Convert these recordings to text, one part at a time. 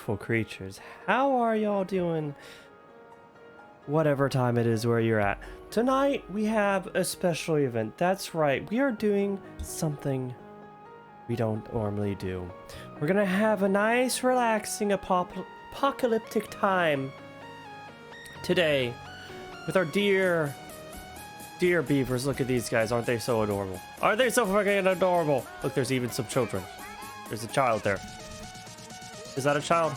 Creatures, how are y'all doing? Whatever time it is where you're at. Tonight we have a special event. That's right, we are doing something we don't normally do. We're gonna have a nice relaxing apocalyptic time today with our dear beavers. Look at these guys, aren't they so adorable? Aren't they so fucking adorable? Look, there's even some children. There's a child there. Is that a child?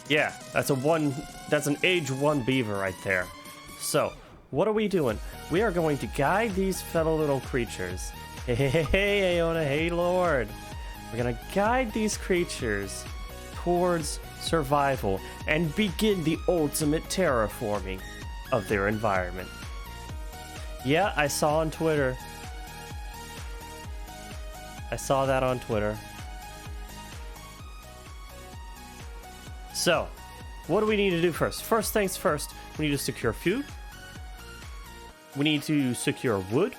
Yeah, that's an age 1 beaver right there. So, what are we doing? We are going to guide these fellow little creatures. Hey, Aona, hey, Lord. We're gonna guide these creatures towards survival and begin the ultimate terraforming of their environment. Yeah, I saw on Twitter. I saw that on Twitter. So, what do we need to do first? First things first, we need to secure food. We need to secure wood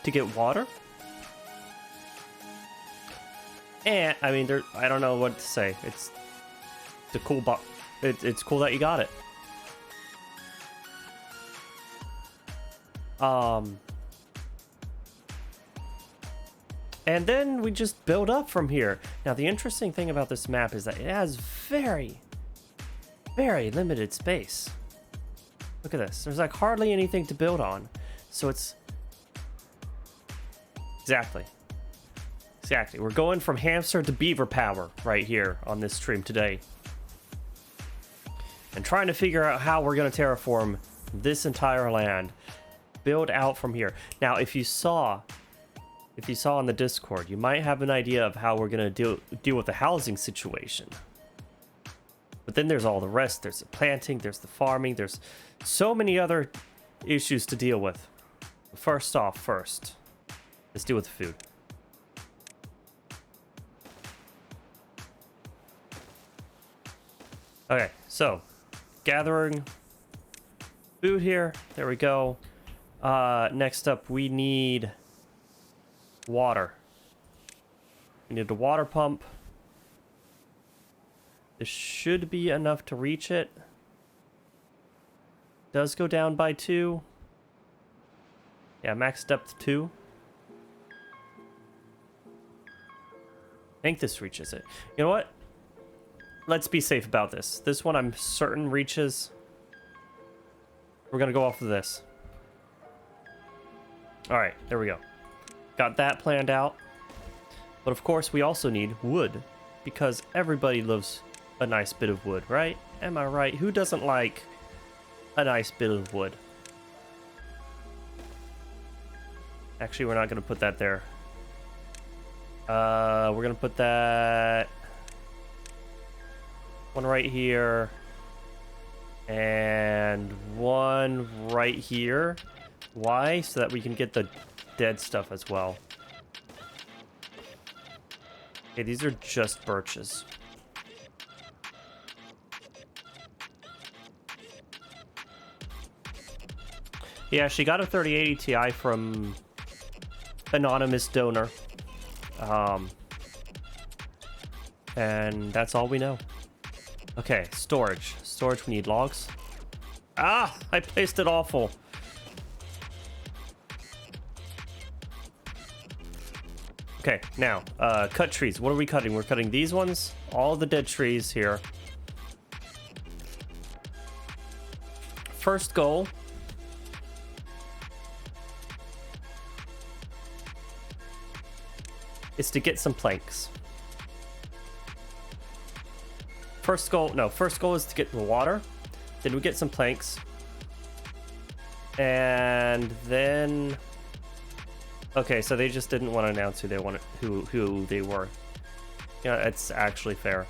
to get water. And, I mean, I don't know what to say. It's cool that you got it. And then we just build up from here. Now, the interesting thing about this map is that it has very, very limited space. Look at this. There's like hardly anything to build on. So it's... Exactly. We're going from hamster to beaver power right here on this stream today. And trying to figure out how we're going to terraform this entire land. Build out from here. Now, if you saw on the Discord, you might have an idea of how we're going to deal with the housing situation. But then there's all the rest. There's the planting, there's the farming, there's so many other issues to deal with. First, let's deal with the food. Okay, so gathering food here. There we go. Next up, we need water. We need a water pump. This should be enough to reach it. Does go down by 2. Yeah, max depth 2. I think this reaches it. You know what? Let's be safe about this. This one I'm certain reaches. We're gonna go off of this. Alright, there we go. Got that planned out. But of course, we also need wood. Because everybody loves a nice bit of wood, right? Am I right? Who doesn't like a nice bit of wood? Actually, we're not going to put that there. We're going to put that one right here. And one right here. Why? So that we can get the dead stuff as well. Okay, these are just birches. Yeah, she got a 3080 Ti from anonymous donor. And that's all we know. Okay, storage. Storage, we need logs. Ah, I placed it awful. Okay, now, cut trees. What are we cutting? We're cutting these ones. All the dead trees here. First goal. Is to get some planks. First goal is to get the water. Then we get some planks. And then... Okay, so they just didn't want to announce who they were. Yeah, it's actually fair.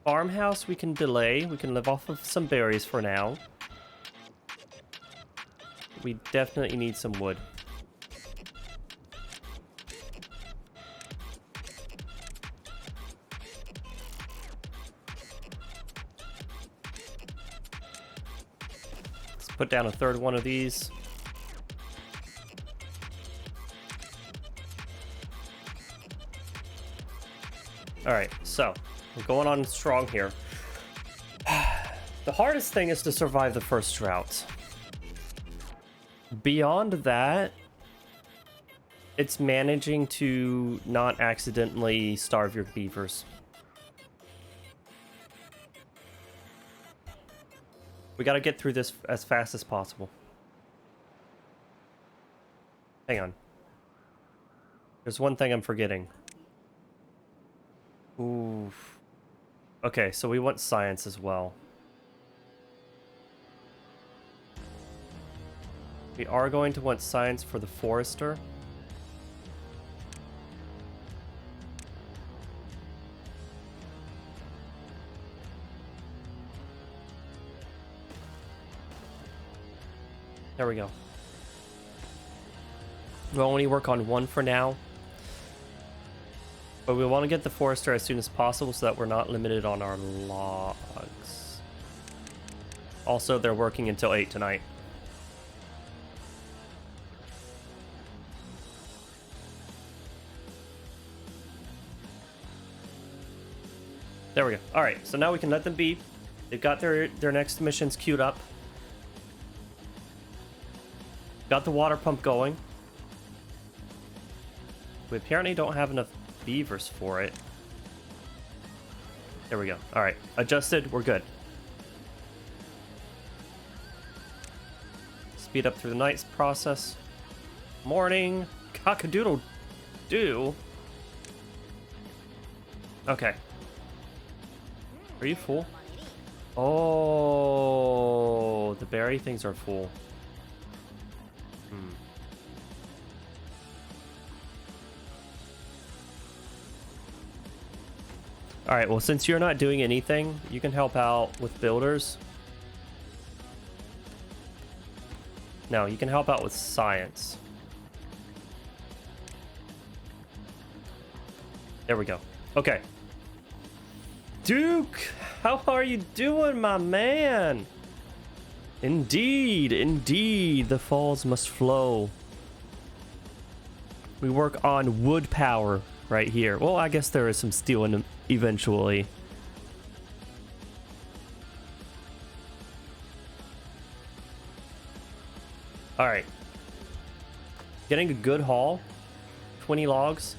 Farmhouse we can delay. We can live off of some berries for now. We definitely need some wood. Let's put down a third one of these. All right, so we're going on strong here. The hardest thing is to survive the first drought. Beyond that, it's managing to not accidentally starve your beavers. We gotta get through this as fast as possible. Hang on. There's one thing I'm forgetting. Ooh. Okay, so we want science as well. We are going to want science for the forester. There we go. We'll only work on one for now. But we want to get the forester as soon as possible so that we're not limited on our logs. Also, they're working until 8 tonight. There we go. All right, so now we can let them be. They've got their next missions queued up. Got the water pump going. We apparently don't have enough beavers for it. There we go. All right, adjusted. We're good. Speed up through the night's process. Morning. Cock-a-doodle-doo. Okay. Are you full? Oh, the berry things are full. All right, well, since you're not doing anything, you can help out with builders. No, you can help out with science. There we go. Okay. Duke, how are you doing, my man? Indeed, indeed, the falls must flow. We work on wood power right here. Well, I guess there is some steel in them eventually. All right. Getting a good haul. 20 logs.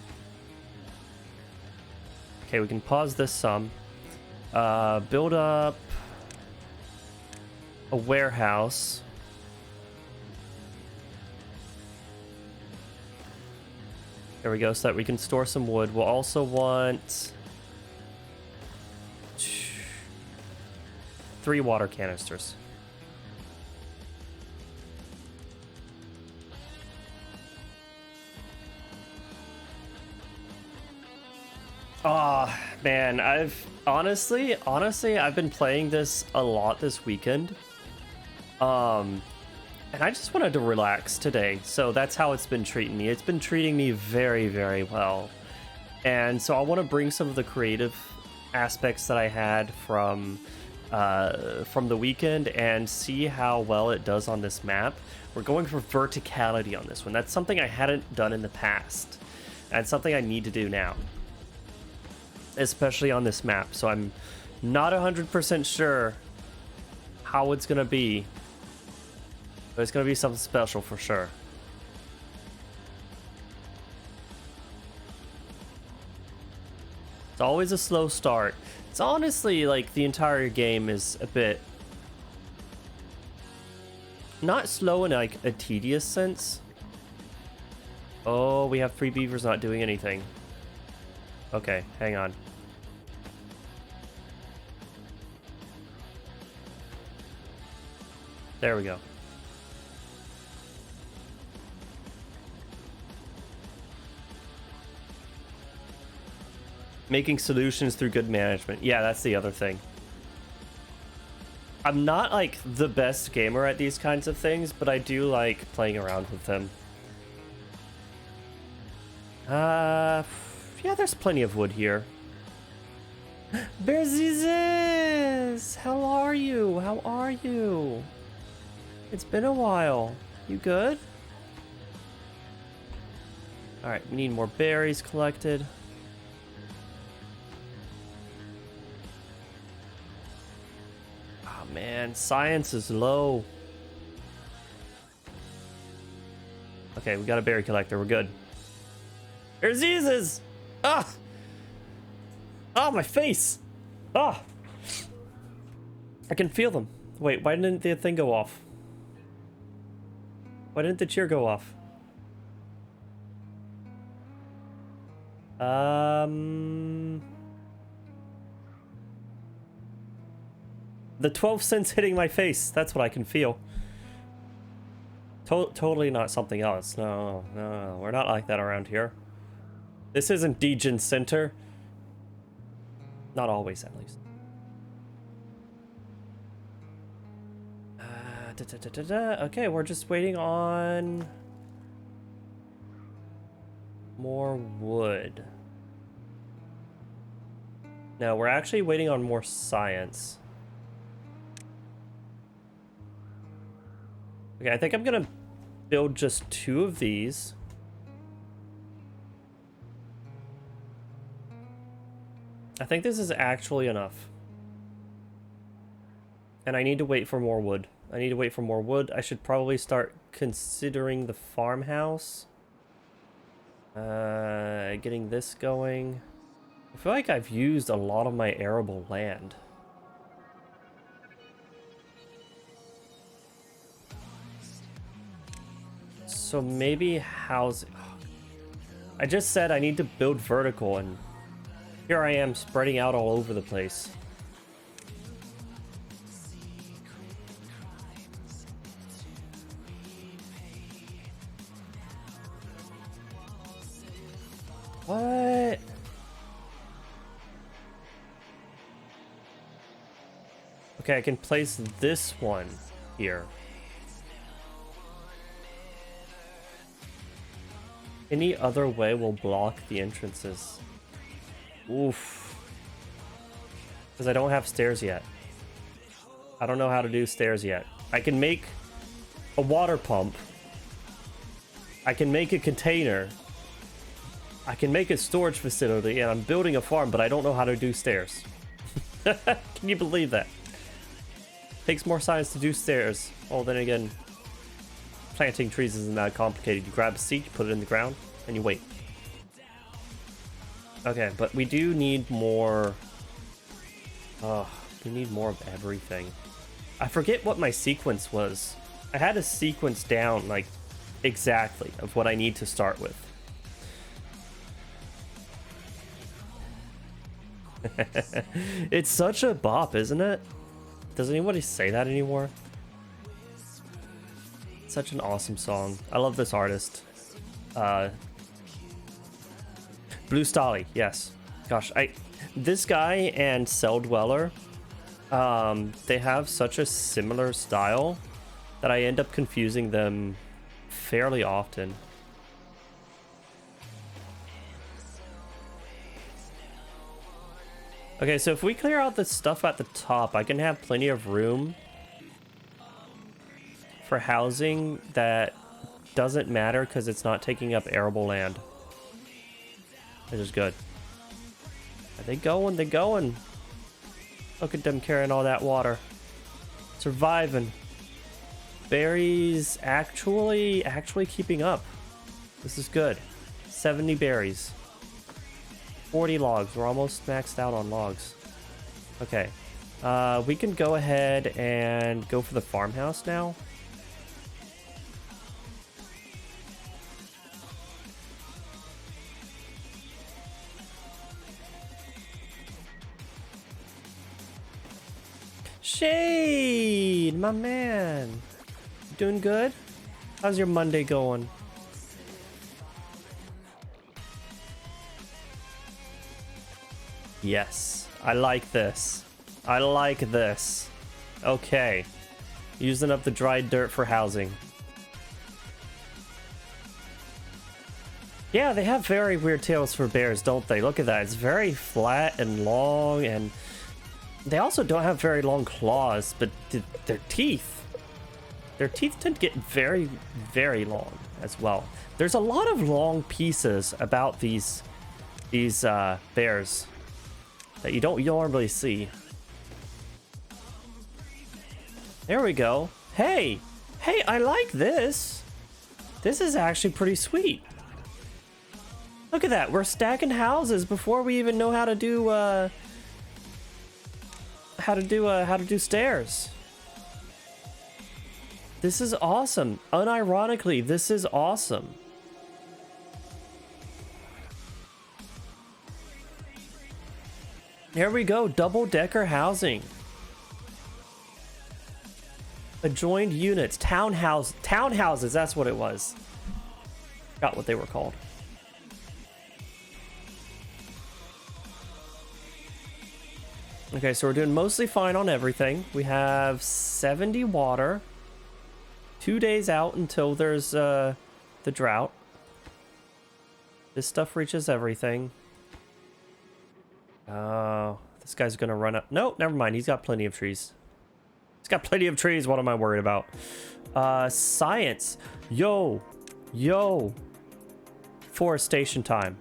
Okay, we can pause this some. Build up a warehouse. There we go, so that we can store some wood. We'll also want 3 water canisters. Oh, man, I've honestly, I've been playing this a lot this weekend. And I just wanted to relax today, so that's how it's been treating me. It's been treating me very, very well. And so I want to bring some of the creative aspects that I had from the weekend and see how well it does on this map. We're going for verticality on this one. That's something I hadn't done in the past. And something I need to do now. Especially on this map. So I'm not 100% sure how it's going to be. But it's going to be something special for sure. It's always a slow start. It's honestly like the entire game is a bit... not slow in like a tedious sense. Oh, we have 3 beavers not doing anything. Okay, hang on. There we go. Making solutions through good management. Yeah, that's the other thing. I'm not like the best gamer at these kinds of things, but I do like playing around with them. Yeah, there's plenty of wood here. Bearzies! How are you? How are you? It's been a while. You good? Alright, we need more berries collected. man, science is low. Okay, we got a berry collector. We're good. There's diseases! Ah! Oh, my face! Ah! I can feel them. Wait, why didn't the thing go off? Why didn't the cheer go off? The 12 cents hitting my face. That's what I can feel. Totally not something else. No, no, we're not like that around here. This isn't Degen Center. Not always, at least. Okay, we're just waiting on more wood. No, we're actually waiting on more science. Okay, I think I'm gonna build just 2 of these. I think this is actually enough. And I need to wait for more wood. I need to wait for more wood. I should probably start considering the farmhouse. Getting this going. I feel like I've used a lot of my arable land. So maybe housing. I just said I need to build vertical, and here I am spreading out all over the place. What? Okay, I can place this one here. Any other way will block the entrances. Oof. Because I don't have stairs yet. I don't know how to do stairs yet. I can make a water pump. I can make a container. I can make a storage facility, and I'm building a farm, but I don't know how to do stairs. Can you believe that? Takes more science to do stairs. Oh, then again, planting trees isn't that complicated. You grab a seed, you put it in the ground, and you wait. Okay, but we do need more. Oh, we need more of everything. I forget what my sequence was. I had a sequence down, like, exactly of what I need to start with. It's such a bop, isn't it? Does anybody say that anymore? Such an awesome song. I love this artist. Blue Stolly, yes. Gosh, this guy and Cell Dweller, they have such a similar style that I end up confusing them fairly often. Okay, so if we clear out the stuff at the top, I can have plenty of room for housing that doesn't matter because it's not taking up arable land. Which is good. Are they going? They're going. Look at them carrying all that water. Surviving. Berries actually keeping up. This is good. 70 berries. 40 logs. We're almost maxed out on logs. Okay. We can go ahead and go for the farmhouse now. Shade, my man. Doing good? How's your Monday going? Yes, I like this. I like this. Okay. Using up the dried dirt for housing. Yeah, they have very weird tails for bears, don't they? Look at that. It's very flat and long, and they also don't have very long claws, but their teeth tend to get very, very long as well. There's a lot of long pieces about these bears that you don't normally see. There we go. Hey! Hey, I like this. This is actually pretty sweet. Look at that. We're stacking houses before we even know how to do stairs. This is awesome. Unironically, this is awesome. There we go. Double-decker housing. Adjoined units. Townhouses, that's what it was. Forgot what they were called. Okay, so we're doing mostly fine on everything. We have 70 water. 2 days out until there's the drought. This stuff reaches everything. Oh, this guy's gonna run up. No, never mind. He's got plenty of trees. He's got plenty of trees. What am I worried about? Science. Yo. Forestation time.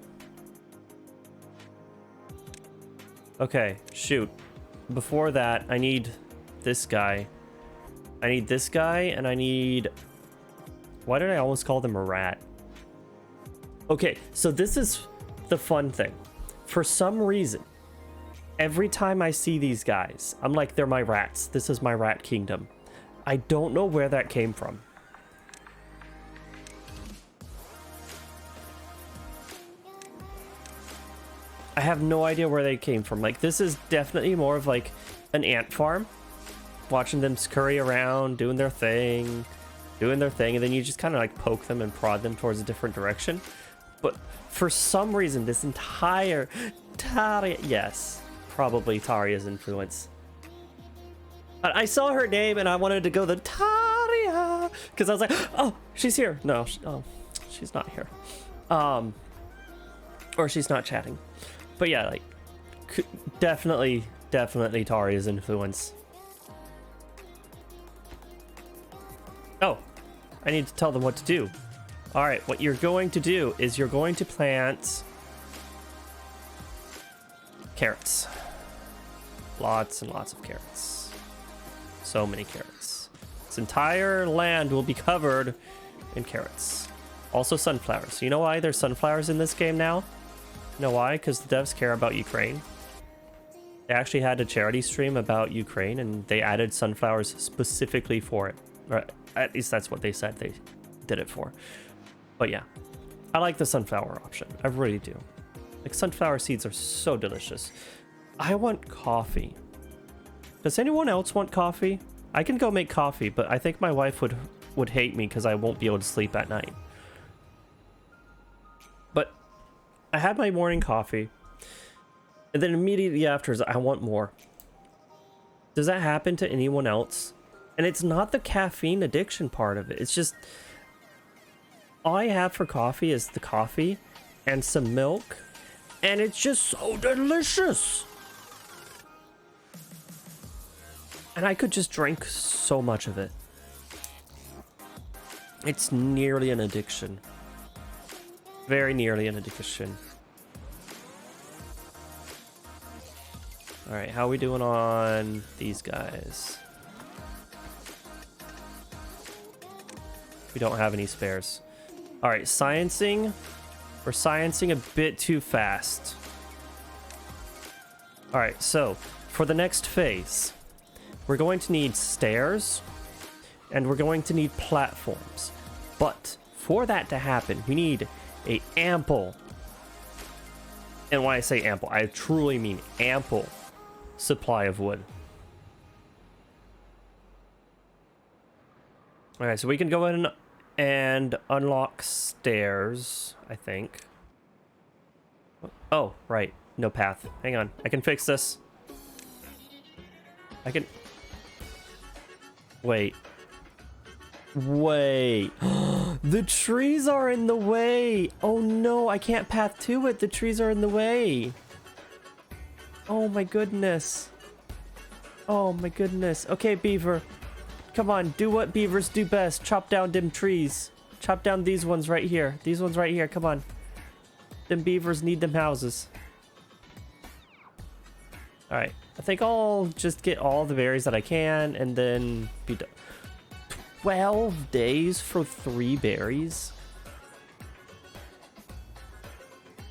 Okay, shoot. Before that, I need this guy. I need this guy, and I need... Why did I almost call them a rat? Okay, so this is the fun thing. For some reason, every time I see these guys, I'm like, they're my rats. This is my rat kingdom. I don't know where that came from. I have no idea where they came from. Like, this is definitely more of like an ant farm. Watching them scurry around, doing their thing, and then you just kind of like poke them and prod them towards a different direction. But for some reason, this entire Taria, yes, probably Taria's influence. But I saw her name and I wanted to go the Taria because I was like, oh, she's here. No, she's not here. Or she's not chatting. But yeah, like, definitely Taria's influence. Oh, I need to tell them what to do. All right, what you're going to do is you're going to plant carrots. Lots and lots of carrots. So many carrots. This entire land will be covered in carrots. Also sunflowers. You know why there's sunflowers in this game now? You know why? Because the devs care about Ukraine. They actually had a charity stream about Ukraine, and they added sunflowers specifically for it. Or at least that's what they said they did it for. But yeah, I like the sunflower option. I really do. Like, sunflower seeds are so delicious. I want coffee. Does anyone else want coffee? I can go make coffee, but I think my wife would hate me because I won't be able to sleep at night. But I had my morning coffee, and then immediately after, I want more. Does that happen to anyone else? And it's not the caffeine addiction part of it. It's just, all I have for coffee is the coffee and some milk, and it's just so delicious. And I could just drink so much of it. It's nearly an addiction. Very nearly an addiction. All right, how are we doing on these guys? We don't have any spares. All right, sciencing. We're sciencing a bit too fast. All right, so for the next phase, we're going to need stairs and we're going to need platforms. But for that to happen, we need a ample, and when I say ample, I truly mean ample supply of wood. All right, so we can go in and unlock stairs, I think. Oh, right. No path. Hang on. I can fix this. I can... Wait. Wait. The trees are in the way. Oh no, I can't path to it. The trees are in the way. Oh my goodness. Oh my goodness. Okay, beaver. Come on, do what beavers do best. Chop down them trees. Chop down these ones right here. These ones right here. Come on. Them beavers need them houses. All right. I think I'll just get all the berries that I can and then be done. 12 days for 3 berries?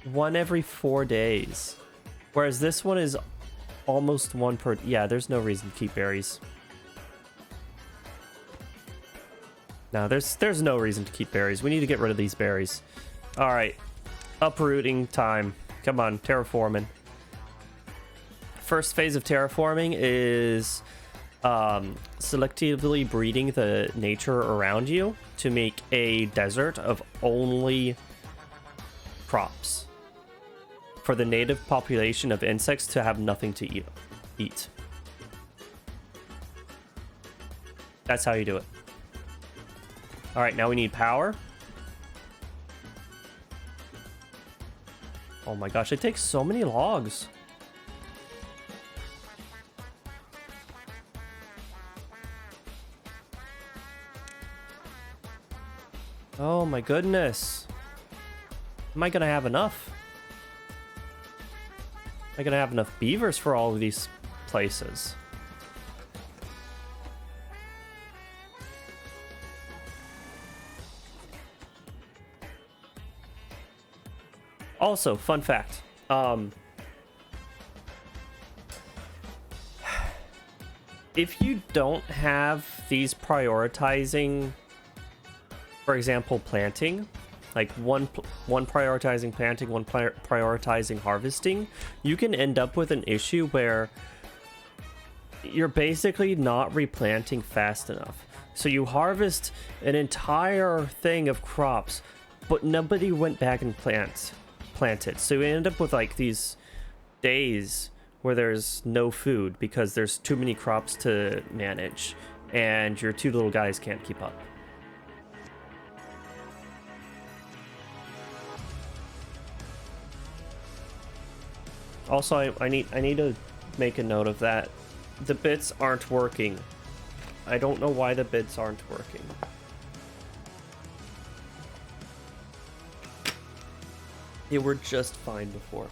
One every 4 days. Whereas this one is almost one per... Yeah, there's no reason to keep berries. No, there's no reason to keep berries. We need to get rid of these berries. All right, uprooting time. Come on, terraforming. First phase of terraforming is selectively breeding the nature around you to make a desert of only crops for the native population of insects to have nothing to eat. That's how you do it. All right, now we need power. Oh my gosh, it takes so many logs. Oh my goodness. Am I gonna have enough? Am I gonna have enough beavers for all of these places? Also, fun fact, if you don't have these prioritizing, for example, planting, like one prioritizing planting, one prioritizing harvesting, you can end up with an issue where you're basically not replanting fast enough. So you harvest an entire thing of crops, but nobody went back and planted. So you end up with like these days where there's no food because there's too many crops to manage and your 2 little guys can't keep up. Also, I need to make a note of that. The bits aren't working. I don't know why the bits aren't working. They were just fine before.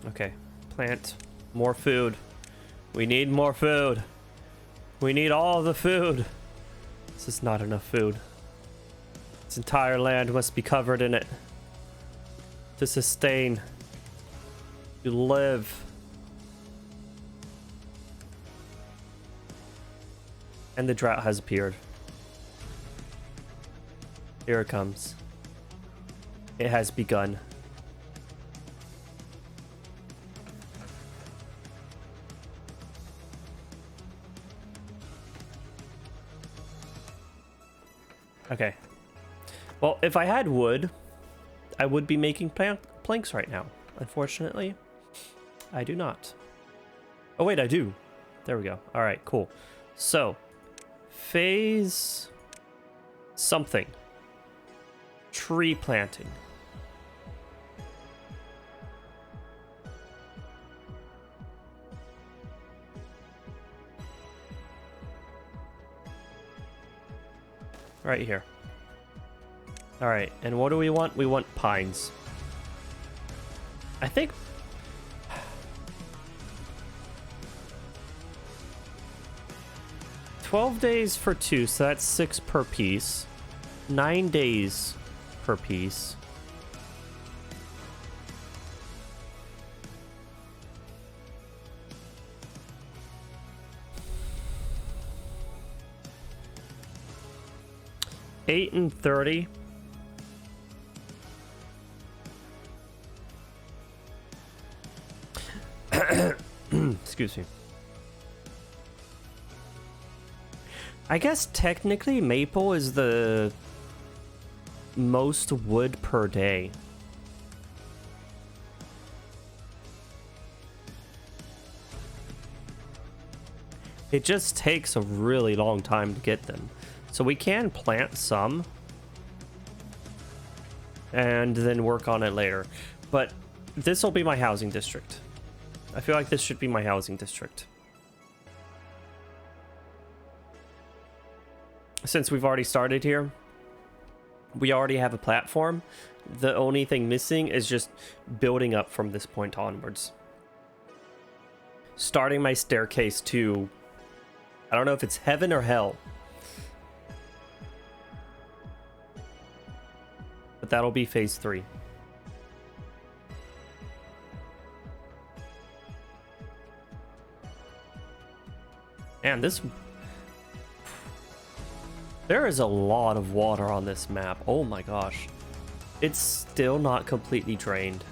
Okay, plant more food. We need more food. We need all the food. This is not enough food. This entire land must be covered in it to sustain, to live. And the drought has appeared. Here it comes. It has begun. Okay. Well, if I had wood, I would be making planks right now. Unfortunately, I do not. Oh, wait, I do. There we go. All right, cool. So, phase something. Tree planting. Right here. All right, and what do we want? We want pines. I think... 12 days for 2, so that's 6 per piece. 9 days per piece. $8 and $30. Excuse me. I guess technically maple is the most wood per day. It just takes a really long time to get them. So we can plant some and then work on it later. But this will be my housing district. I feel like this should be my housing district. Since we've already started here, We already have a platform. The only thing missing is just building up from this point onwards. Starting my staircase to, I don't know if it's heaven or hell. But that'll be phase 3. Man, there is a lot of water on this map. Oh my gosh. It's still not completely drained.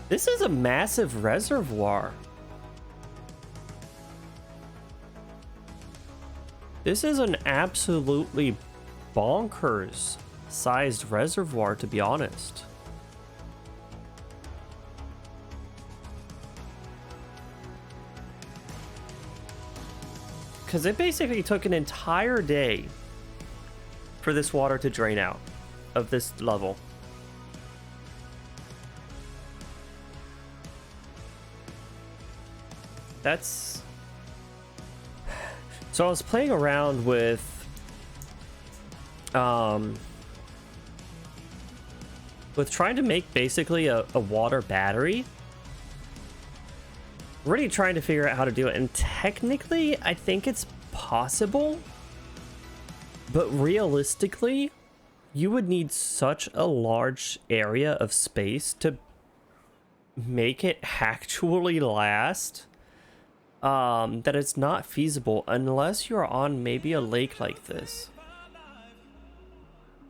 This is a massive reservoir. This is an absolutely bonkers sized reservoir, to be honest. Because it basically took an entire day for this water to drain out of this level. That's... So I was playing around with trying to make basically a water battery. Really trying to figure out how to do it, and technically I think it's possible, but realistically you would need such a large area of space to make it actually last, that it's not feasible unless you're on maybe a lake like this.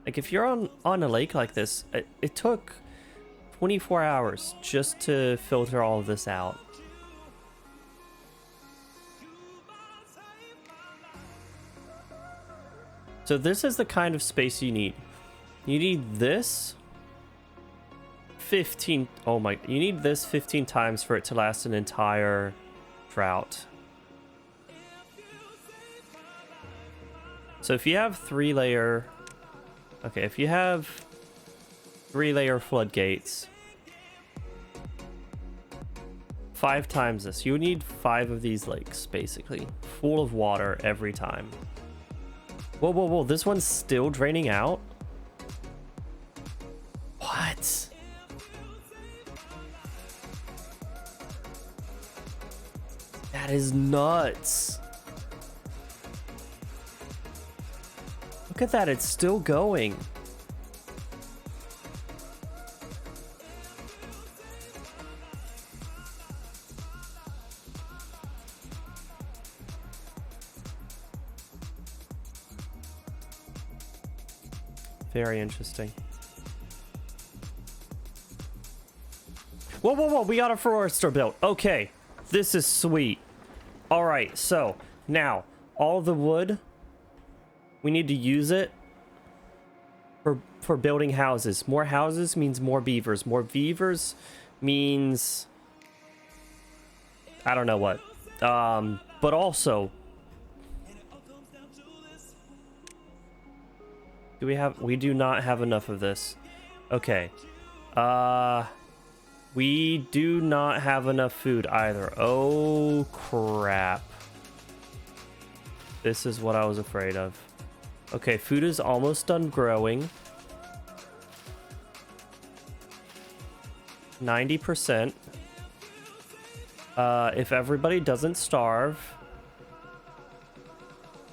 Like if you're on a lake like this, it took 24 hours just to filter all of this out. So this is the kind of space you need. You need this 15... Oh my... You need this 15 times for it to last an entire drought. So if you have 3-layer... Okay, if you have 3-layer floodgates... 5 times this. You would need 5 of these lakes, basically. Full of water every time. Whoa, whoa, whoa, this one's still draining out? What? That is nuts. Look at that, it's still going. Very interesting. Whoa, whoa, whoa, we got a forester built. Okay, this is sweet. All right, so now all the wood, we need to use it for building houses. More houses means more beavers. More beavers means I don't know what. But also, we do not have enough of this. Okay. We do not have enough food either. Oh crap. This is what I was afraid of. Okay, food is almost done growing. 90%. If everybody doesn't starve,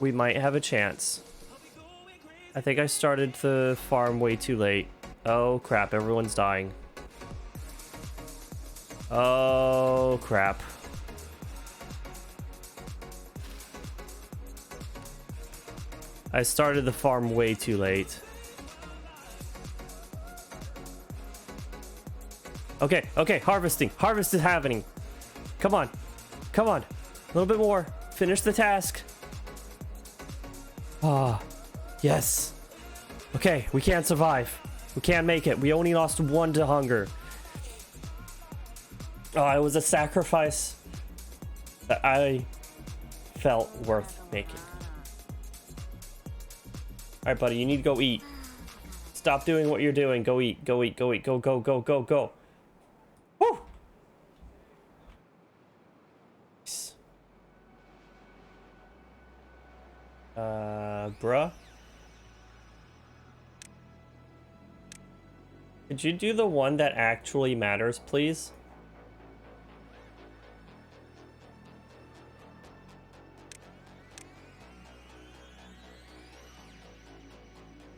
we might have a chance. I think I started the farm way too late. Oh crap, everyone's dying. Oh crap. I started the farm way too late. Okay, okay, harvesting. Harvest is happening. Come on. Come on. A little bit more. Finish the task. Ah. Yes. Okay, we can't survive. We can't make it. We only lost 1 to hunger. Oh, it was a sacrifice that I felt worth making. Alright, buddy, you need to go eat. Stop doing what you're doing. Go eat. Go eat. Go eat. Go, go, go, go, go. Woo! bruh. Could you do the one that actually matters, please?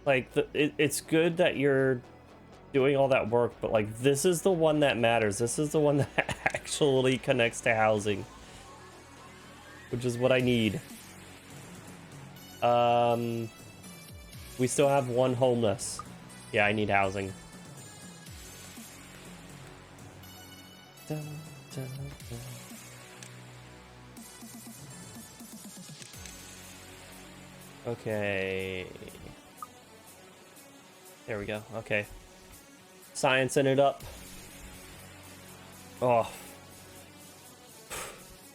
Like, it's good that you're doing all that work, but like, this is the one that matters. This is the one that actually connects to housing, which is what I need. We still have one homeless. Yeah, I need housing. Dun, dun, dun. Okay. There we go. Okay. Sciencing it up. Oh.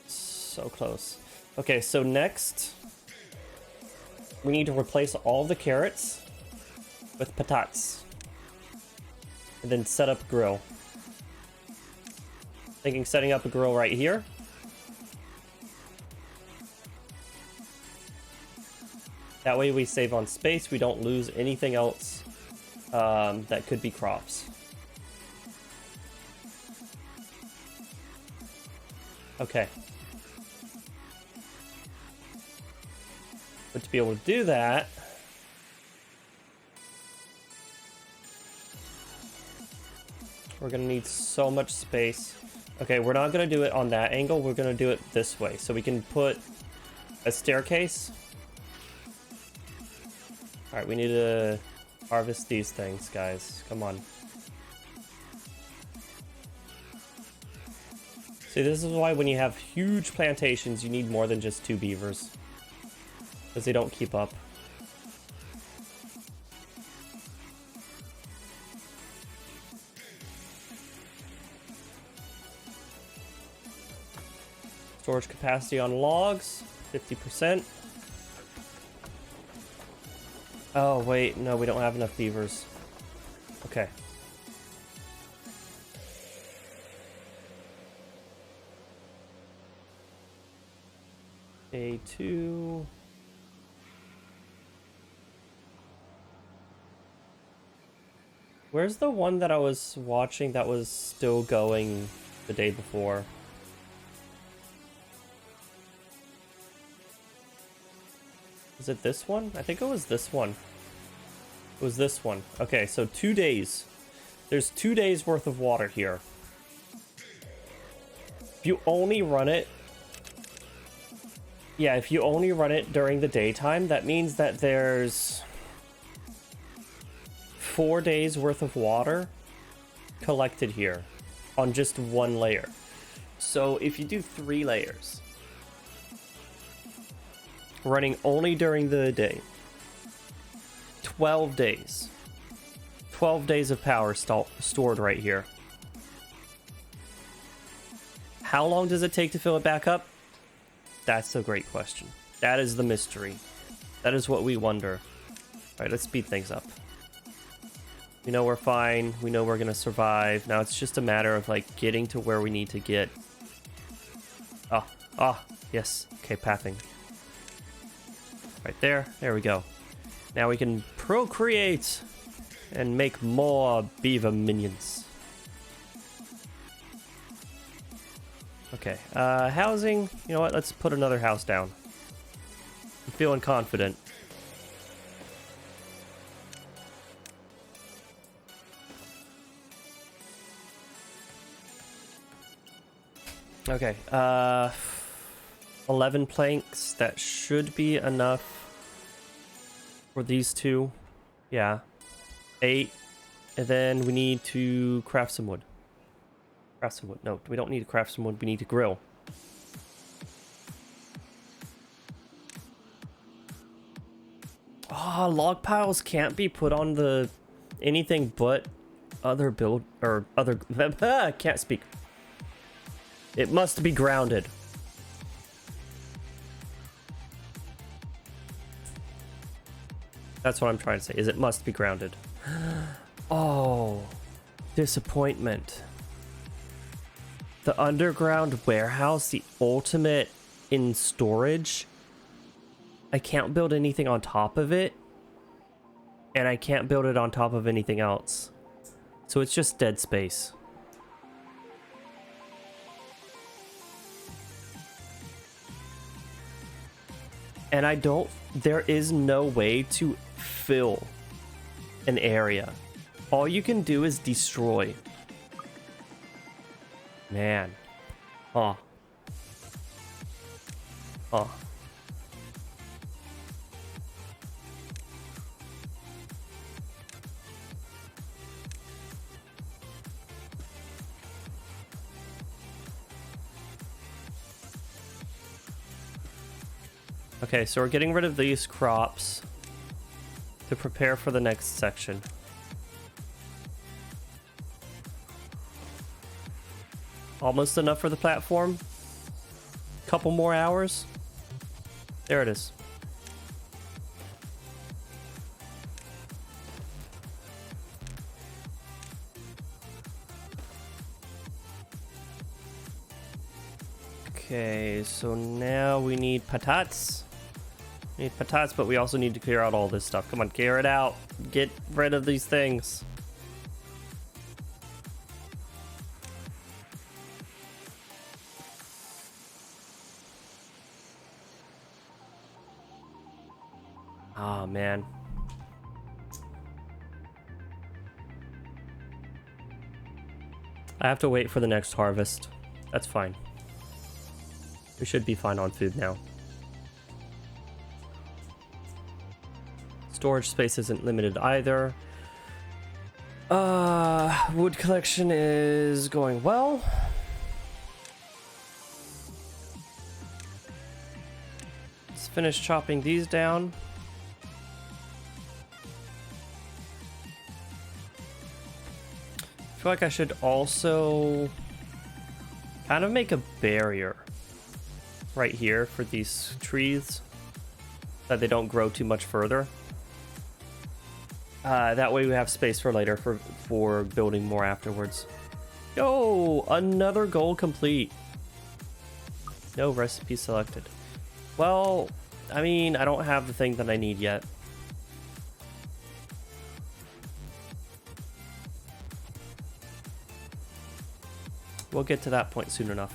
So close. Okay, so next, we need to replace all the carrots with patates. And then set up grill. Thinking setting up a grill right here. That way we save on space, we don't lose anything else that could be crops. Okay. But to be able to do that, we're gonna need so much space. Okay, we're not gonna do it on that angle, we're gonna do it this way. So we can put a staircase. All right, we need to harvest these things, guys. Come on. See, this is why when you have huge plantations, you need more than just 2 beavers. Because they don't keep up. Storage capacity on logs, 50%. Oh, wait, no, we don't have enough beavers. Okay. A2. Where's the one that I was watching that was still going the day before? Is it this one? I think it was this one. It was this one. Okay, so 2 days. There's 2 days worth of water here. If you only run it... Yeah, if you only run it during the daytime, that means that there's 4 days worth of water collected here on just 1 layer. So if you do 3 layers, running only during the day, 12 days. 12 days of power stored right here. How long does it take to fill it back up? That's a great question. That is the mystery. That is what we wonder. Alright, let's speed things up. We know we're fine. We know we're gonna survive. Now it's just a matter of like getting to where we need to get. Yes. Okay, pathing. Right there. There we go. Now we can procreate and make more beaver minions. Okay, housing. You know what? Let's put another house down. I'm feeling confident. Okay, 11 planks. That should be enough for these 2. Yeah. 8. And then we need to craft some wood. Craft some wood. No, we don't need to craft some wood. We need to grill. Log piles can't be put on the anything but other build or other. Can't speak. It must be grounded. That's what I'm trying to say. Is it must be grounded. Oh, disappointment. The underground warehouse, the ultimate in storage, I can't build anything on top of it, and I can't build it on top of anything else. So it's just dead space. And there is no way to fill an area. All you can do is destroy. Man. Huh. Huh. Okay, so we're getting rid of these crops to prepare for the next section. Almost enough for the platform. Couple more hours. There it is. Okay, so now we need patatas. We need patatas, but we also need to clear out all this stuff. Come on, clear it out. Get rid of these things. Oh, man. I have to wait for the next harvest. That's fine. We should be fine on food now. Storage space isn't limited either. Wood collection is going well. Let's finish chopping these down. I feel like I should also kind of make a barrier right here for these trees that they don't grow too much further. That way we have space for later for building more afterwards. Yo, another goal complete. No recipe selected. Well, I mean, I don't have the thing that I need yet. We'll get to that point soon enough.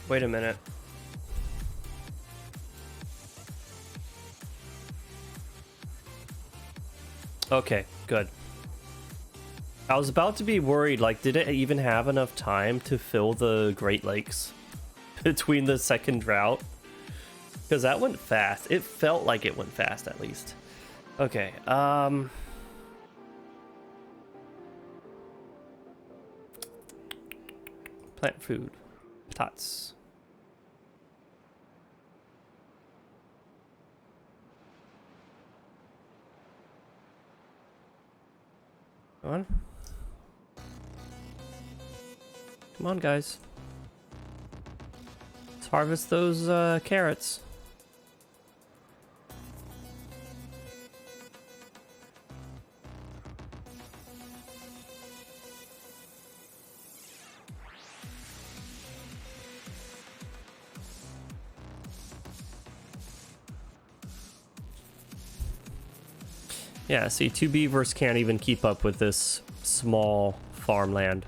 Wait a minute. Okay, good. I was about to be worried, like, did it even have enough time to fill the Great Lakes between the second drought? Because that went fast. It felt like it went fast, at least. Okay, plant food. Tots. Come on. Come on, guys. Let's harvest those carrots. Yeah, see, 2 beavers can't even keep up with this small farmland.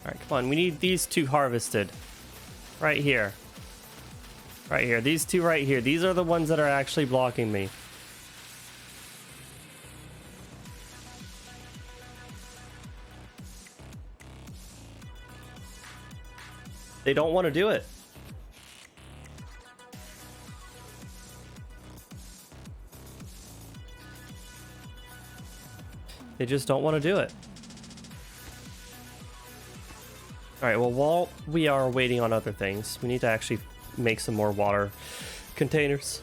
Alright, come on, we need these 2 harvested. Right here. Right here, these 2 right here. These are the ones that are actually blocking me. They don't want to do it. They just don't want to do it. Alright, well, while we are waiting on other things, we need to actually make some more water containers.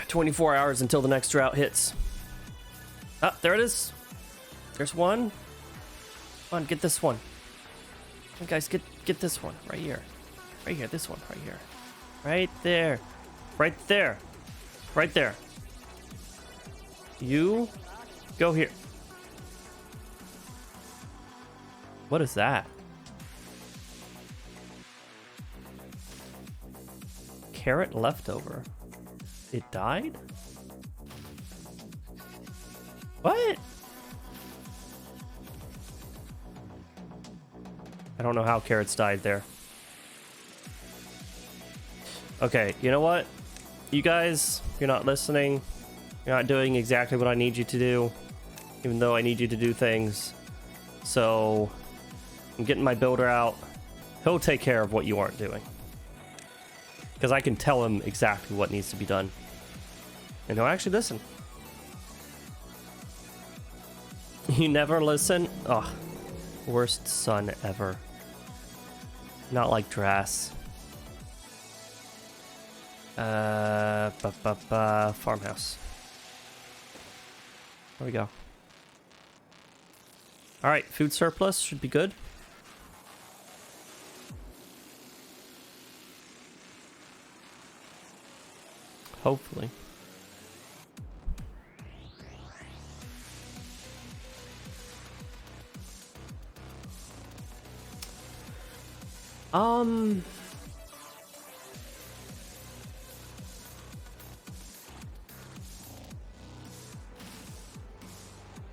24 hours until the next drought hits. Ah, there it is. There's one. Come on, get this one. Come on, guys, get this one right here. Right here, this one right here. Right there. Right there. Right there. You go here. What is that? Carrot leftover. It died? What? I don't know how carrots died there. Okay, you know what? You guys, you're not listening. You're not doing exactly what I need you to do, even though I need you to do things. So I'm getting my builder out. He'll take care of what you aren't doing, because I can tell him exactly what needs to be done, and he'll actually listen. You never listen? Ugh. Worst son ever. Not like Drass. Farmhouse. There we go. Alright, food surplus should be good. Hopefully.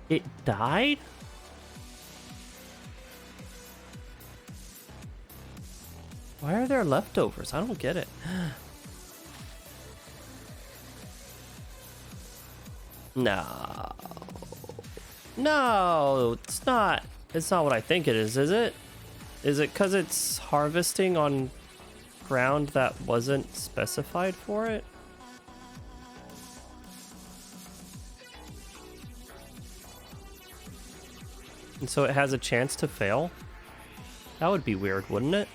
It died? Why are there leftovers? I don't get it. No. No, it's not. It's not what I think it is it? Is it because it's harvesting on ground that wasn't specified for it? And so it has a chance to fail? That would be weird, wouldn't it?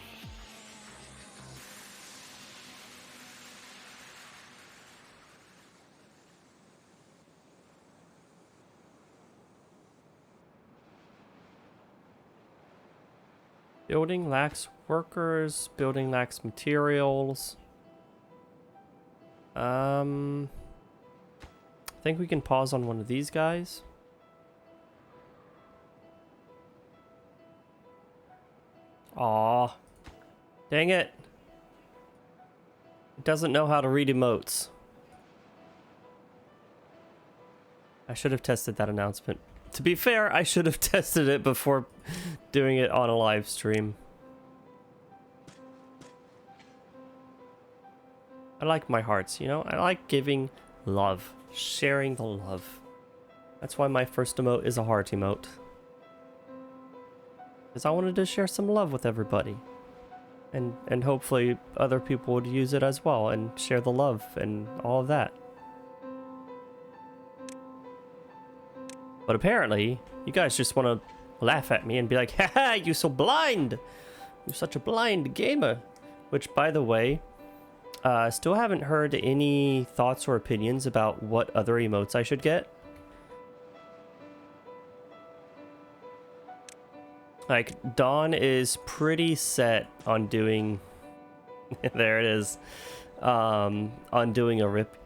Building lacks workers, building lacks materials. I think we can pause on one of these guys. Aw. Dang it. It doesn't know how to read emotes. I should have tested that announcement. To be fair, I should have tested it before doing it on a live stream. I like my hearts, you know? I like giving love, sharing the love. That's why my first emote is a heart emote. Because I wanted to share some love with everybody. And hopefully other people would use it as well and share the love and all of that. But apparently, you guys just want to laugh at me and be like, haha, you so blind! You're such a blind gamer. Which, by the way, still haven't heard any thoughts or opinions about what other emotes I should get. Like, Dawn is pretty set on doing... there it is. On doing a rip...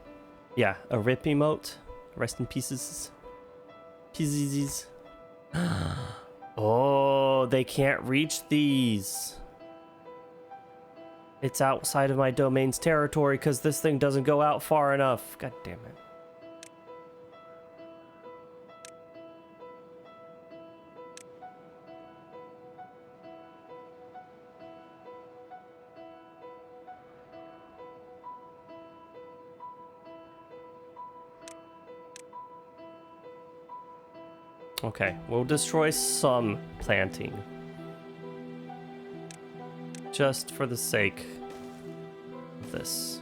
yeah, a rip emote. Rest in pieces. Pieces. Oh, they can't reach these. It's outside of my domain's territory because this thing doesn't go out far enough. God damn it. Okay, we'll destroy some planting. Just for the sake of this.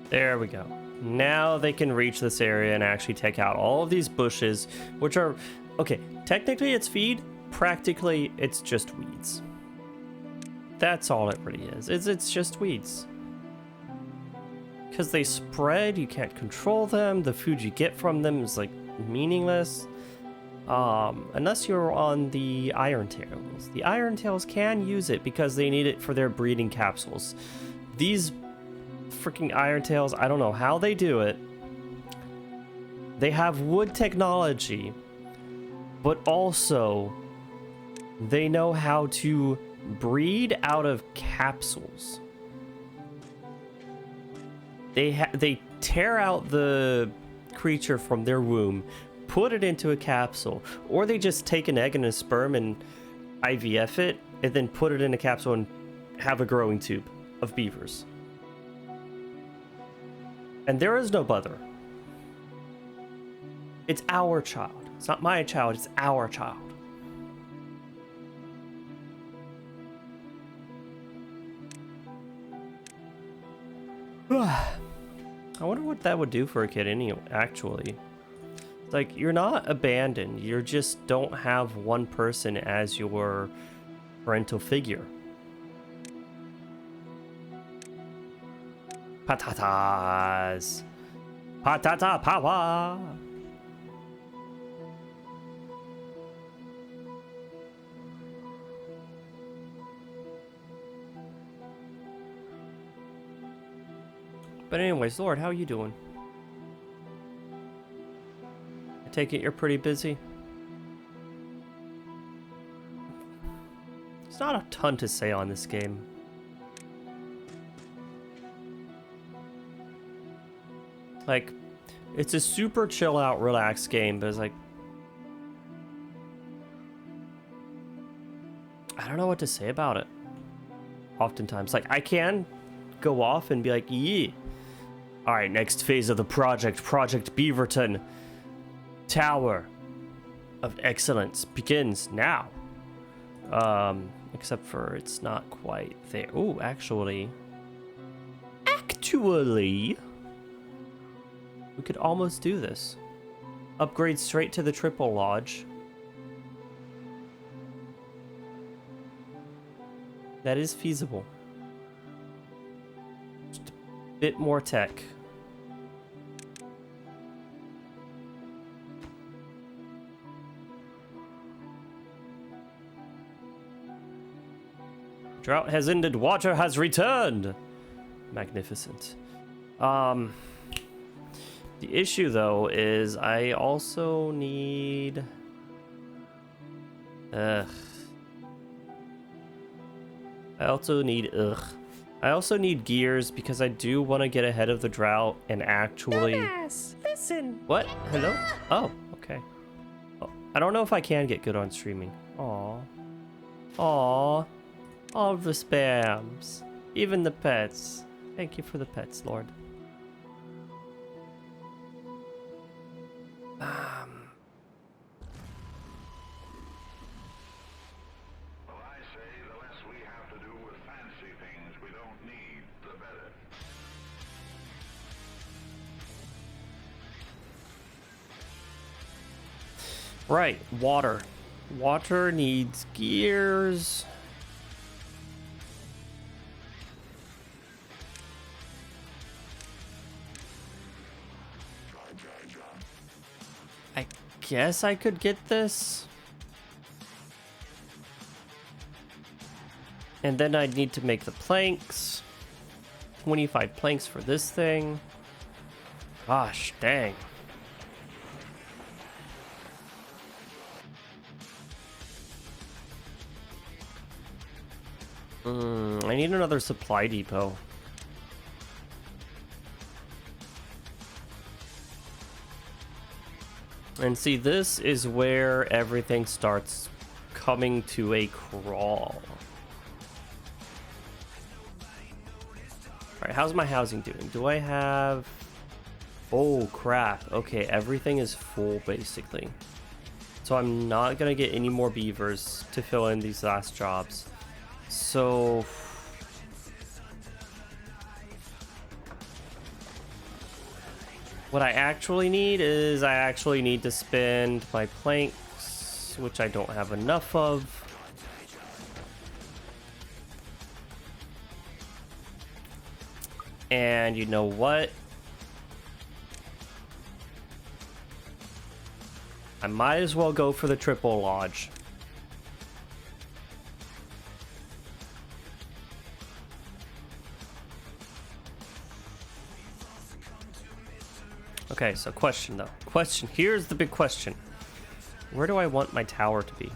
There we go. Now they can reach this area and actually take out all of these bushes, which are... okay, technically it's feed, practically it's just weeds. That's all it really is. It's just weeds. because they spread, you can't control them. The food you get from them is like meaningless. Unless you're on the Iron Tails. The Iron Tails can use it because they need it for their breeding capsules. These freaking Iron Tails, I don't know how they do it. They have wood technology, but also they know how to breed out of capsules. They tear out the creature from their womb, put it into a capsule, or they just take an egg and a sperm and IVF it, and then put it in a capsule and have a growing tube of beavers. And there is no mother. It's our child. It's not my child, it's our child. I wonder what that would do for a kid actually. It's like, you're not abandoned, you just don't have one person as your parental figure. Patatas! Patata power! But anyways, Lord, how are you doing? I take it you're pretty busy? There's not a ton to say on this game. Like, it's a super chill out, relaxed game, but it's like, I don't know what to say about it. Oftentimes, like, I can go off and be like, yeah. All right, next phase of the project, Project Beaverton. Tower of Excellence begins now. Except for it's not quite there. Oh, actually, we could almost do this. Upgrade straight to the Triple Lodge. That is feasible. Just a bit more tech. Drought has ended, water has returned. Magnificent. The issue though is I also need I also need gears because I do want to get ahead of the drought and actually listen. What? Hello? Oh, okay. Oh, I don't know if I can get good on streaming. Aw. Aw. All the spams. Even the pets. Thank you for the pets, Lord. Well, I say the less we have to do with fancy things we don't need, the better. Right, water. Water needs gears. I guess I could get this. And then I'd need to make the planks. 25 planks for this thing. Gosh, dang. I need another supply depot. And see, this is where everything starts coming to a crawl. Alright, how's my housing doing? Do I have... Oh, crap. Okay, everything is full, basically. So I'm not gonna get any more beavers to fill in these last jobs. So... what I actually need is I actually need to spend my planks, which I don't have enough of. And you know what? I might as well go for the triple lodge. Okay, so question though. Question, here's the big question. Where do I want my tower to be?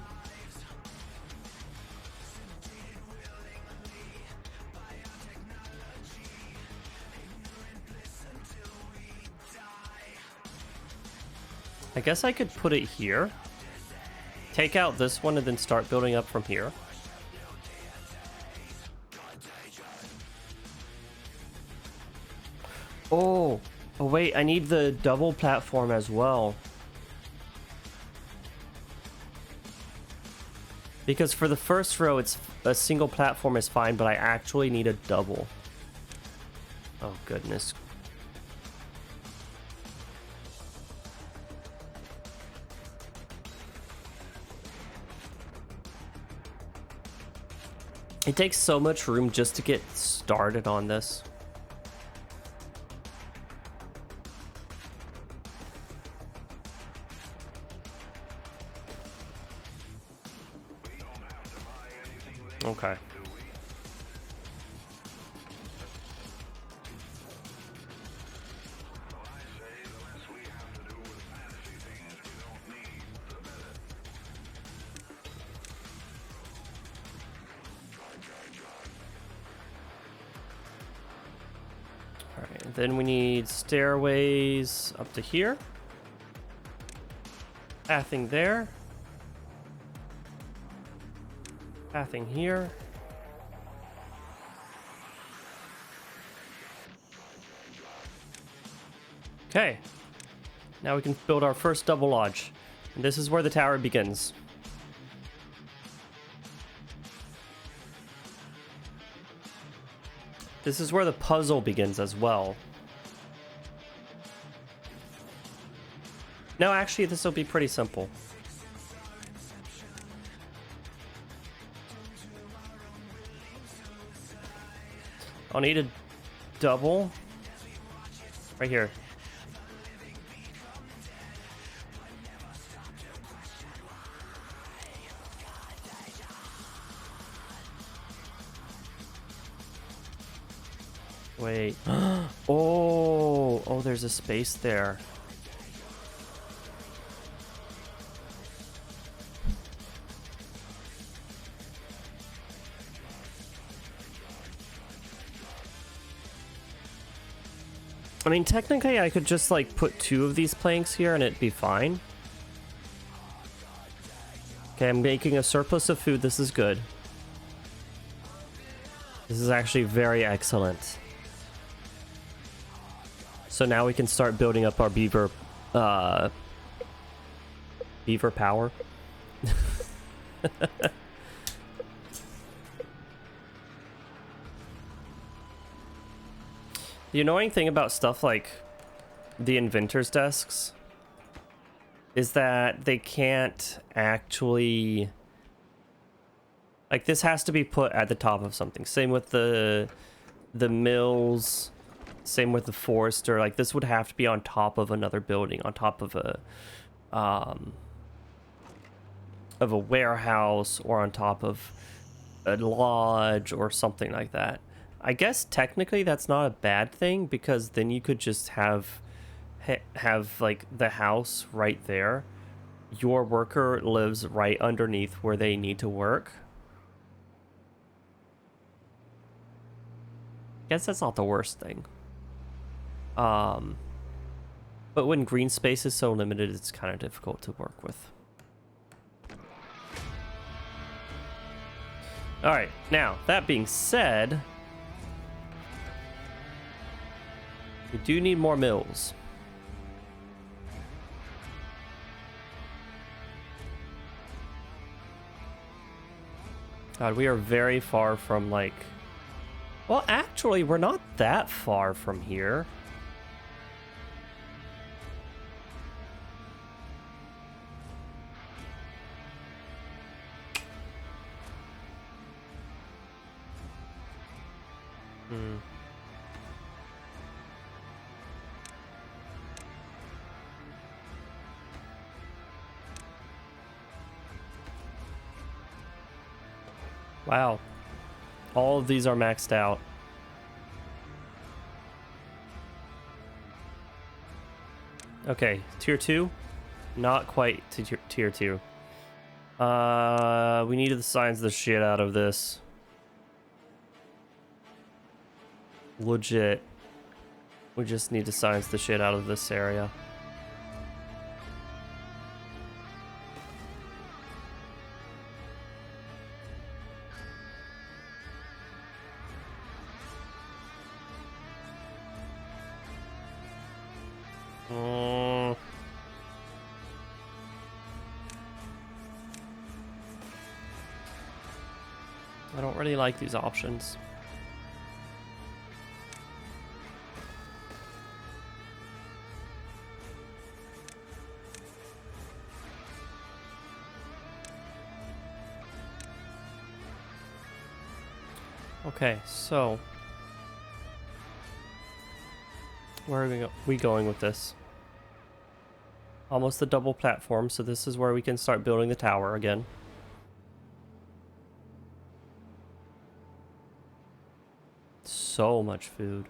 I guess I could put it here. Take out this one and then start building up from here. Oh, wait, I need the double platform as well. Because for the first row, it's a single platform is fine, but I actually need a double. Oh, goodness. It takes so much room just to get started on this. Okay. Alright, then we need stairways up to here. Pathing there. Pathing here. Okay. Now we can build our first double lodge. And this is where the tower begins. This is where the puzzle begins as well. No, actually, this will be pretty simple. I'll need a double right here. Wait. Oh, there's a space there. I mean, technically, I could just, like, put 2 of these planks here and it'd be fine. Okay, I'm making a surplus of food. This is good. This is actually very excellent. So now we can start building up our beaver power. The annoying thing about stuff like the inventor's desks is that they can't actually, like, this has to be put at the top of something. Same with the mills, same with the forester. Like, this would have to be on top of another building, on top of a warehouse, or on top of a lodge or something like that. I guess technically that's not a bad thing, because then you could just have like the house right there. Your worker lives right underneath where they need to work. Guess that's not the worst thing. But when green space is so limited, it's kind of difficult to work with. All right, now that being said, we do need more mills. God, we are very far from, like... Well, actually, we're not that far from here. Wow. All of these are maxed out. Okay, tier 2. Not quite to tier 2. We need to science the shit out of this. Legit. We just need to science the shit out of this area. I don't really like these options. Okay, so where are we going with this? Almost the double platform, so this is where we can start building the tower again. So much food.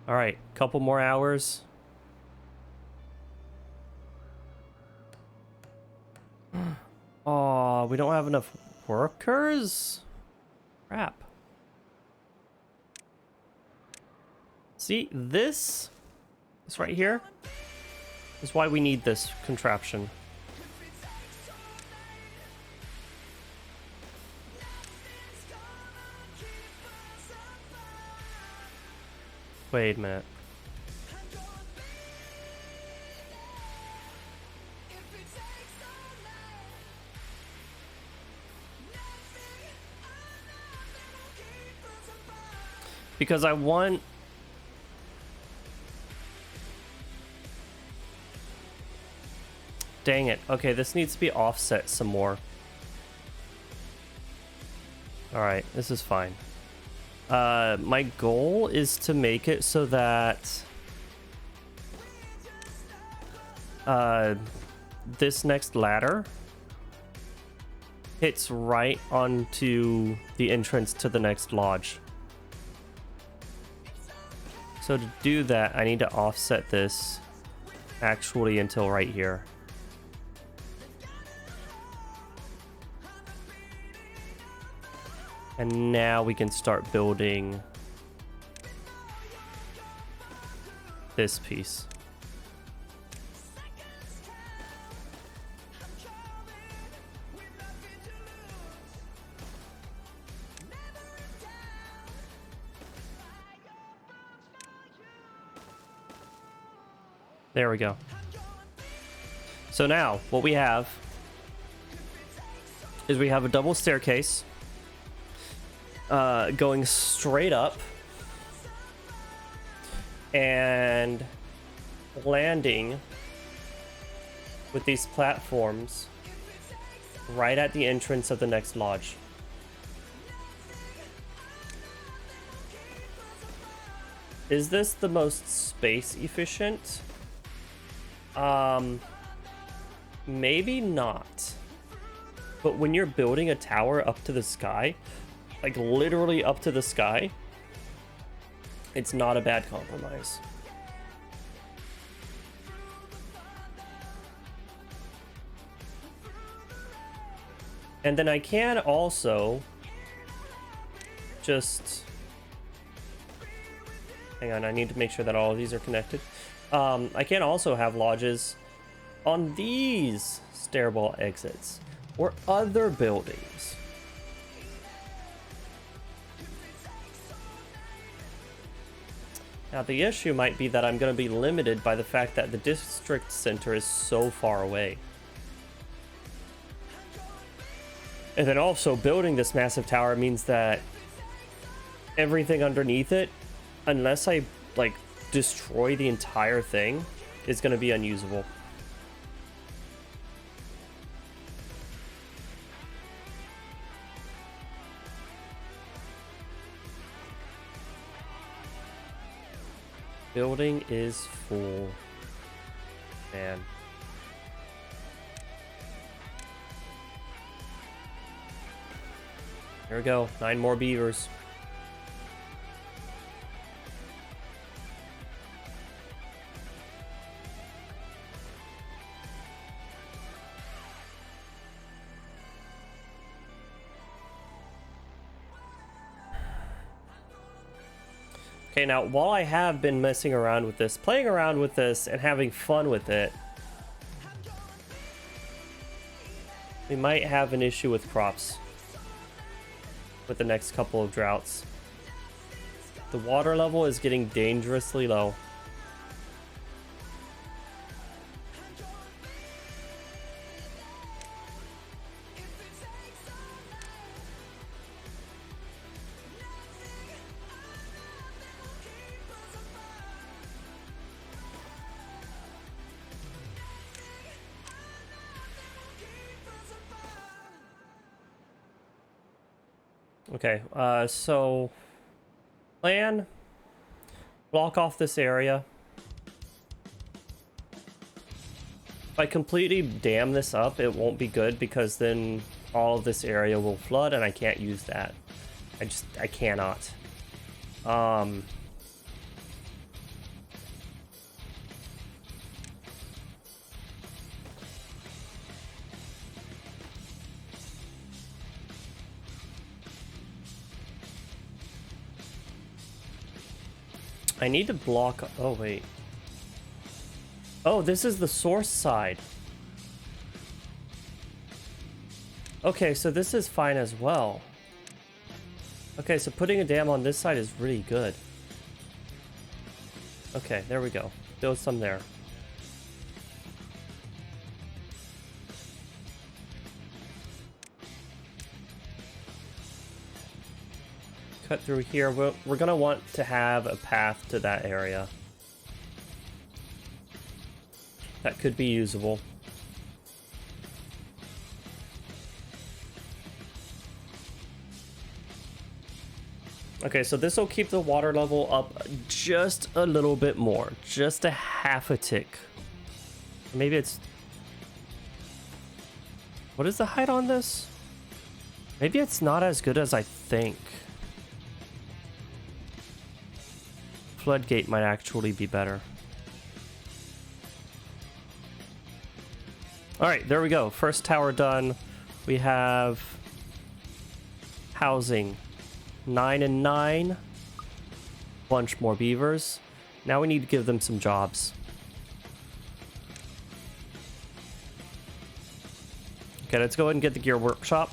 All right, couple more hours. Oh, we don't have enough workers? Crap. See, this right here is why we need this contraption. Wait a minute. Because I want... Dang it. Okay, this needs to be offset some more. Alright, this is fine. My goal is to make it so that this next ladder hits right onto the entrance to the next lodge. So to do that, I need to offset this actually until right here. And now we can start building this piece. There we go. So now what we have is we have a double staircase going straight up and landing with these platforms right at the entrance of the next lodge. Is this the most space efficient? Maybe not. But when you're building a tower up to the sky, like literally up to the sky, it's not a bad compromise. And then I can also just... Hang on, I need to make sure that all of these are connected. I can also have lodges on these stairwell exits or other buildings. Now the issue might be that I'm going to be limited by the fact that the district center is so far away. And then also building this massive tower means that everything underneath it, unless I like destroy the entire thing, is going to be unusable. Building is full. Man. Here we go. 9 more beavers. Okay, now while I have been messing around with this, playing around with this, and having fun with it, we might have an issue with crops with the next couple of droughts. The water level is getting dangerously low. Okay, so plan, block off this area. If I completely dam this up, it won't be good because then all of this area will flood and I can't use that. I cannot. I need to block. Oh, wait. Oh, this is the source side. Okay, so this is fine as well. Okay, so putting a dam on this side is really good. Okay, there we go. Build some there. Cut through here. We're gonna want to have a path to that area. That could be usable. Okay, so this will keep the water level up just a little bit more. Just a half a tick. Maybe it's... What is the height on this? Maybe it's not as good as I think. Floodgate might actually be better. Alright, there we go. First tower done. We have housing. 9 and 9. Bunch more beavers. Now we need to give them some jobs. Okay, let's go ahead and get the gear workshop.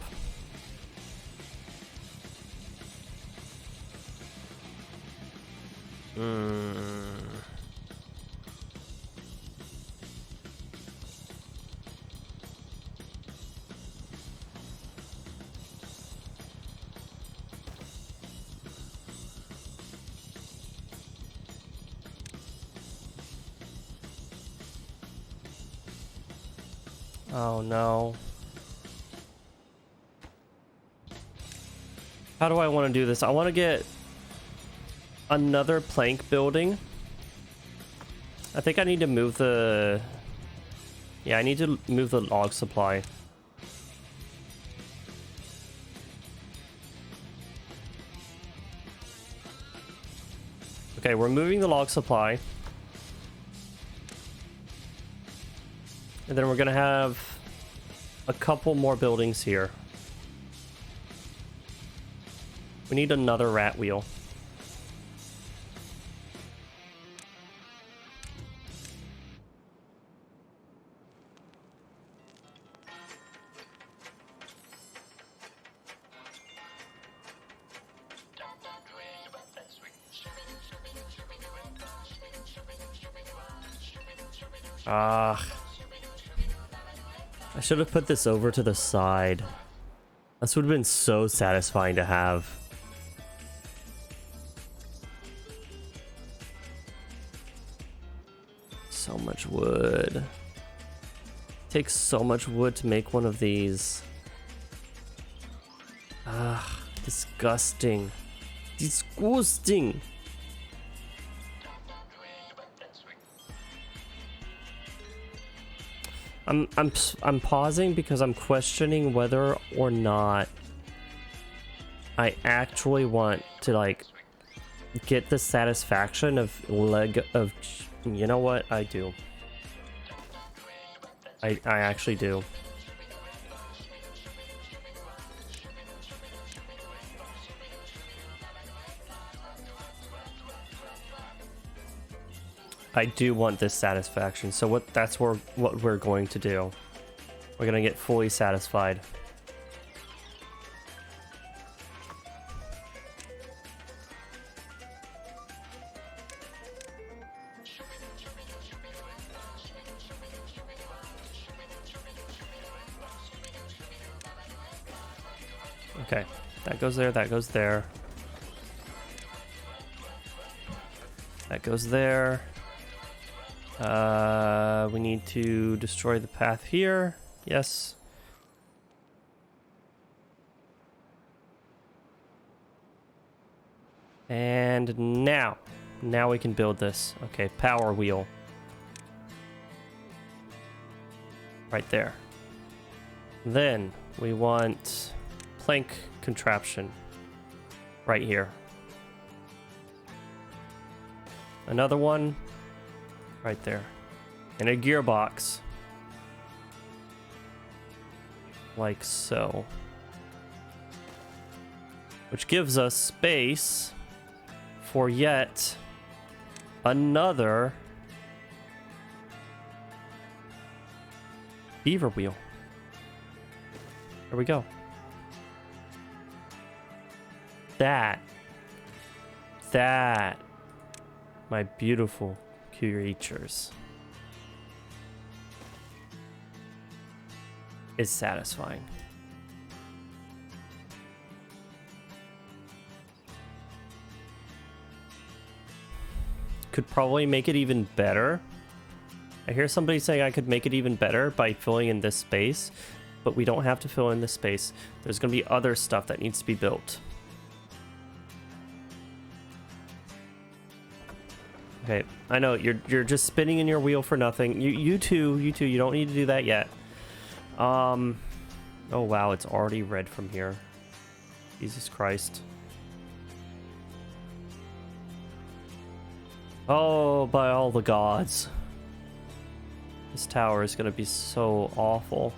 Oh no. How do I want to do this? I want to get another plank building. I think I need to move the... Yeah, I need to move the log supply. Okay, we're moving the log supply. And then we're gonna have a couple more buildings here. We need another rat wheel. Ah. I should have put this over to the side. This would have been so satisfying to have. So much wood. Takes so much wood to make one of these. Ah, disgusting. Disgusting. I'm pausing because I'm questioning whether or not I actually want to like get the satisfaction of you know what? I do. I actually do. I do want this satisfaction. So what we're going to do. We're gonna get fully satisfied. Okay, that goes there, that goes there. That goes there. We need to destroy the path here. Yes. And now we can build this. Okay, power wheel. Right there. Then we want plank contraption right here. Another one right there. And a gearbox. Like so. Which gives us space for yet another beaver wheel. There we go. That, my beautiful creatures, is satisfying. Could probably make it even better. I hear somebody saying I could make it even better by filling in this space, but we don't have to fill in this space. There's going to be other stuff that needs to be built. Okay, I know you're just spinning in your wheel for nothing. You two, you don't need to do that yet. Oh wow, it's already red from here. Jesus Christ. Oh, by all the gods. This tower is gonna be so awful.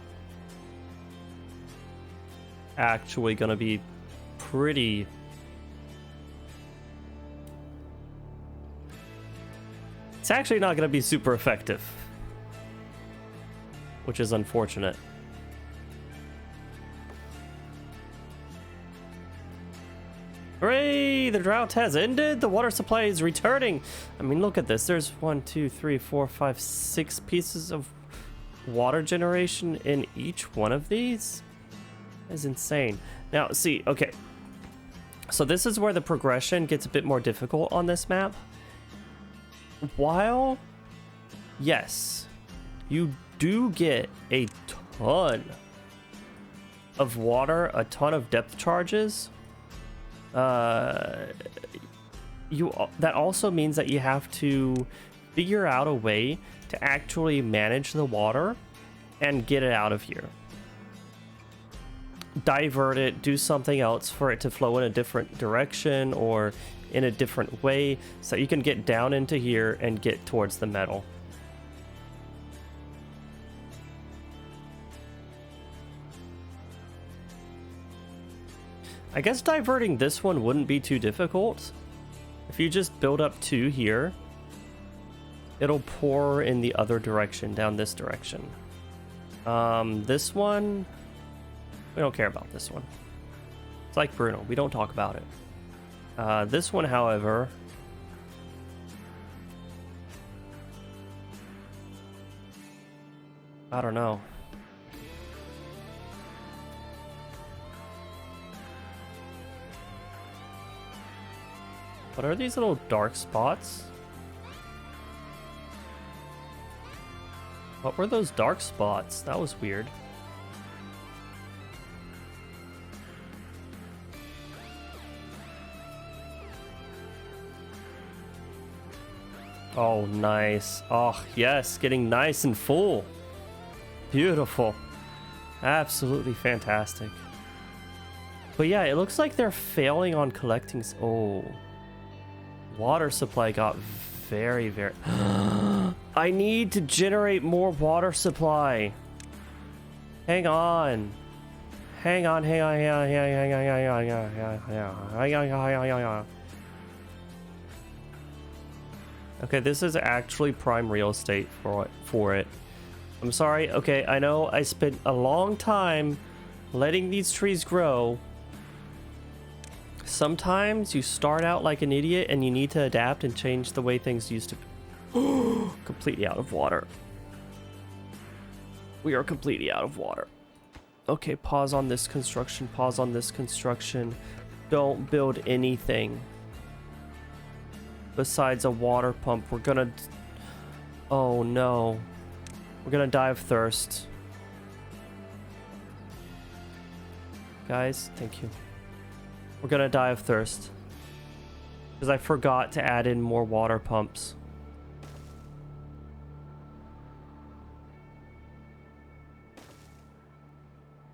Actually gonna be pretty... It's actually not gonna be super effective. Which is unfortunate. Hooray! The drought has ended. The water supply is returning. I mean, look at this. There's 1, 2, 3, 4, 5, 6 pieces of water generation in each one of these. That's insane. Now, see, okay. So this is where the progression gets a bit more difficult on this map. While, yes, you do get a ton of water, a ton of depth charges. That also means that you have to figure out a way to actually manage the water and get it out of here. Divert it, do something else for it to flow in a different direction or in a different way so you can get down into here and get towards the metal. I guess diverting this one wouldn't be too difficult. If you just build up 2 here, it'll pour in the other direction, down this direction. This one, we don't care about this one. It's like Bruno, we don't talk about it. This one, however, I don't know. What are these little dark spots? What were those dark spots? That was weird. Oh, nice. Oh, yes, getting nice and full. Beautiful. Absolutely fantastic. But yeah, it looks like they're failing on collecting. Oh. Water supply got very, very... I need to generate more water supply. Hang on. Hang on, hang on, hang on, hang on, hang on, hang on, hang on, hang on, hang on. Okay, this is actually prime real estate for it. I'm sorry. Okay, I know I spent a long time letting these trees grow. Sometimes you start out like an idiot and you need to adapt and change the way things used to be. Completely out of water. We are completely out of water. Okay, pause on this construction. Pause on this construction. Don't build anything besides a water pump. We're gonna... Oh no. We're gonna die of thirst. Guys, thank you. We're gonna die of thirst. Because I forgot to add in more water pumps.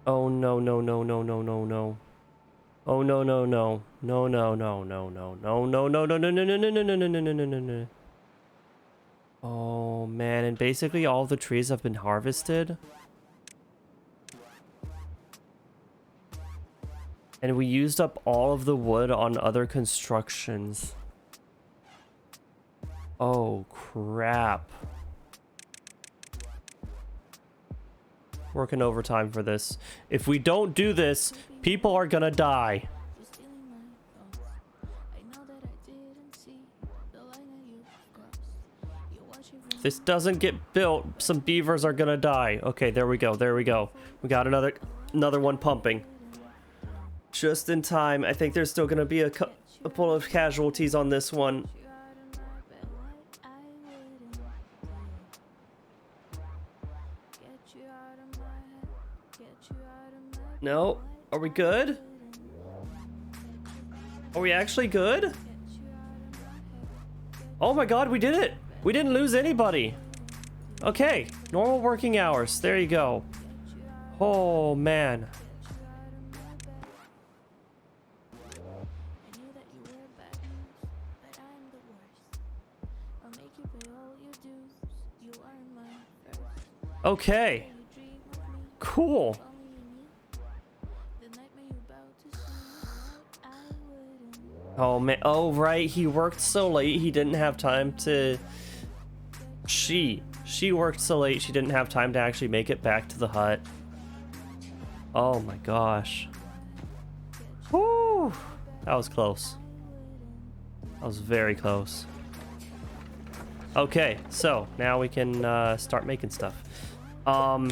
Oh no, no, no, no, no, no, no. Oh no, no, no. No, no, no, no, no, no, no, no, no, no, no, no, no, no, no, no, no, no, no, no. Oh man, and basically all the trees have been harvested. And we used up all of the wood on other constructions. Oh, crap. Working overtime for this. If we don't do this, people are gonna die. If this doesn't get built, some beavers are gonna die. Okay, there we go. There we go. We got another one pumping. Just in time. I think there's still gonna be a couple of casualties on this one. No. Are we good? Are we actually good? Oh my god, we did it! We didn't lose anybody. Okay, normal working hours. There you go. Oh man. Okay. Cool. Oh man. Oh right, he worked so late he didn't have time to... She worked so late she didn't have time to actually make it back to the hut. Oh my gosh. Woo! That was close. That was very close. Okay, so now we can start making stuff. I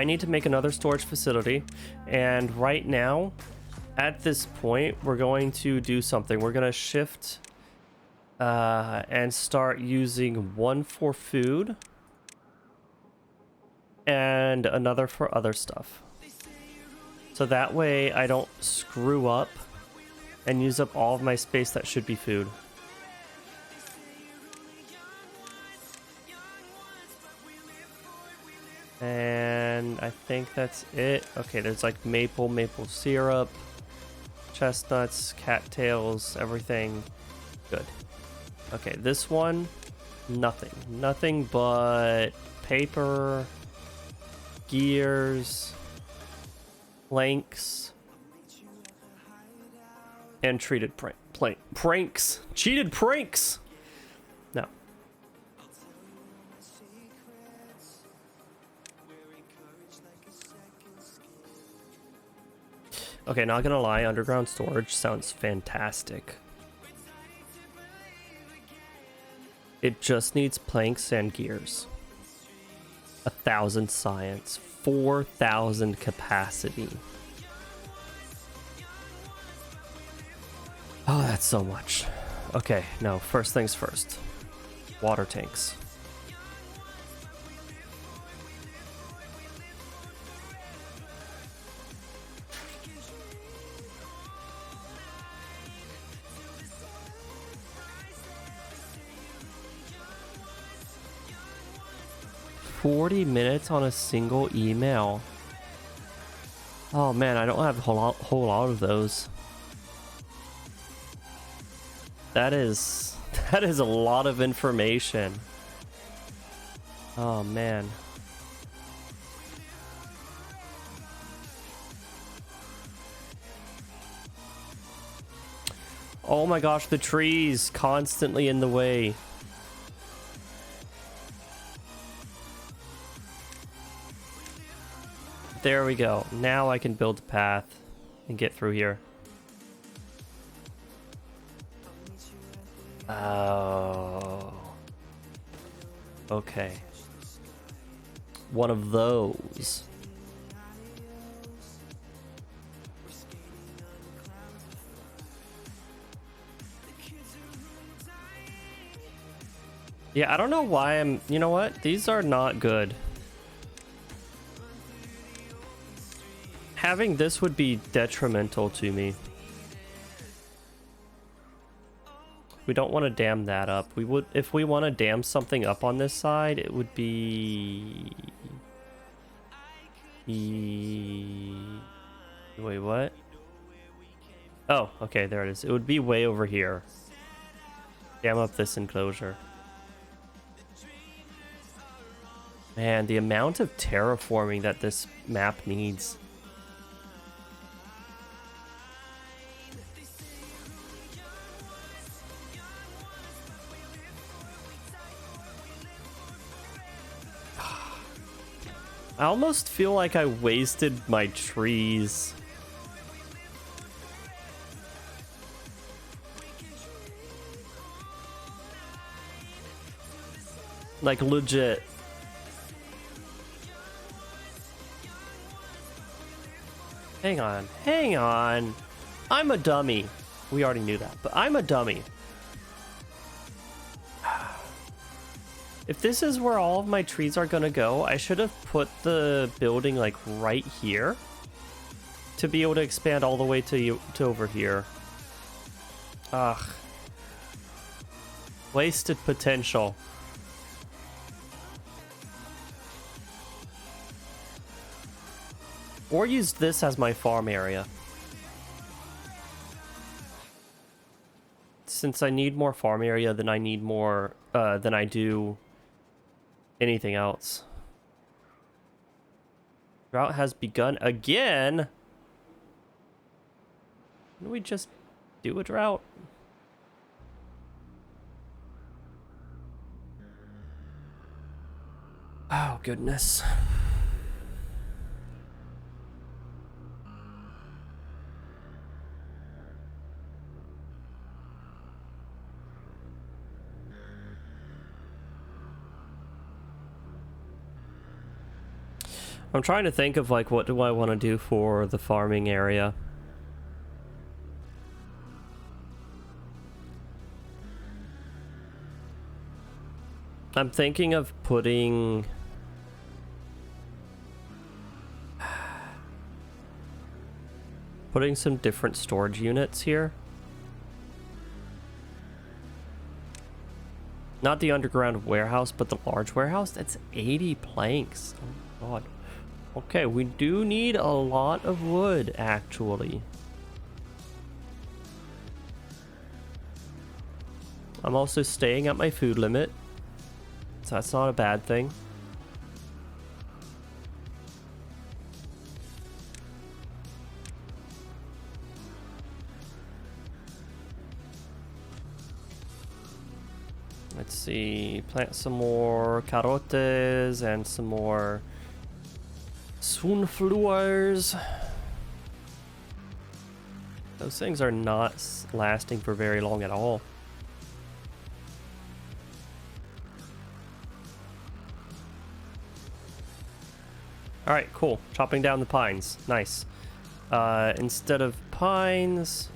need to make another storage facility, and right now, at this point, we're going to do something. We're gonna shift and start using one for food and another for other stuff. So that way I don't screw up and use up all of my space that should be food. And I think that's it. Okay, there's like maple syrup, chestnuts, cattails, everything. Good. Okay, this one, nothing but paper, gears, planks, and treated pranks. Cheated pranks. No. Okay, not gonna lie, underground storage sounds fantastic. It just needs planks and gears. 1,000 science, 4,000 capacity. Oh, that's so much. Okay, no, first things first. Water tanks. 40 minutes on a single email. Oh man, I don't have a whole lot of those. That is a lot of information. Oh man. Oh my gosh, the trees constantly in the way. There we go. Now I can build a path and get through here. Oh. Okay. One of those. Yeah, I don't know why I'm... You know what? These are not good. Having this would be detrimental to me. We don't want to dam that up. We would... If we want to dam something up on this side, it would be... Wait, what? Oh, okay, there it is. It would be way over here. Dam up this enclosure. Man, the amount of terraforming that this map needs. I almost feel like I wasted my trees. Like, legit. Hang on, hang on. I'm a dummy. We already knew that, but I'm a dummy. If this is where all of my trees are gonna go, I should have put the building like right here to be able to expand all the way to over here. Ugh. Wasted potential. Or use this as my farm area. Since I need more farm area than I need more, than I do anything else. Drought has begun again. Didn't we just do a drought? Oh, goodness. I'm trying to think of like what do I want to do for the farming area. I'm thinking of putting some different storage units here. Not the underground warehouse, but the large warehouse. That's 80 planks. Oh my god. Okay, we do need a lot of wood, actually. I'm also staying at my food limit, so that's not a bad thing. Let's see, plant some more carotes and some more sunflowers. Those things are not lasting for very long at all. Alright, cool. Chopping down the pines. Nice. Instead of pines,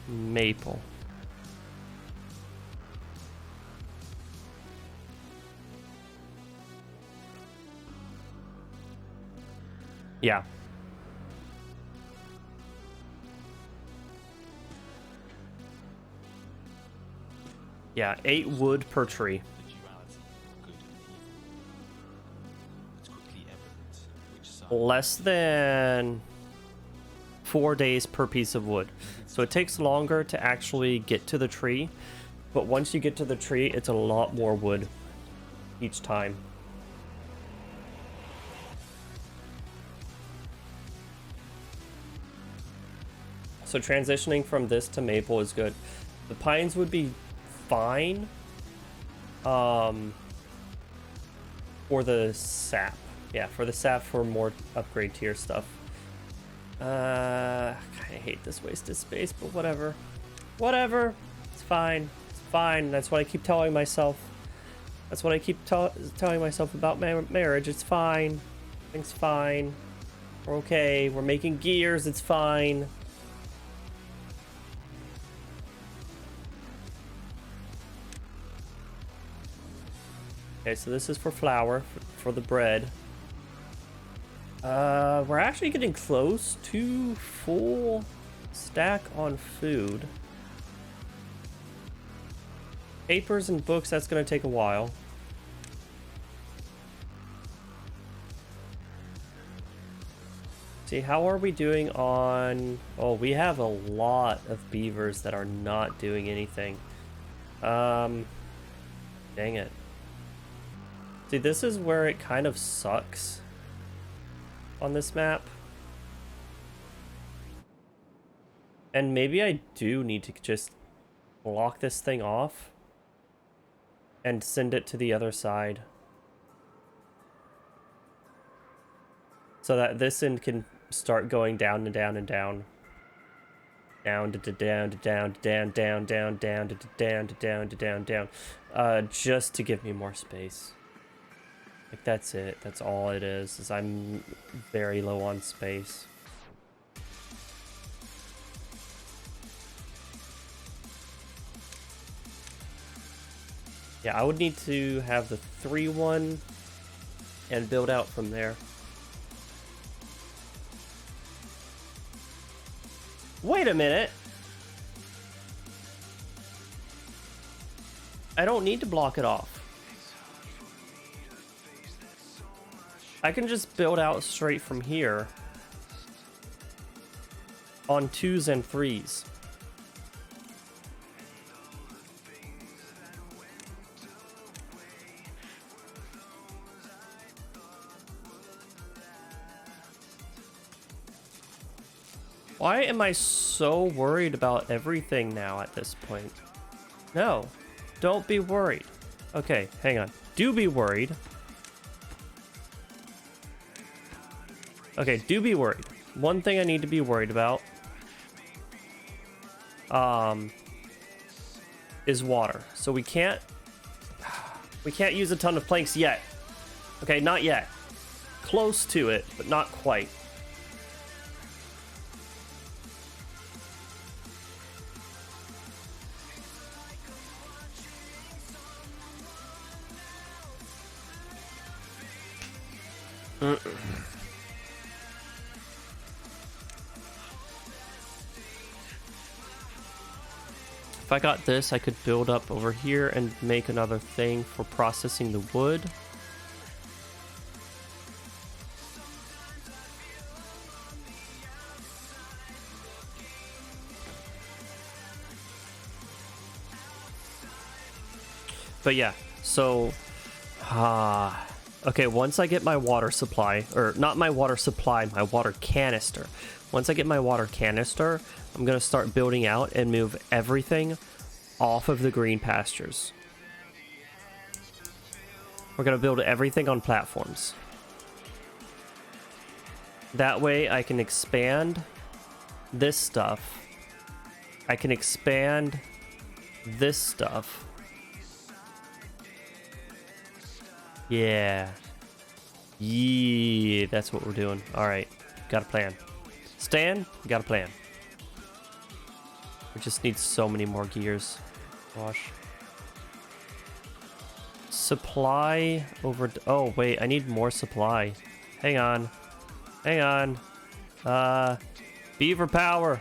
maple. Yeah. Yeah, 8 wood per tree. less than 4 days per piece of wood. So it takes longer to actually get to the tree, but once you get to the tree, it's a lot more wood each time. So transitioning from this to maple is good. The pines would be fine for the sap. Yeah, for the sap for more upgrade tier stuff. I hate this wasted space, but whatever. Whatever. It's fine. It's fine. That's what I keep telling myself. That's what I keep telling myself about marriage. It's fine. Everything's fine. We're okay. We're making gears. It's fine. Okay, so this is for flour, for the bread. We're actually getting close to full stack on food. Papers and books, that's gonna take a while. See, how are we doing on... Oh, we have a lot of beavers that are not doing anything. Dang it. See, this is where it kind of sucks on this map. And maybe I do need to just block this thing off and send it to the other side, so that this end can start going down and down and down. Down to down to down to down down down down to down to down to down down. Just to give me more space. Like, that's it. That's all it is I'm very low on space. Yeah, I would need to have the 3-1 and build out from there. Wait a minute. I don't need to block it off. I can just build out straight from here on 2s and 3s. Why am I so worried about everything now at this point? No, don't be worried. Okay, hang on. Do be worried. Okay, do be worried. One thing I need to be worried about is water. So we can't use a ton of planks yet. Okay, not yet. Close to it, but not quite. If I got this, I could build up over here and make another thing for processing the wood. But yeah, so okay, once I get my water supply, or not my water supply, my water canister. Once I get my water canister, I'm gonna start building out and move everything off of the green pastures. We're gonna build everything on platforms. That way I can expand this stuff. I can expand this stuff. Yeah. Yeah, that's what we're doing. Alright, got a plan. Stan, got a plan. We just need so many more gears. Gosh. Supply over... Oh, wait, I need more supply. Hang on. Hang on. Beaver power.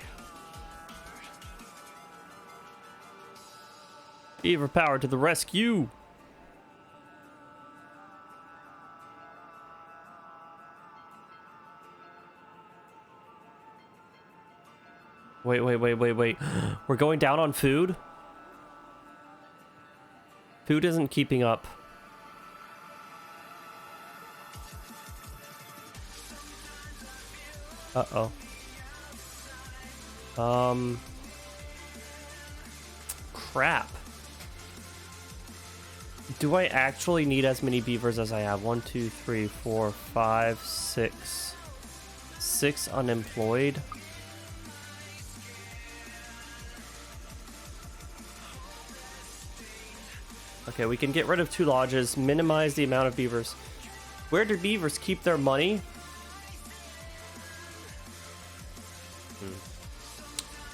Beaver power to the rescue. Wait, wait, wait, wait, wait. We're going down on food? Food isn't keeping up. Uh-oh. Crap. Do I actually need as many beavers as I have? 1, 2, 3, 4, 5, 6. 6 unemployed. Okay, we can get rid of 2 lodges, minimize the amount of beavers. Where do beavers keep their money?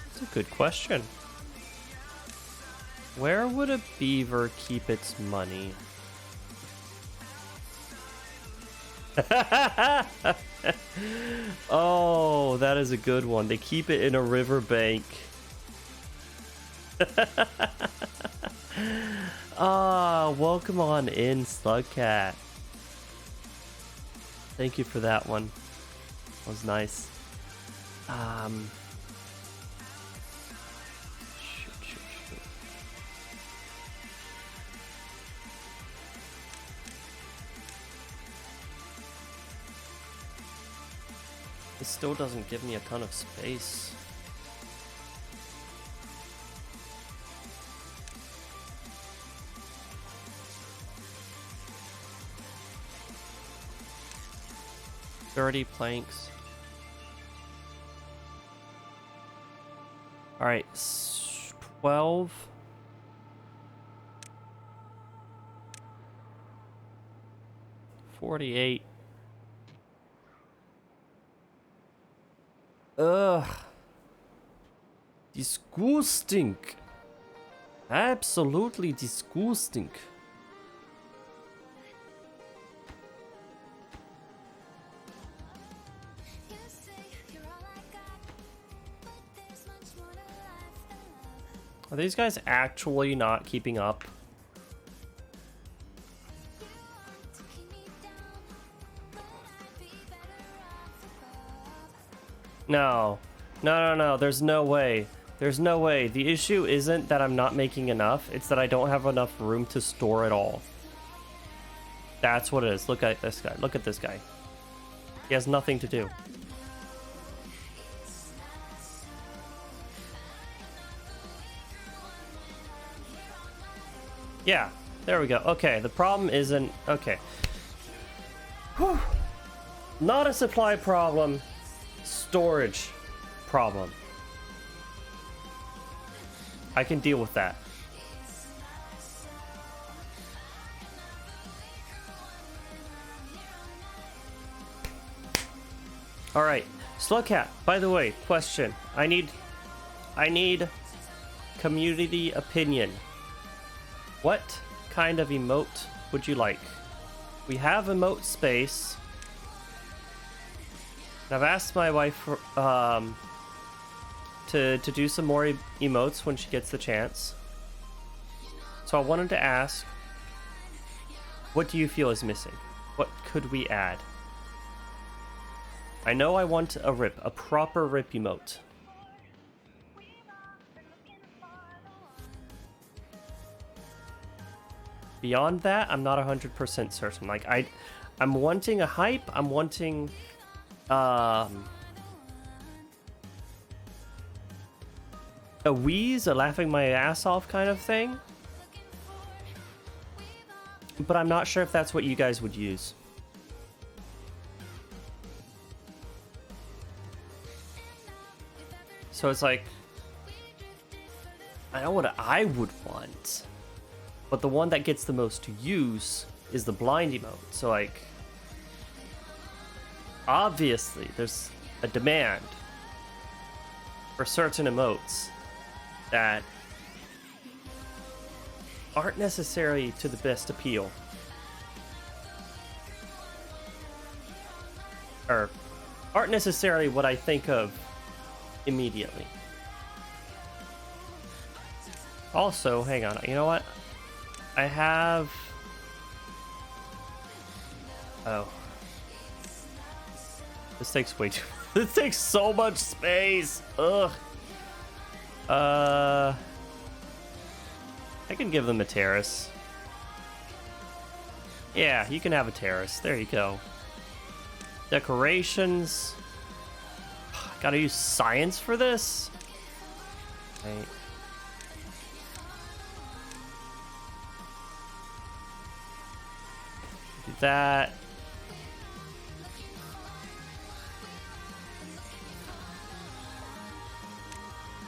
That's a good question. Where would a beaver keep its money? Oh, that is a good one. They keep it in a riverbank. Ah, welcome on in, Slugcat. Thank you for that one. That was nice. Shoot. This still doesn't give me a ton of space. $30 planks. All right, 12. $48. Ugh. Disgusting. Absolutely disgusting. Are these guys actually not keeping up? No. No. There's no way. There's no way. The issue isn't that I'm not making enough. It's that I don't have enough room to store it all. That's what it is. Look at this guy. Look at this guy. He has nothing to do. Yeah, there we go. Okay, the problem isn't... Okay. Whew. Not a supply problem. Storage problem. I can deal with that. All right, Slugcat. By the way, question. I need community opinion. What kind of emote would you like? We have emote space. And I've asked my wife for, to do some more emotes when she gets the chance. So I wanted to ask, what do you feel is missing? What could we add? I know I want a proper rip emote. Beyond that, I'm not 100% certain. Like, I'm wanting a hype. I'm wanting, a wheeze, a laughing my ass off kind of thing. But I'm not sure if that's what you guys would use. So it's like, I know what I would want. But the one that gets the most use is the blind emote. So like, obviously there's a demand for certain emotes that aren't necessarily to the best appeal. Or aren't necessarily what I think of immediately. Also, hang on, you know what? I have... Oh. This takes way too... This takes so much space! Ugh. I can give them a terrace. Yeah, you can have a terrace. There you go. Decorations. Gotta use science for this? Right. Do that.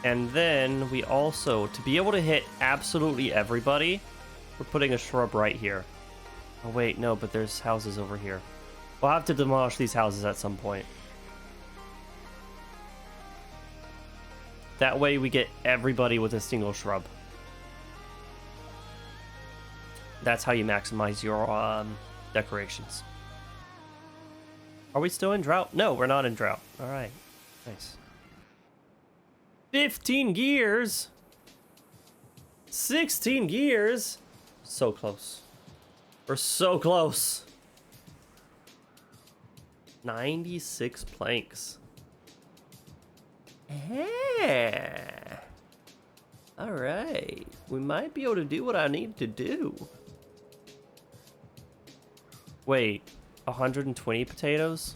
And then we also, to be able to hit absolutely everybody, we're putting a shrub right here. Oh wait, no, but there's houses over here. We'll have to demolish these houses at some point. That way we get everybody with a single shrub. That's how you maximize your decorations. Are we still in drought? No, we're not in drought. All right, nice. 15 gears. 16 gears. So close. We're so close. 96 planks. Yeah. All right. We might be able to do what I need to do. Wait, 120 potatoes?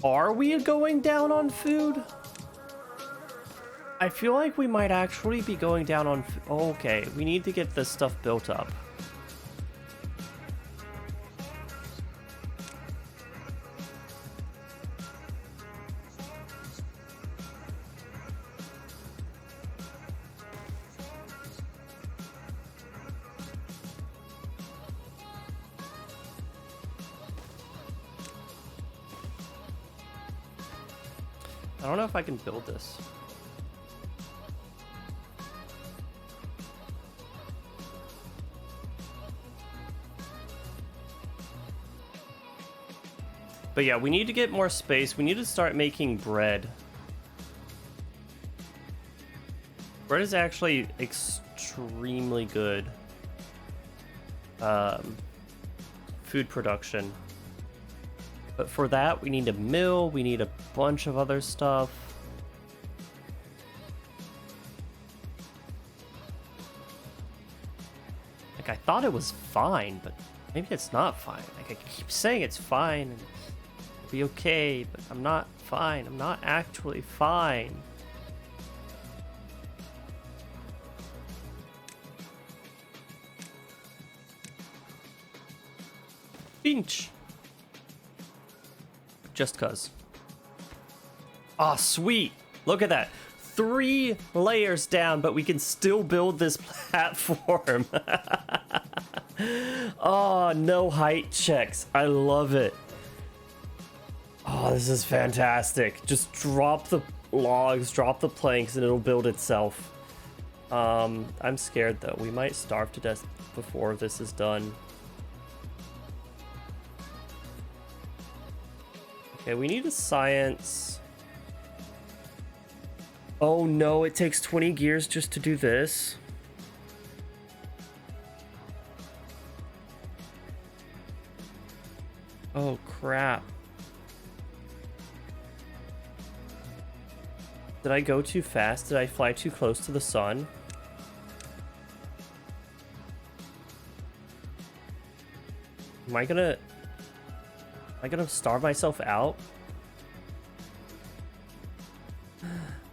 Are we going down on food? I feel like we might actually be going down on okay, we need to get this stuff built up. I don't know if I can build this. But yeah, we need to get more space. We need to start making bread. Bread is actually extremely good food production. But for that, we need a mill. We need a bunch of other stuff. Like, I thought it was fine, but maybe it's not fine. Like, I keep saying it's fine and it'll be okay, but I'm not fine. I'm not actually fine. Pinch. Just cuz. Ah, sweet. Look at that. 3 layers down, but we can still build this platform. Oh, no height checks. I love it. Oh, this is fantastic. Just drop the logs, drop the planks, and it'll build itself. I'm scared, though. We might starve to death before this is done. Okay, we need a science. Oh no, it takes 20 gears just to do this. Oh crap. Did I go too fast? Did I fly too close to the sun? Am I gonna starve myself out?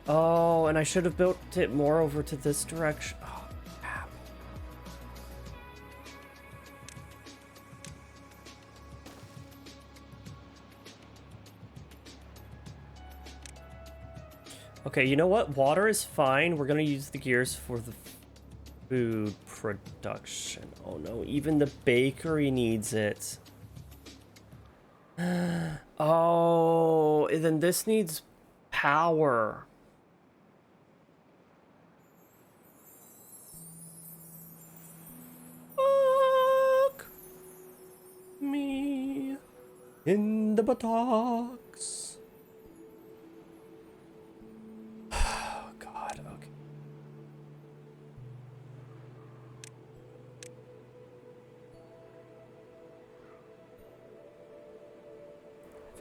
Oh, and I should have built it more over to this direction. Oh, crap. Okay, you know what? Water is fine. We're gonna use the gears for the food production. Oh no, even the bakery needs it. Oh, and then this needs power. Fuck me in the buttocks. Oh, God, okay.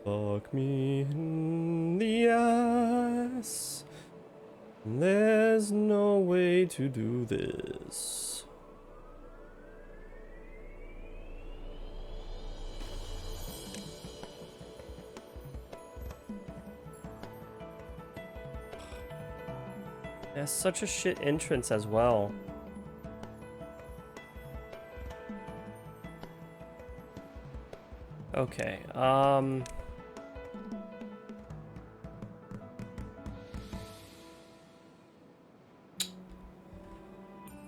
Fuck me in the ass. There's no way to do this. That's such a shit entrance as well. Okay,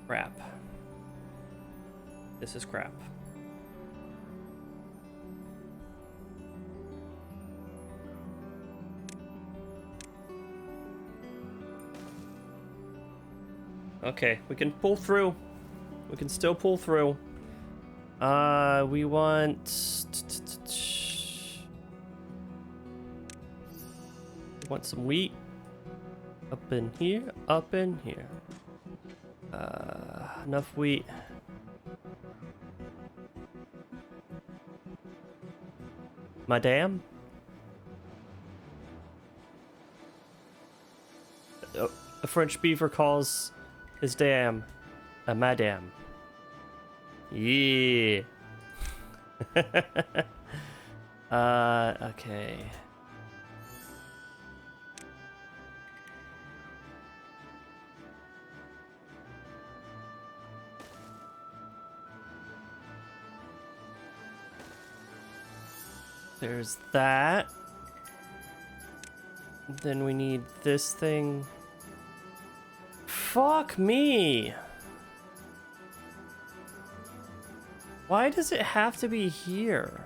crap. This is crap. Okay, we can pull through. We can still pull through. We want some wheat. Up in here, up in here. Enough wheat. Madame? A French beaver calls his dam a madame. Yeah. Okay. There's that. Then we need this thing. Fuck me. Why does it have to be here?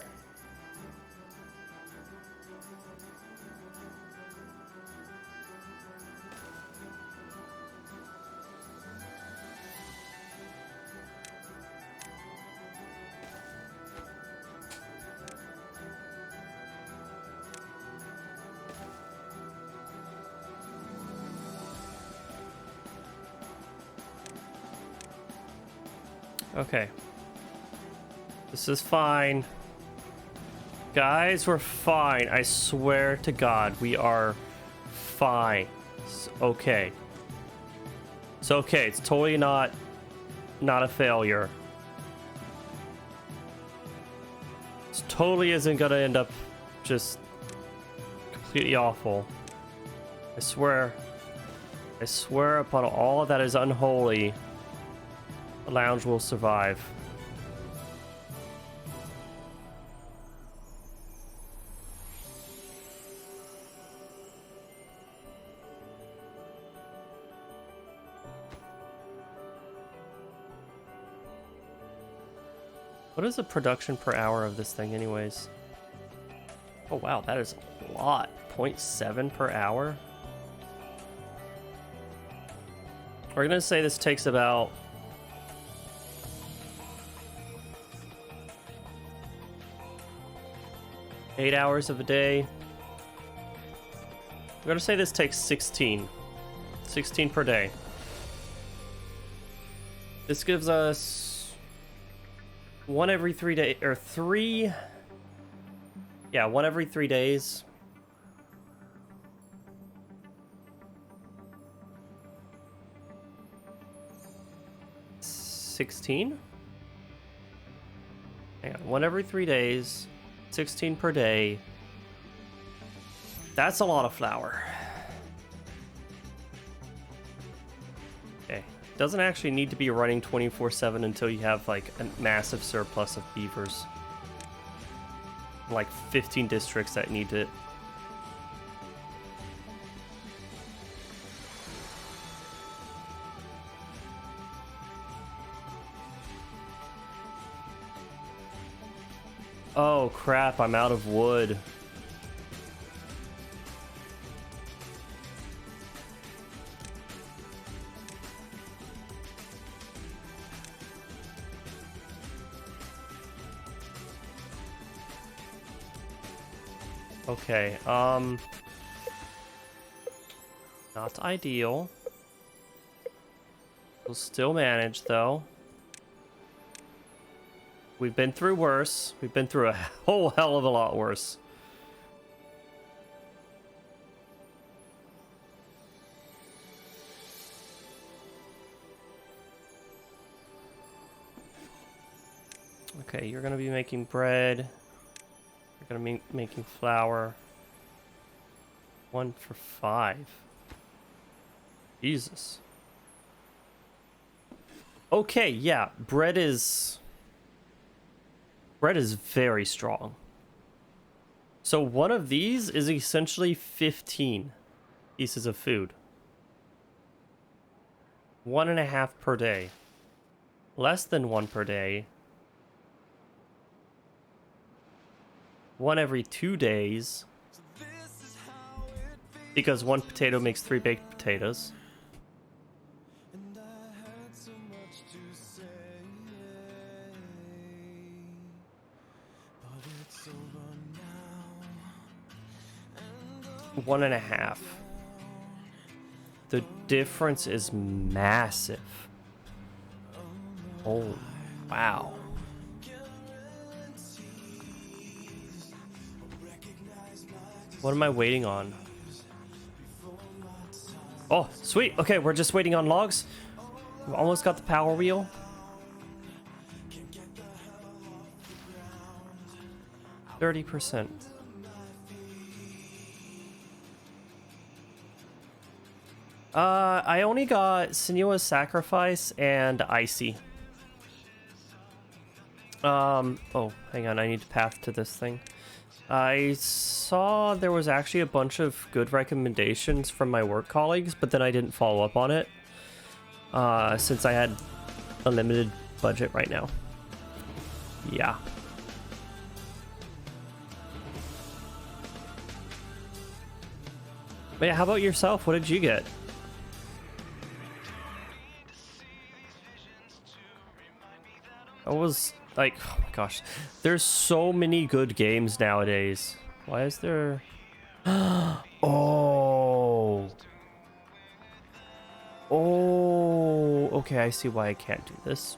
Okay. This is fine. Guys, we're fine. I swear to God, we are fine. It's okay. It's okay. It's totally not a failure. This totally isn't gonna end up just completely awful. I swear upon all that is unholy, the lounge will survive. What is the production per hour of this thing anyways? Oh wow, that is a lot. 0.7 per hour? We're gonna say this takes about 8 hours of a day. I'm gonna say this takes 16 per day. This gives us one every 3 days, or three. Yeah, one every 3 days. $16? Hang on, one every 3 days, 16 per day. That's a lot of flour. Okay, doesn't actually need to be running 24/7 until you have like a massive surplus of beavers. Like 15 districts that need it. Oh crap, I'm out of wood. Okay, not ideal. We'll still manage though. We've been through worse. We've been through a whole hell of a lot worse. Okay, you're gonna be making bread. You're gonna be making flour. 1 for 5. Jesus. Okay, yeah, bread is very strong. So one of these is essentially 15 pieces of food. 1.5 per day. Less than 1 per day. 1 every 2 days. Because 1 potato makes 3 baked potatoes. One and a half. The difference is massive. Oh, wow. What am I waiting on? Oh, sweet. Okay, we're just waiting on logs. We almost got the power wheel. %. I only got Sinuous Sacrifice and Icy. Oh, hang on, I need to path to this thing. I saw there was actually a bunch of good recommendations from my work colleagues, but then I didn't follow up on it. Since I had a limited budget right now. Yeah. But yeah, how about yourself? What did you get? I was like, oh my gosh, there's so many good games nowadays. Why is there... Oh. Oh. Okay, I see why I can't do this.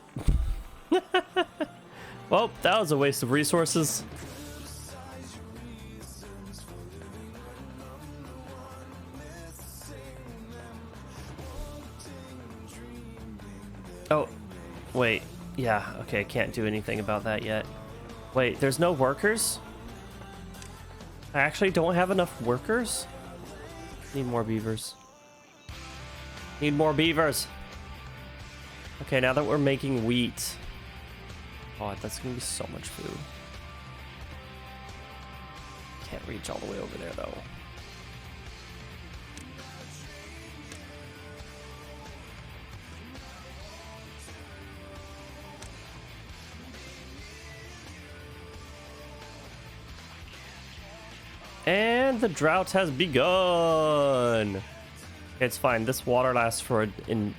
Well, that was a waste of resources. Oh, wait. Yeah, okay, can't do anything about that yet. Wait, there's no workers? I actually don't have enough workers? Need more beavers. Need more beavers. Okay, now that we're making wheat. Oh, that's gonna be so much food. Can't reach all the way over there, though. And the drought has begun. It's fine. This water lasts for an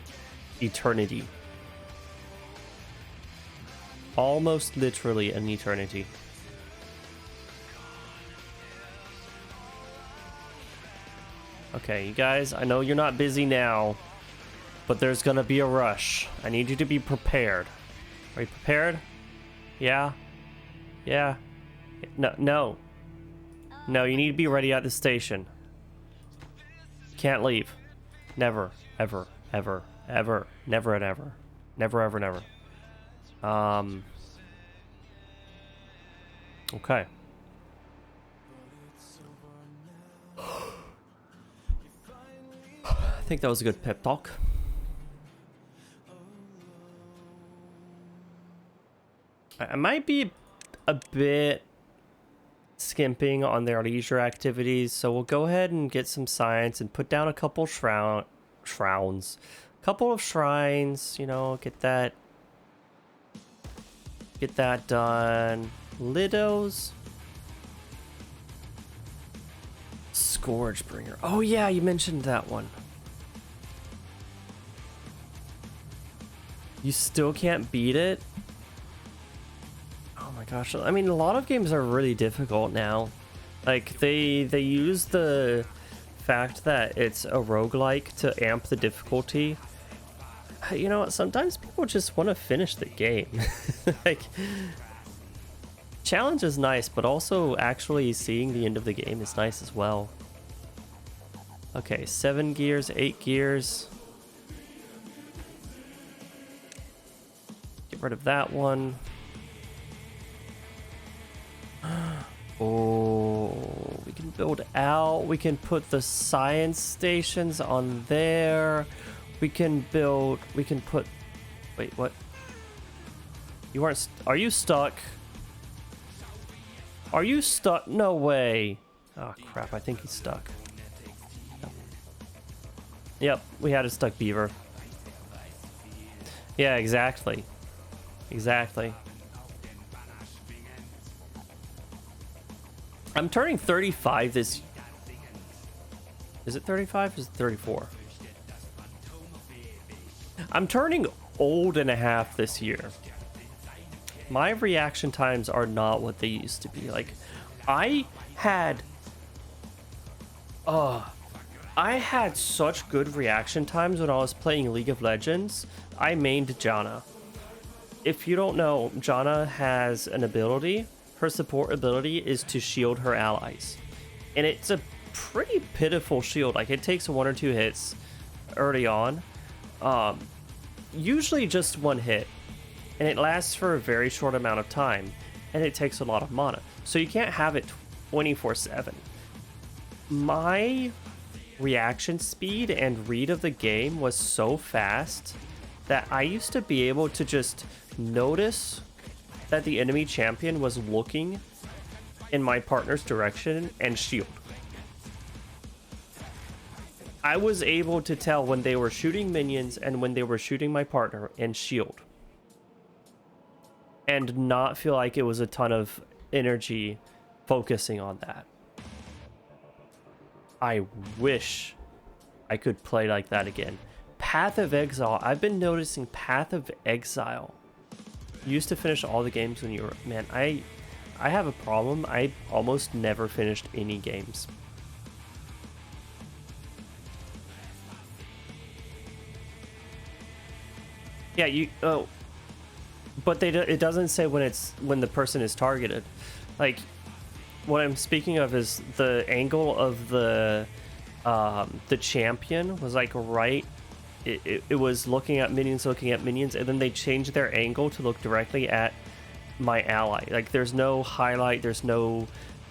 eternity. Almost literally an eternity. Okay, you guys, I know you're not busy now, but there's gonna be a rush. I need you to be prepared. Are you prepared? Yeah? Yeah? No, no. No, you need to be ready at the station. Can't leave. Never, ever, ever, ever, never and ever. Never, ever, never. Okay. I think that was a good pep talk. I might be a bit skimping on their leisure activities, so we'll go ahead and get some science and put down a couple shrines, couple of shrines, you know, get that done. Lidos, Scourgebringer. Oh yeah, you mentioned that one. You still can't beat it? Oh my gosh, I mean, a lot of games are really difficult now. Like, they use the fact that it's a roguelike to amp the difficulty. You know what, sometimes people just want to finish the game. Like, challenge is nice, but also actually seeing the end of the game is nice as well. Okay, 7 gears, 8 gears. Get rid of that one. Oh, we can build out. We can put the science stations on there. We can build. We can put. Wait, what? You aren't. Are you stuck? Are you stuck? No way. Oh crap! I think he's stuck. Yep, we had a stuck beaver. Yeah, exactly. Exactly. I'm turning 35 this... Is it 35? Is it 34? I'm turning old and a half this year. My reaction times are not what they used to be. Like, I had such good reaction times when I was playing League of Legends. I mained Janna. If you don't know, Janna has an ability. Her support ability is to shield her allies. And it's a pretty pitiful shield. Like, it takes 1 or 2 hits early on. Usually just 1 hit. And it lasts for a very short amount of time. And it takes a lot of mana. So you can't have it 24/7. My reaction speed and read of the game was so fast that I used to be able to just notice that the enemy champion was looking in my partner's direction and shield. I was able to tell when they were shooting minions and when they were shooting my partner and shield. And not feel like it was a ton of energy focusing on that. I wish I could play like that again. Path of Exile. I've been noticing Path of Exile. You used to finish all the games when you were... Man, I have a problem. I almost never finished any games. Yeah, you... Oh. But it doesn't say when the person is targeted. Like, what I'm speaking of is the angle of the champion was like right... It was looking at minions, and then they changed their angle to look directly at my ally. Like, there's no highlight, there's no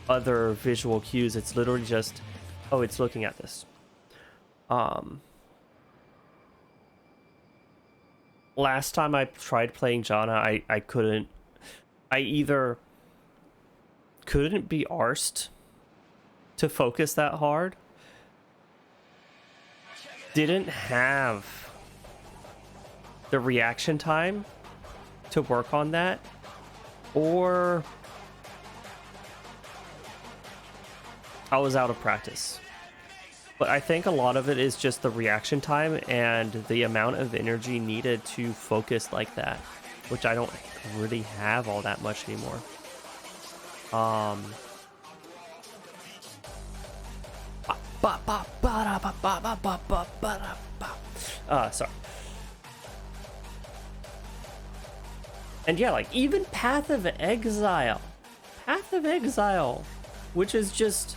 other visual cues. It's literally just, oh, it's looking at this. Last time I tried playing Janna, I couldn't. I either couldn't be arsed to focus that hard, didn't have the reaction time to work on that, or I was out of practice. But I think a lot of it is just the reaction time and the amount of energy needed to focus like that, which I don't really have all that much anymore. Sorry. And yeah, like, even Path of Exile, which is just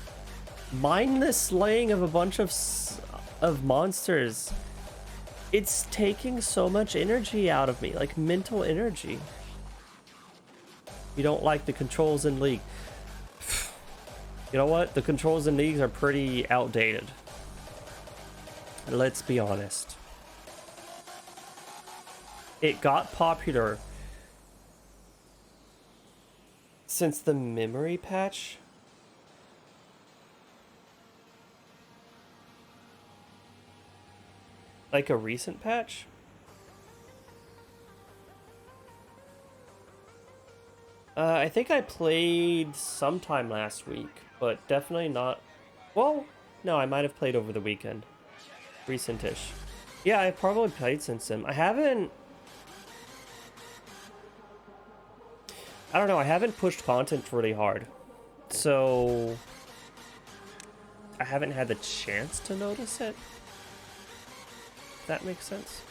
mindless slaying of a bunch of monsters. It's taking so much energy out of me, like mental energy. You don't like the controls in League. You know what? The controls in League are pretty outdated. Let's be honest. It got popular since the memory patch. Like a recent patch? I think I played sometime last week, but definitely not... Well, no, I might have played over the weekend. Recent-ish. Yeah, I probably played since then. I haven't... I don't know, I haven't pushed content really hard. So... I haven't had the chance to notice it. If that makes sense.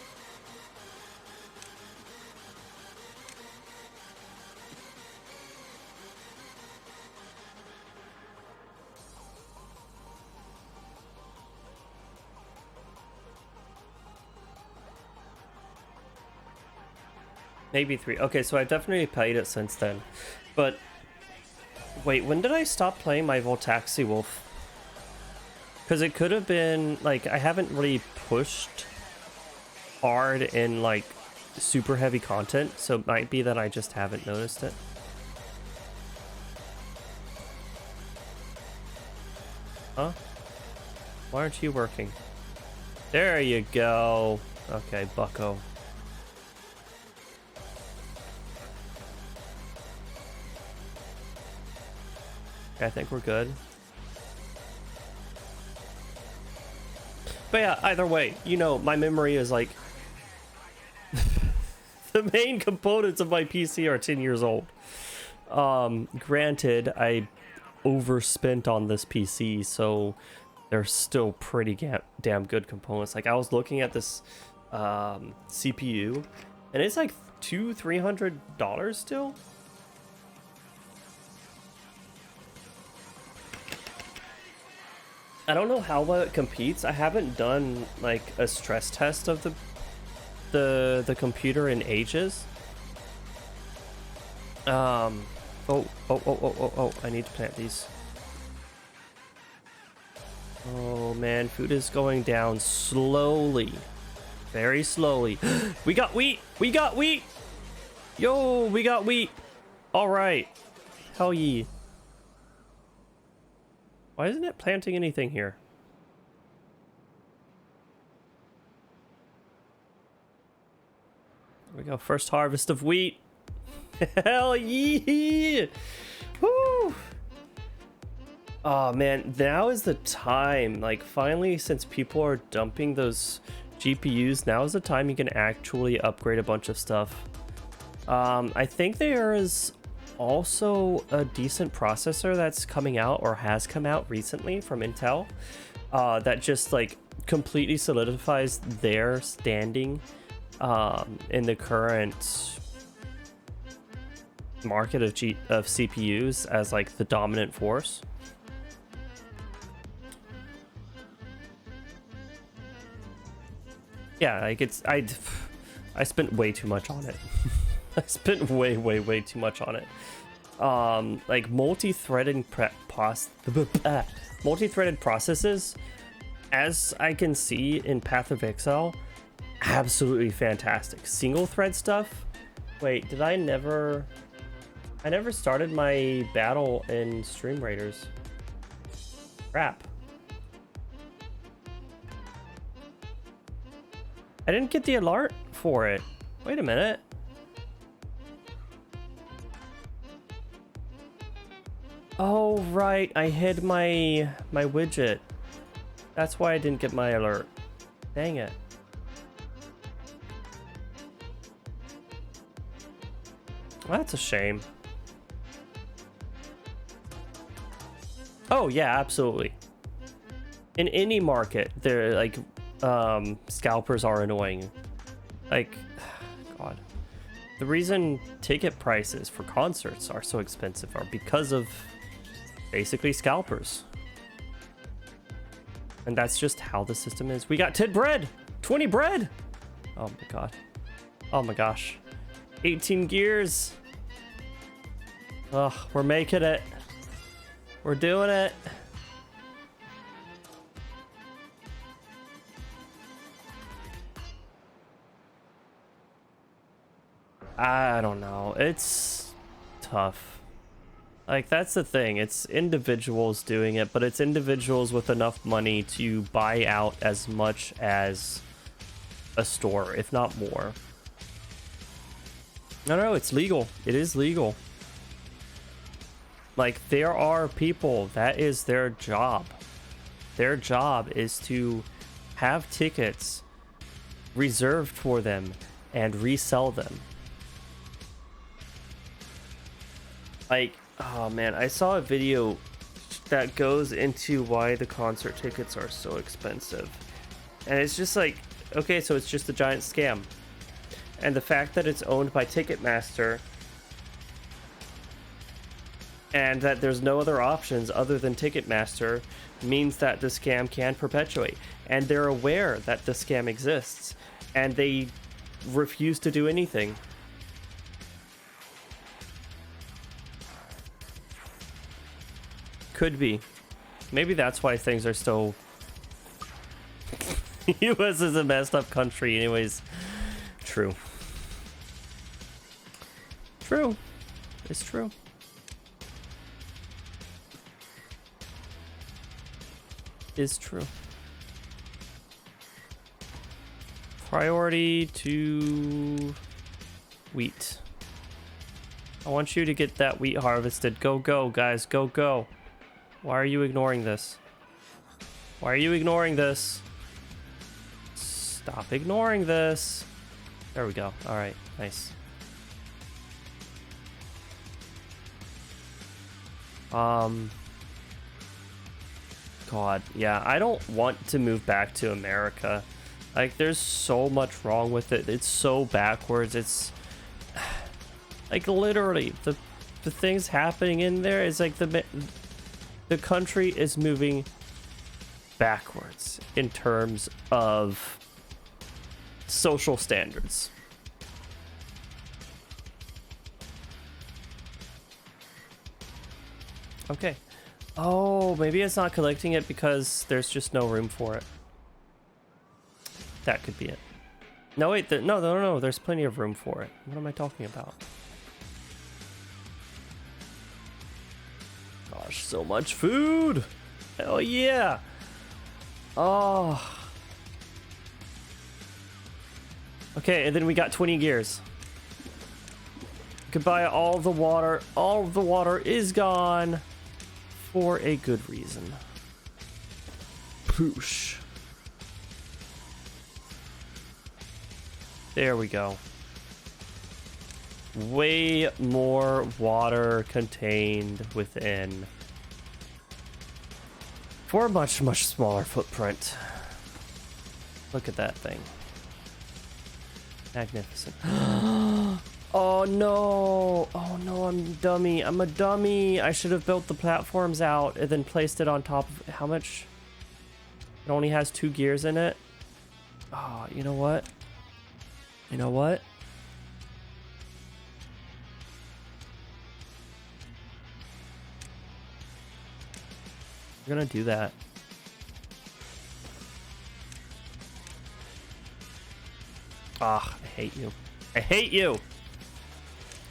Maybe 3. Okay, so I've definitely played it since then. But Wait, when did I stop playing my Voltaxi Wolf? Because it could have been, like, I haven't really pushed hard in, like, super heavy content, so it might be that I just haven't noticed it. Huh? Why aren't you working? There you go. Okay, bucko. Okay, I think we're good. But yeah, either way, you know, my memory is like... the main components of my PC are 10 years old. Granted, I overspent on this PC, so they're still pretty damn good components. Like, I was looking at this CPU, and it's like $200-300 still. I don't know how well it competes. I haven't done like a stress test of the computer in ages. Oh, I need to plant these. Oh man, food is going down slowly. Very slowly. We got wheat! We got wheat! Yo, we got wheat! Alright. Hell ye. Why isn't it planting anything here? There we go. First harvest of wheat. Hell yeah! Woo! Oh man, now is the time. Like, finally, since people are dumping those GPUs, now is the time you can actually upgrade a bunch of stuff. I think there is also a decent processor that's coming out or has come out recently from Intel that just like completely solidifies their standing in the current market of CPUs as like the dominant force. Yeah, like I spent way too much on it. I spent way too much on it. Like multi-threaded processes, as I can see in Path of Exile, absolutely fantastic. Single thread stuff. Wait, did I never started my battle in Stream Raiders. Crap. I didn't get the alert for it. Wait a minute. Oh, right. I hid my widget. That's why I didn't get my alert. Dang it. Well, that's a shame. Oh, yeah, absolutely. In any market, they're like, scalpers are annoying. Like, God. The reason ticket prices for concerts are so expensive are because of basically scalpers. And that's just how the system is. We got 10 bread! 20 bread! Oh my god. Oh my gosh. 18 gears! Ugh, we're making it. We're doing it. I don't know. It's tough. Like, that's the thing. It's individuals doing it, but it's individuals with enough money to buy out as much as a store, if not more. No, it's legal. It is legal. Like, there are people, that is their job. Their job is to have tickets reserved for them and resell them. Like, oh man, I saw a video that goes into why the concert tickets are so expensive. And it's just like, okay, so it's just a giant scam. And the fact that it's owned by Ticketmaster and that there's no other options other than Ticketmaster means that the scam can perpetuate. And they're aware that the scam exists and they refuse to do anything. could be. Maybe that's why things are still... US is a messed up country anyways. True. True. It's true. Is true. Priority to wheat. I want you to get that wheat harvested. Go, go, guys. Go, go. Why are you ignoring this? Why are you ignoring this? Stop ignoring this. There we go. All right. Nice. God. Yeah, I don't want to move back to America. Like, there's so much wrong with it. It's so backwards. It's... Like, literally, the things happening in there is like the country is moving backwards in terms of social standards. Okay. Oh, maybe it's not collecting it because there's just no room for it. That could be it. No, wait. No. There's plenty of room for it. What am I talking about? Gosh, so much food. Hell yeah. Oh. Okay, and then we got 20 gears. Goodbye, all the water. All of the water is gone for a good reason. Poosh. There we go. Way more water contained within for a much, much smaller footprint. Look at that thing. Magnificent. Oh no. Oh no, I'm a dummy. I'm a dummy. I should have built the platforms out and then placed it on top of... How much? It only has 2 gears in it. Oh, you know what? You know what? We're gonna do that. Ah, I hate you. I hate you!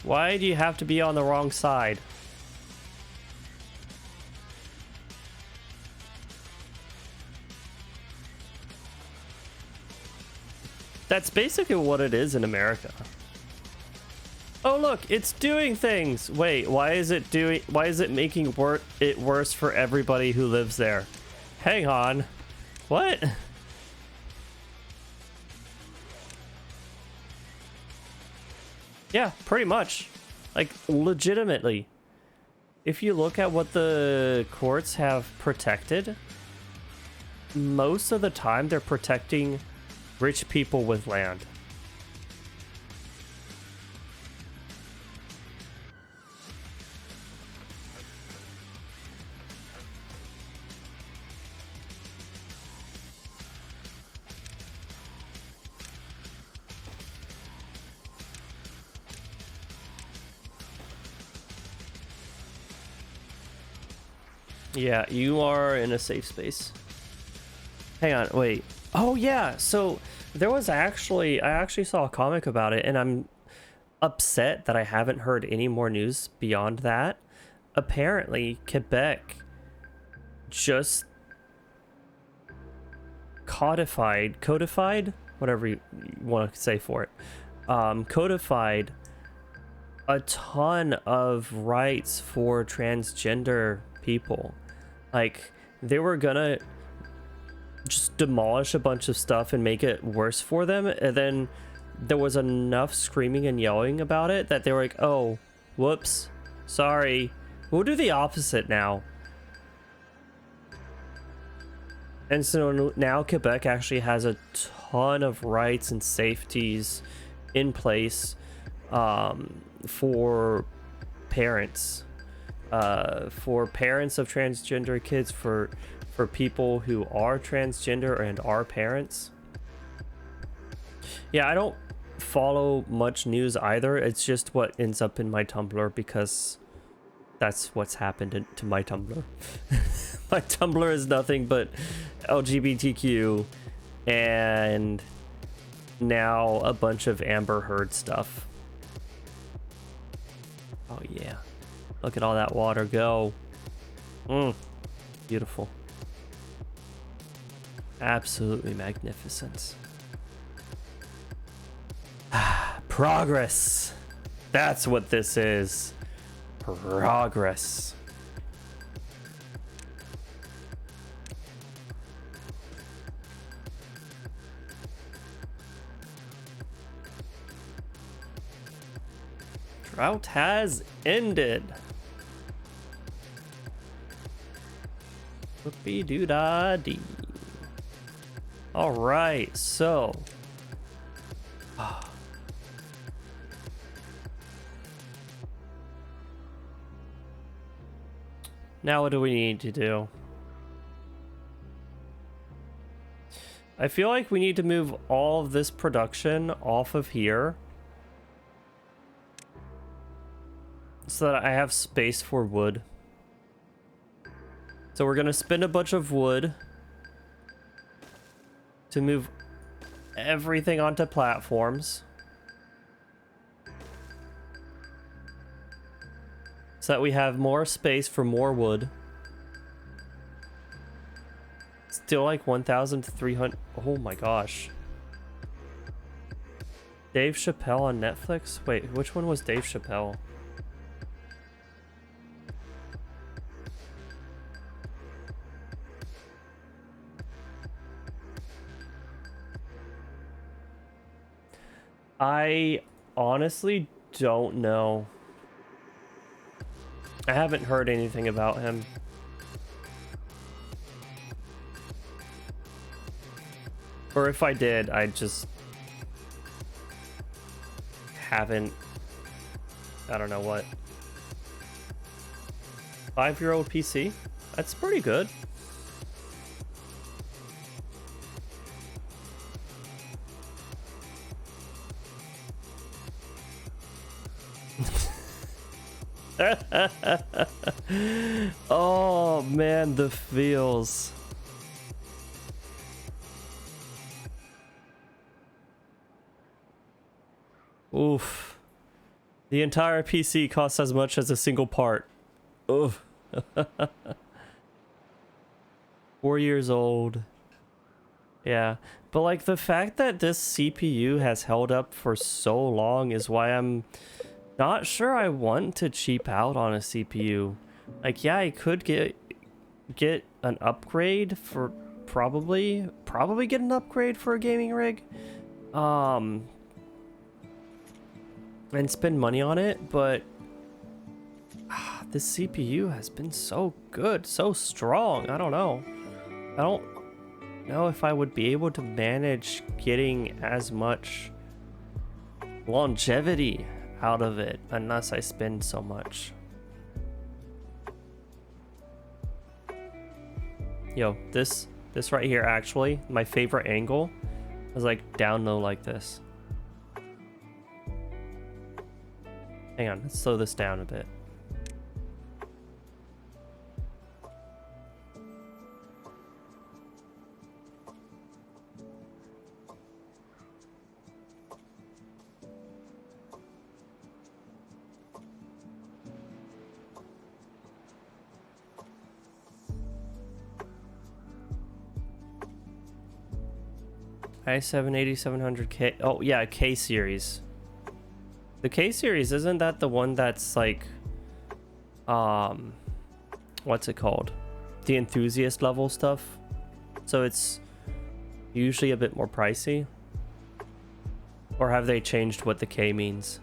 Why do you have to be on the wrong side? That's basically what it is in America. Oh look, it's doing things. Wait, why is it making it worse for everybody who lives there? Hang on. What? Yeah, pretty much. Like, legitimately. If you look at what the courts have protected, most of the time they're protecting rich people with land. Yeah, you are in a safe space. Hang on, wait. Oh yeah, so there was I actually saw a comic about it, and I'm upset that I haven't heard any more news beyond that. Apparently, Quebec just codified, whatever you want to say for it, codified a ton of rights for transgender people. Like, they were gonna just demolish a bunch of stuff and make it worse for them, and then there was enough screaming and yelling about it that they were like, oh, whoops, sorry, we'll do the opposite now. And so now Quebec actually has a ton of rights and safeties in place for parents of transgender kids, for people who are transgender and are parents. Yeah, I don't follow much news either. It's just what ends up in my Tumblr because That's what's happened to my Tumblr. My Tumblr is nothing but LGBTQ and now a bunch of Amber Heard stuff. Oh yeah. Look at all that water go. Beautiful. Absolutely magnificent. Progress. That's what this is. Progress. Drought has ended. Whoopie doo da dee. All right, so. Now, what do we need to do? I feel like we need to move all of this production off of here so that I have space for wood. So we're gonna spend a bunch of wood to move everything onto platforms so that we have more space for more wood. Still like 1,300. Oh my gosh. Dave Chappelle on Netflix? Wait, which one was Dave Chappelle? I honestly don't know. I haven't heard anything about him. Or if I did, I just haven't. I don't know what. 5-year-old PC? That's pretty good. Oh man, the feels. Oof. The entire PC costs as much as a single part. Oof. 4 years old. Yeah, but like the fact that this CPU has held up for so long is why I'm not sure I want to cheap out on a CPU. Like, yeah, I could get an upgrade for probably get an upgrade for a gaming rig. And spend money on it, but this CPU has been so good, so strong. I don't know. I don't know if I would be able to manage getting as much longevity out of it unless I spend so much. Yo, this right here, actually, my favorite angle is like down low like this. Hang on, let's slow this down a bit. i7 8700K. Oh yeah, K series. The K series, isn't that the one that's like what's it called? The enthusiast level stuff. So it's usually a bit more pricey. Or have they changed what the K means?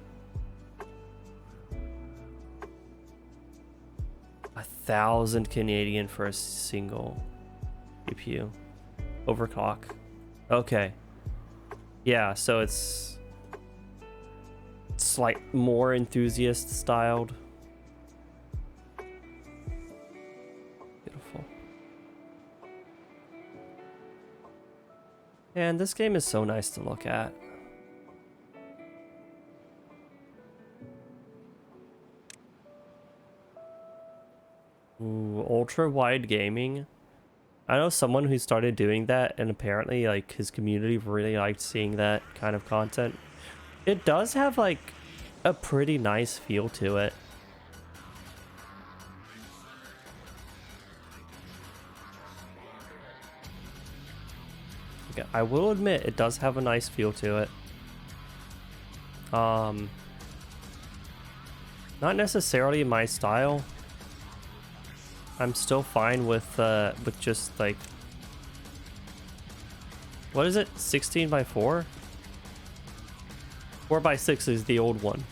1,000 Canadian for a single GPU. Overclock. Okay. Yeah, so it's like more enthusiast styled. Beautiful. And this game is so nice to look at. Ooh, ultra wide gaming. I know someone who started doing that, and apparently, like, his community really liked seeing that kind of content. It does have, like, a pretty nice feel to it. Okay, I will admit, it does have a nice feel to it. Not necessarily my style. I'm still fine with just like, what is it? 16 by 4? 4 by 6 is the old one.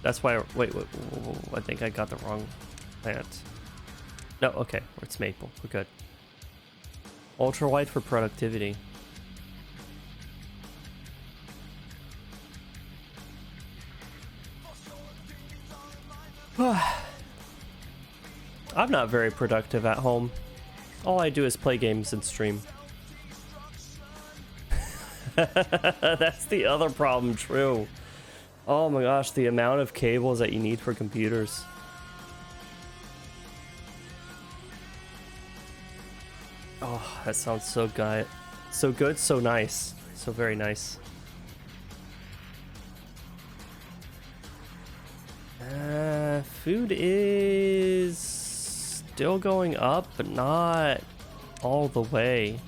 That's why. Wait, I think I got the wrong plant. No, okay, it's maple. We're good. Ultra wide for productivity. I'm not very productive at home. All I do is play games and stream. That's the other problem, true. Oh my gosh, the amount of cables that you need for computers. Oh, that sounds so good. So good, so nice. So very nice. Food is still going up, but not all the way.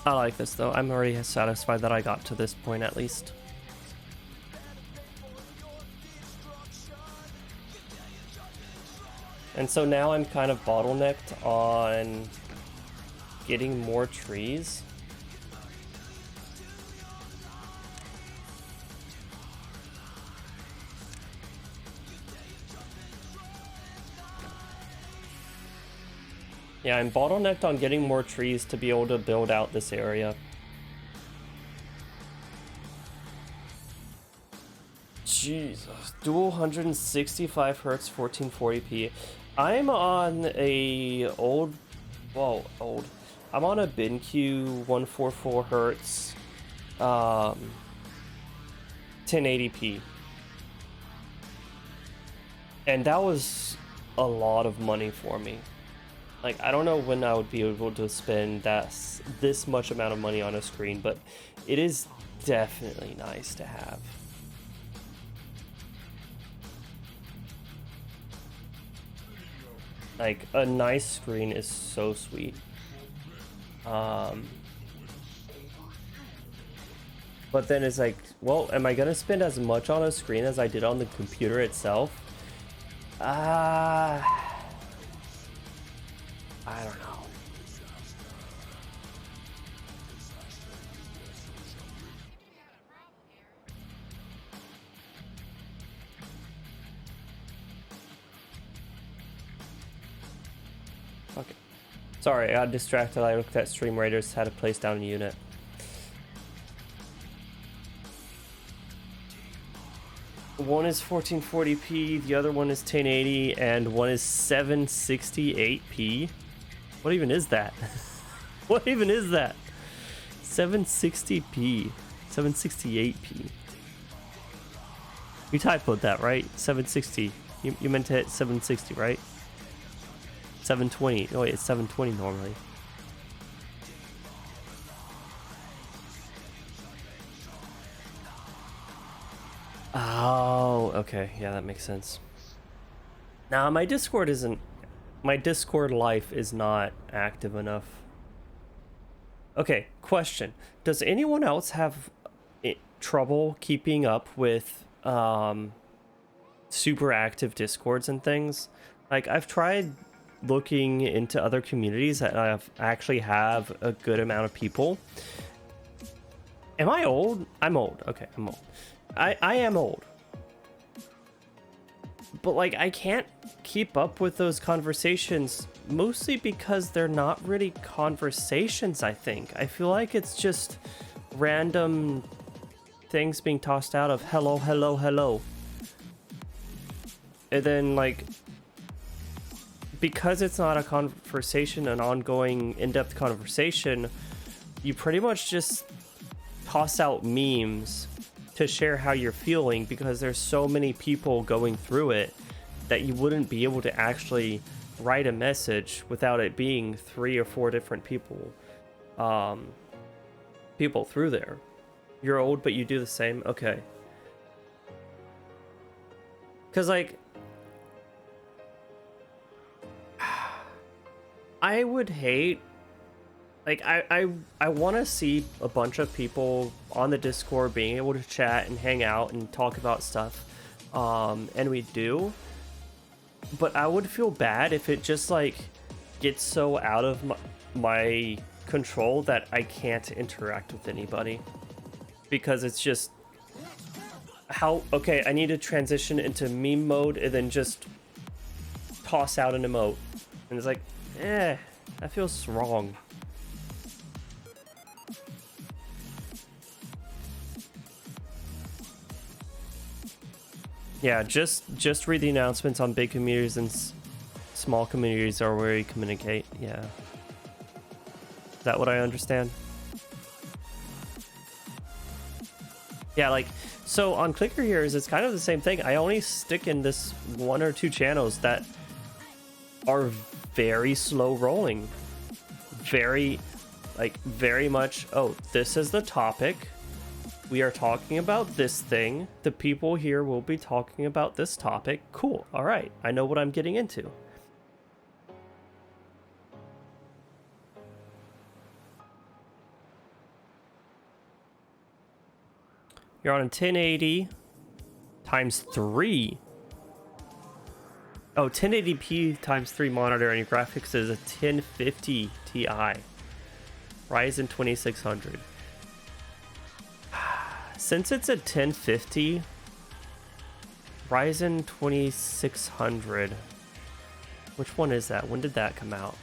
I like this though. I'm already satisfied that I got to this point at least. And so now I'm kind of bottlenecked on getting more trees. Yeah, I'm bottlenecked on getting more trees to be able to build out this area. Jesus, dual 165 hertz 1440p. I'm on a old, well, old. I'm on a BenQ 144 hertz 1080p. And that was a lot of money for me. Like, I don't know when I would be able to spend this much amount of money on a screen, but it is definitely nice to have. Like, a nice screen is so sweet. But then it's like, well, am I gonna spend as much on a screen as I did on the computer itself? I don't know. Okay. Sorry, I got distracted. I looked at Stream Raiders, had to place down a unit. One is 1440p, the other one is 1080, and one is 768p. What even is that? What even is that? 760p. 768p. You typoed that, right? 760. You meant to hit 760, right? 720. Oh wait, it's 720 normally. Oh, okay. Yeah, that makes sense. Now, my Discord life is not active enough. Okay, question. Does anyone else have trouble keeping up with super active Discords and things? Like, I've tried looking into other communities that actually have a good amount of people. Am I old? I'm old. Okay, I'm old. I am old. But, like, I can't keep up with those conversations, mostly because they're not really conversations, I think. I feel like it's just random things being tossed out of hello, hello, hello. And then, like, because it's not a conversation, an ongoing, in-depth conversation, you pretty much just toss out memes to share how you're feeling, because there's so many people going through it that you wouldn't be able to actually write a message without it being 3 or 4 different people through there. You're old, but you do the same? Okay. Because, like, I would hate, like, I want to see a bunch of people on the Discord being able to chat and hang out and talk about stuff, and we do, but I would feel bad if it just, like, gets so out of my control that I can't interact with anybody, because it's just how, okay, I need to transition into meme mode and then just toss out an emote, and it's like, that feels wrong. Yeah, just read the announcements on big communities, and small communities are where you communicate. Yeah. Is that what I understand? Yeah, like, so on Clicker Heroes, it's kind of the same thing. I only stick in this 1 or 2 channels that are very slow rolling. Very much, oh, this is the topic. We are talking about this thing. The people here will be talking about this topic. Cool. All right. I know what I'm getting into. You're on a 1080 times 3. Oh, 1080p times 3 monitor, and your graphics is a 1050 Ti. Ryzen 2600. Since it's a 1050, Ryzen 2600. Which one is that? When did that come out?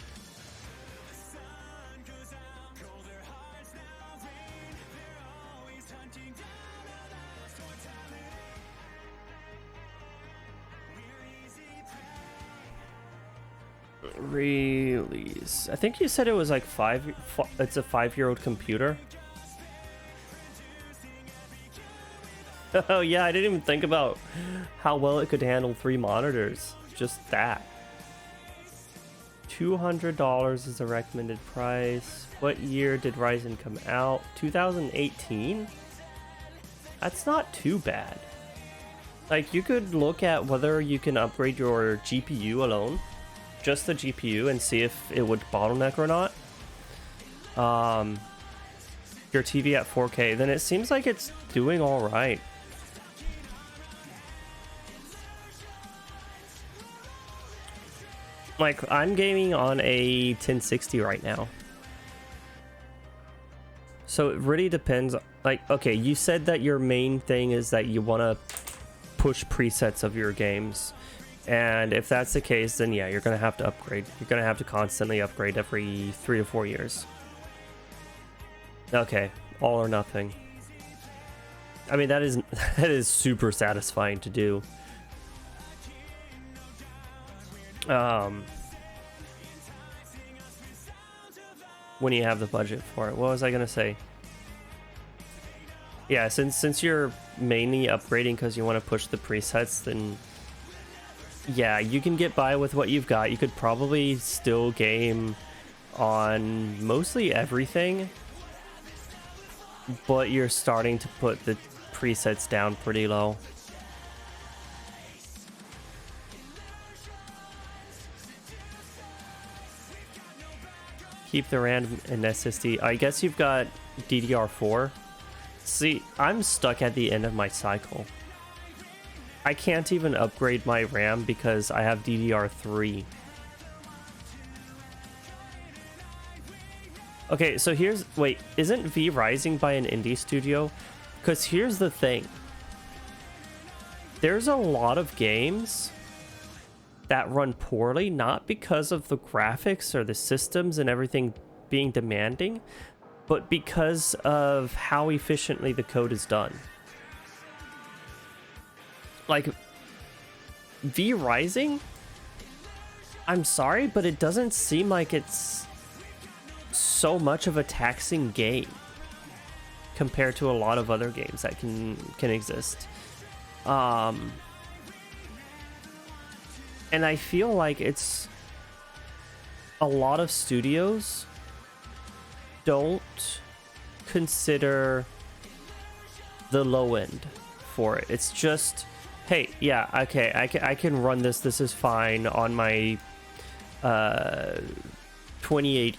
Release. I think you said it was like it's a 5-year-old computer. Oh yeah, I didn't even think about how well it could handle 3 monitors. Just that. $200 is the recommended price. What year did Ryzen come out? 2018? That's not too bad. Like, you could look at whether you can upgrade your GPU alone. Just the GPU, and see if it would bottleneck or not. Your TV at 4K, then it seems like it's doing all right. Like, I'm gaming on a 1060 right now. So it really depends. Like, okay, you said that your main thing is that you want to push presets of your games. And if that's the case, then yeah, you're going to have to upgrade. You're going to have to constantly upgrade every 3 to 4 years. Okay, all or nothing. I mean, that is super satisfying to do. When you have the budget for it. What was I gonna say? Yeah, since you're mainly upgrading because you want to push the presets, then yeah, you can get by with what you've got. You could probably still game on mostly everything, but you're starting to put the presets down pretty low. Keep the RAM and SSD. I guess you've got DDR4. See, I'm stuck at the end of my cycle. I can't even upgrade my RAM because I have DDR3. Okay, so here's... Wait, isn't V Rising by an indie studio? Because here's the thing. There's a lot of games that run poorly, not because of the graphics or the systems and everything being demanding, but because of how efficiently the code is done. Like, V Rising, I'm sorry, but it doesn't seem like it's so much of a taxing game. compared to a lot of other games that can exist. And I feel like it's a lot of studios don't consider the low end for it. It's just, hey, yeah, okay, I can run this. This is fine on my 2080.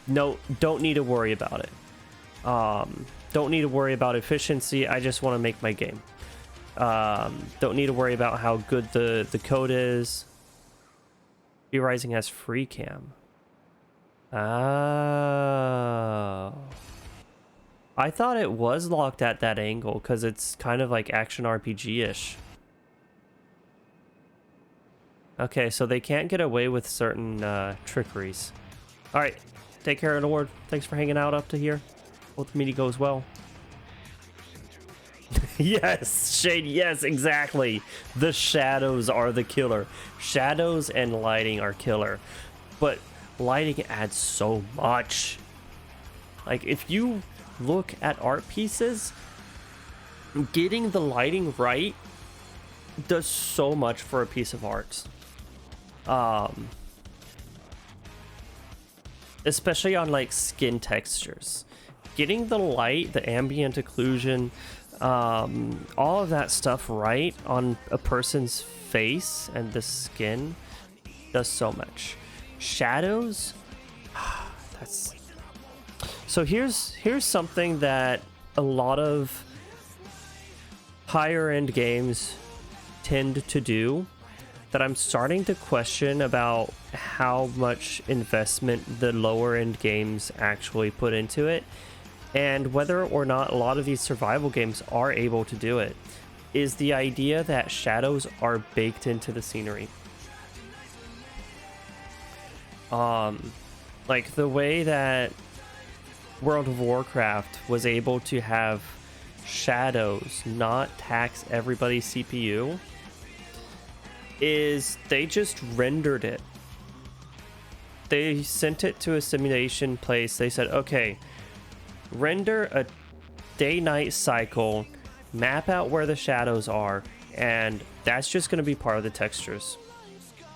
No, don't need to worry about it. Don't need to worry about efficiency. I just want to make my game. Don't need to worry about how good the code is. V-Rising has free cam. Oh. I thought it was locked at that angle because it's kind of like action RPG-ish. Okay, so they can't get away with certain trickeries. All right, take care, Lord. Thanks for hanging out up to here. Hope the meeting goes well. Yes, Shade, yes, exactly. The shadows are the killer. Shadows and lighting are killer. But lighting adds so much. Like, if you look at art pieces, getting the lighting right does so much for a piece of art. Especially on like skin textures. Getting the light, the ambient occlusion, all of that stuff right on a person's face and the skin does so much. Shadows, that's so here's something that a lot of higher end games tend to do that I'm starting to question about how much investment the lower end games actually put into it, and whether or not a lot of these survival games are able to do it, is the idea that shadows are baked into the scenery. Like the way that World of Warcraft was able to have shadows not tax everybody's CPU is they just rendered it. They sent it to a simulation place. They said, okay, render a day-night cycle, map out where the shadows are, and that's just going to be part of the textures.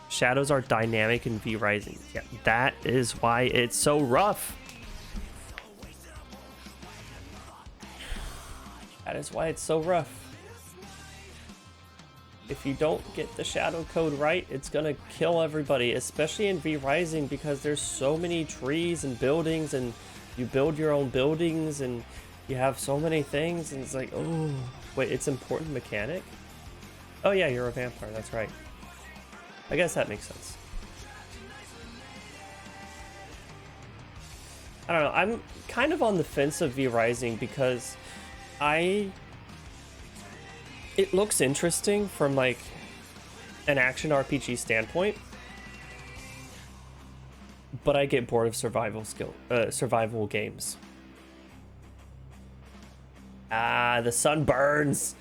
Shadows are dynamic in V-Rising. Yeah, that is why it's so rough. That is why it's so rough. If you don't get the shadow code right, it's gonna kill everybody, especially in V-Rising, because there's so many trees and buildings, and you build your own buildings, and you have so many things, and it's like, oh, wait, it's important mechanic? Oh yeah, you're a vampire, that's right. I guess that makes sense. I don't know, I'm kind of on the fence of V-Rising because it looks interesting from like an action RPG standpoint, but I get bored of survival games. Ah, the sun burns.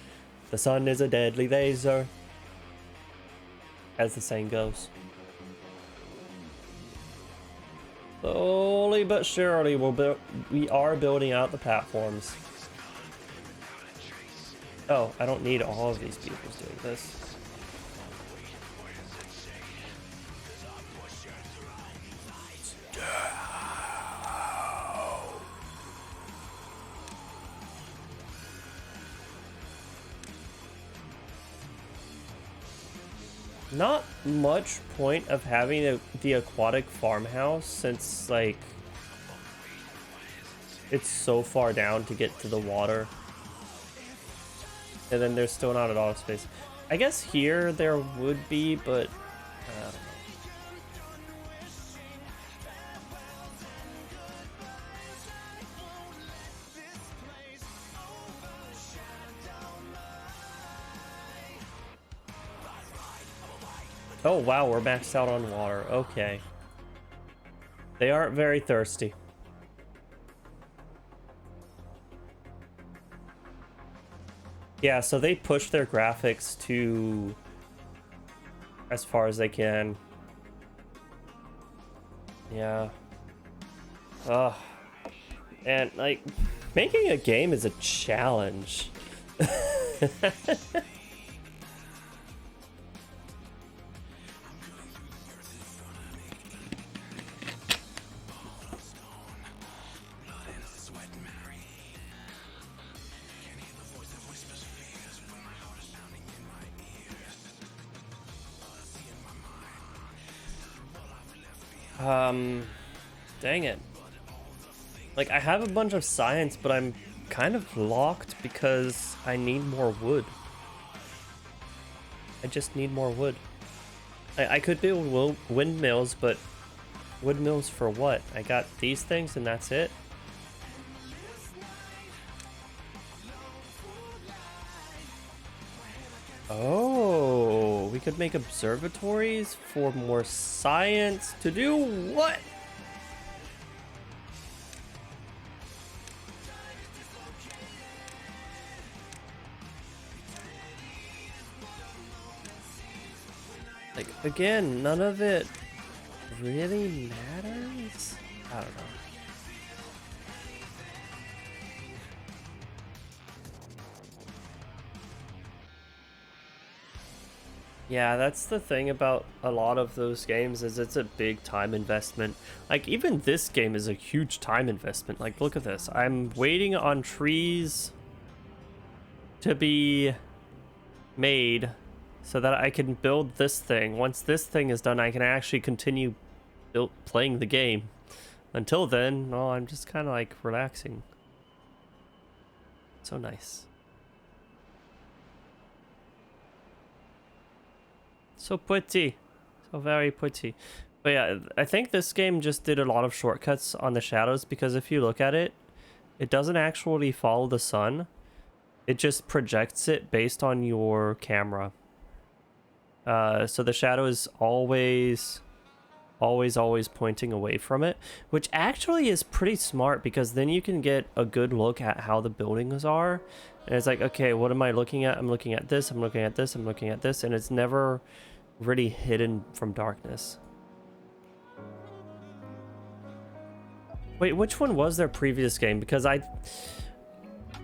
The sun is a deadly laser, as the saying goes. Slowly but surely, we are building out the platforms. Oh, I don't need all of these people doing this. Not much point of having the aquatic farmhouse, since like it's so far down to get to the water. And then there's still not a lot of space. I guess here there would be, but I don't know. Oh wow, we're maxed out on water. Okay. They aren't very thirsty. Yeah, so they push their graphics to as far as they can. Yeah. Ugh. And like, making a game is a challenge. Dang it. Like, I have a bunch of science, but I'm kind of locked because I need more wood. I just need more wood. I could build windmills, but windmills for what? I got these things and that's it? Oh, we could make observatories for more science to do what? Like, again, none of it really matters? I don't know. Yeah, that's the thing about a lot of those games is it's a big time investment. Like, even this game is a huge time investment. Like, look at this. I'm waiting on trees to be made so that I can build this thing. Once this thing is done, I can actually continue playing the game. Until then, well, I'm just kind of like relaxing. So nice. So pretty. So very pretty. But yeah, I think this game just did a lot of shortcuts on the shadows because if you look at it, it doesn't actually follow the sun. It just projects it based on your camera. So the shadow is always pointing away from it, which actually is pretty smart because then you can get a good look at how the buildings are. And it's like, okay, what am I looking at? I'm looking at this, I'm looking at this, I'm looking at this, and it's never really hidden from darkness. Wait, which one was their previous game? Because I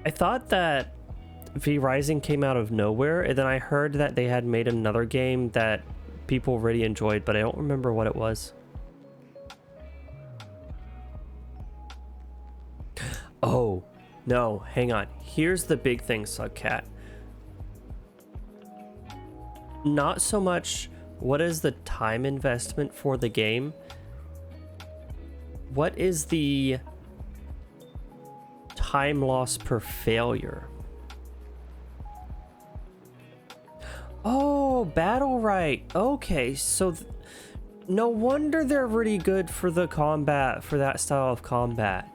thought that V Rising came out of nowhere, and then I heard that they had made another game that people really enjoyed, but I don't remember what it was. Oh, no, hang on. Here's the big thing, Slugcat. Not so much what is the time investment for the game. What is the time loss per failure? Oh, battle right. Okay, so no wonder they're really good for the combat, for that style of combat.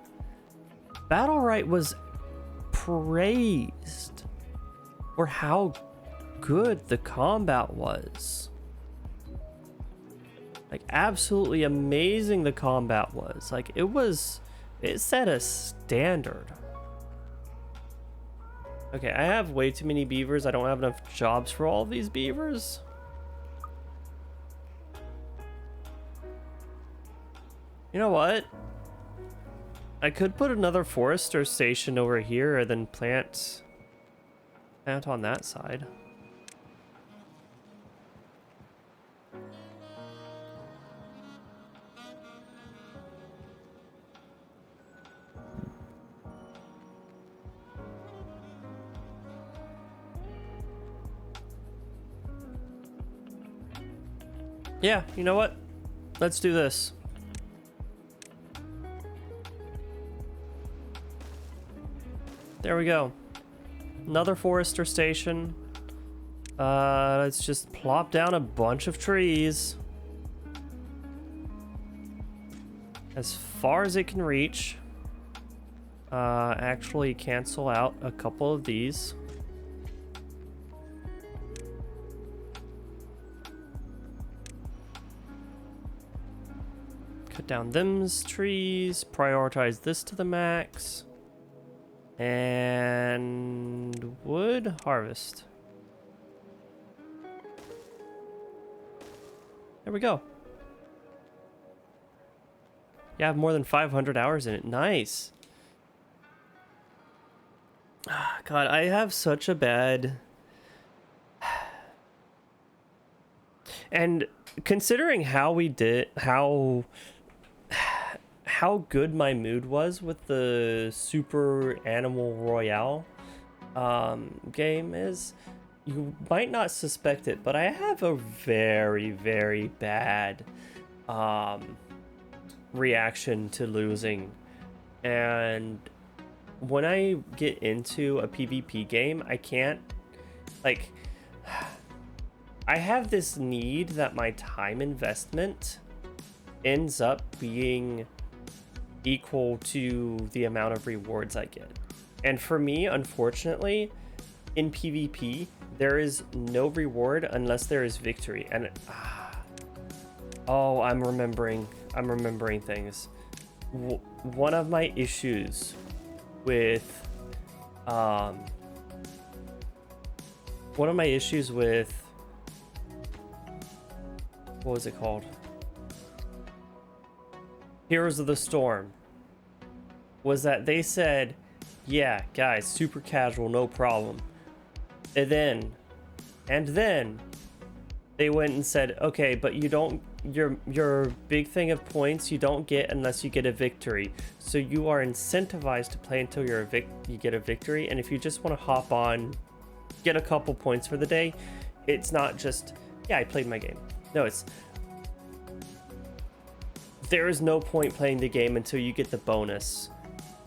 Battle right was praised for how good the combat was. Like, absolutely amazing the combat was. Like, it set a standard. Okay, I have way too many beavers. I don't have enough jobs for all of these beavers. You know what? I could put another forester station over here and then plant on that side. Yeah, you know what? Let's do this. There we go. Another forester station. Let's just plop down a bunch of trees. As far as it can reach. Actually cancel out a couple of these. Cut down them's trees, prioritize this to the max. And wood harvest. There we go. You have more than 500 hours in it. Nice. God, I have such a bad. And considering how we did, how good my mood was with the Super Animal Royale game is, you might not suspect it, but I have a very, very bad reaction to losing. And when I get into a PvP game, I can't, like, I have this need that my time investment ends up being equal to the amount of rewards I get. And for me, unfortunately, in PvP, there is no reward unless there is victory. And oh, I'm remembering things. One of my issues with what was it called? Heroes of the Storm was that they said, yeah, guys, super casual, no problem. And then they went and said, okay, but you don't, your big thing of points you don't get unless you get a victory. So you are incentivized to play until you get a victory. And if you just want to hop on, get a couple points for the day, it's not just, yeah, I played my game. No, there is no point playing the game until you get the bonus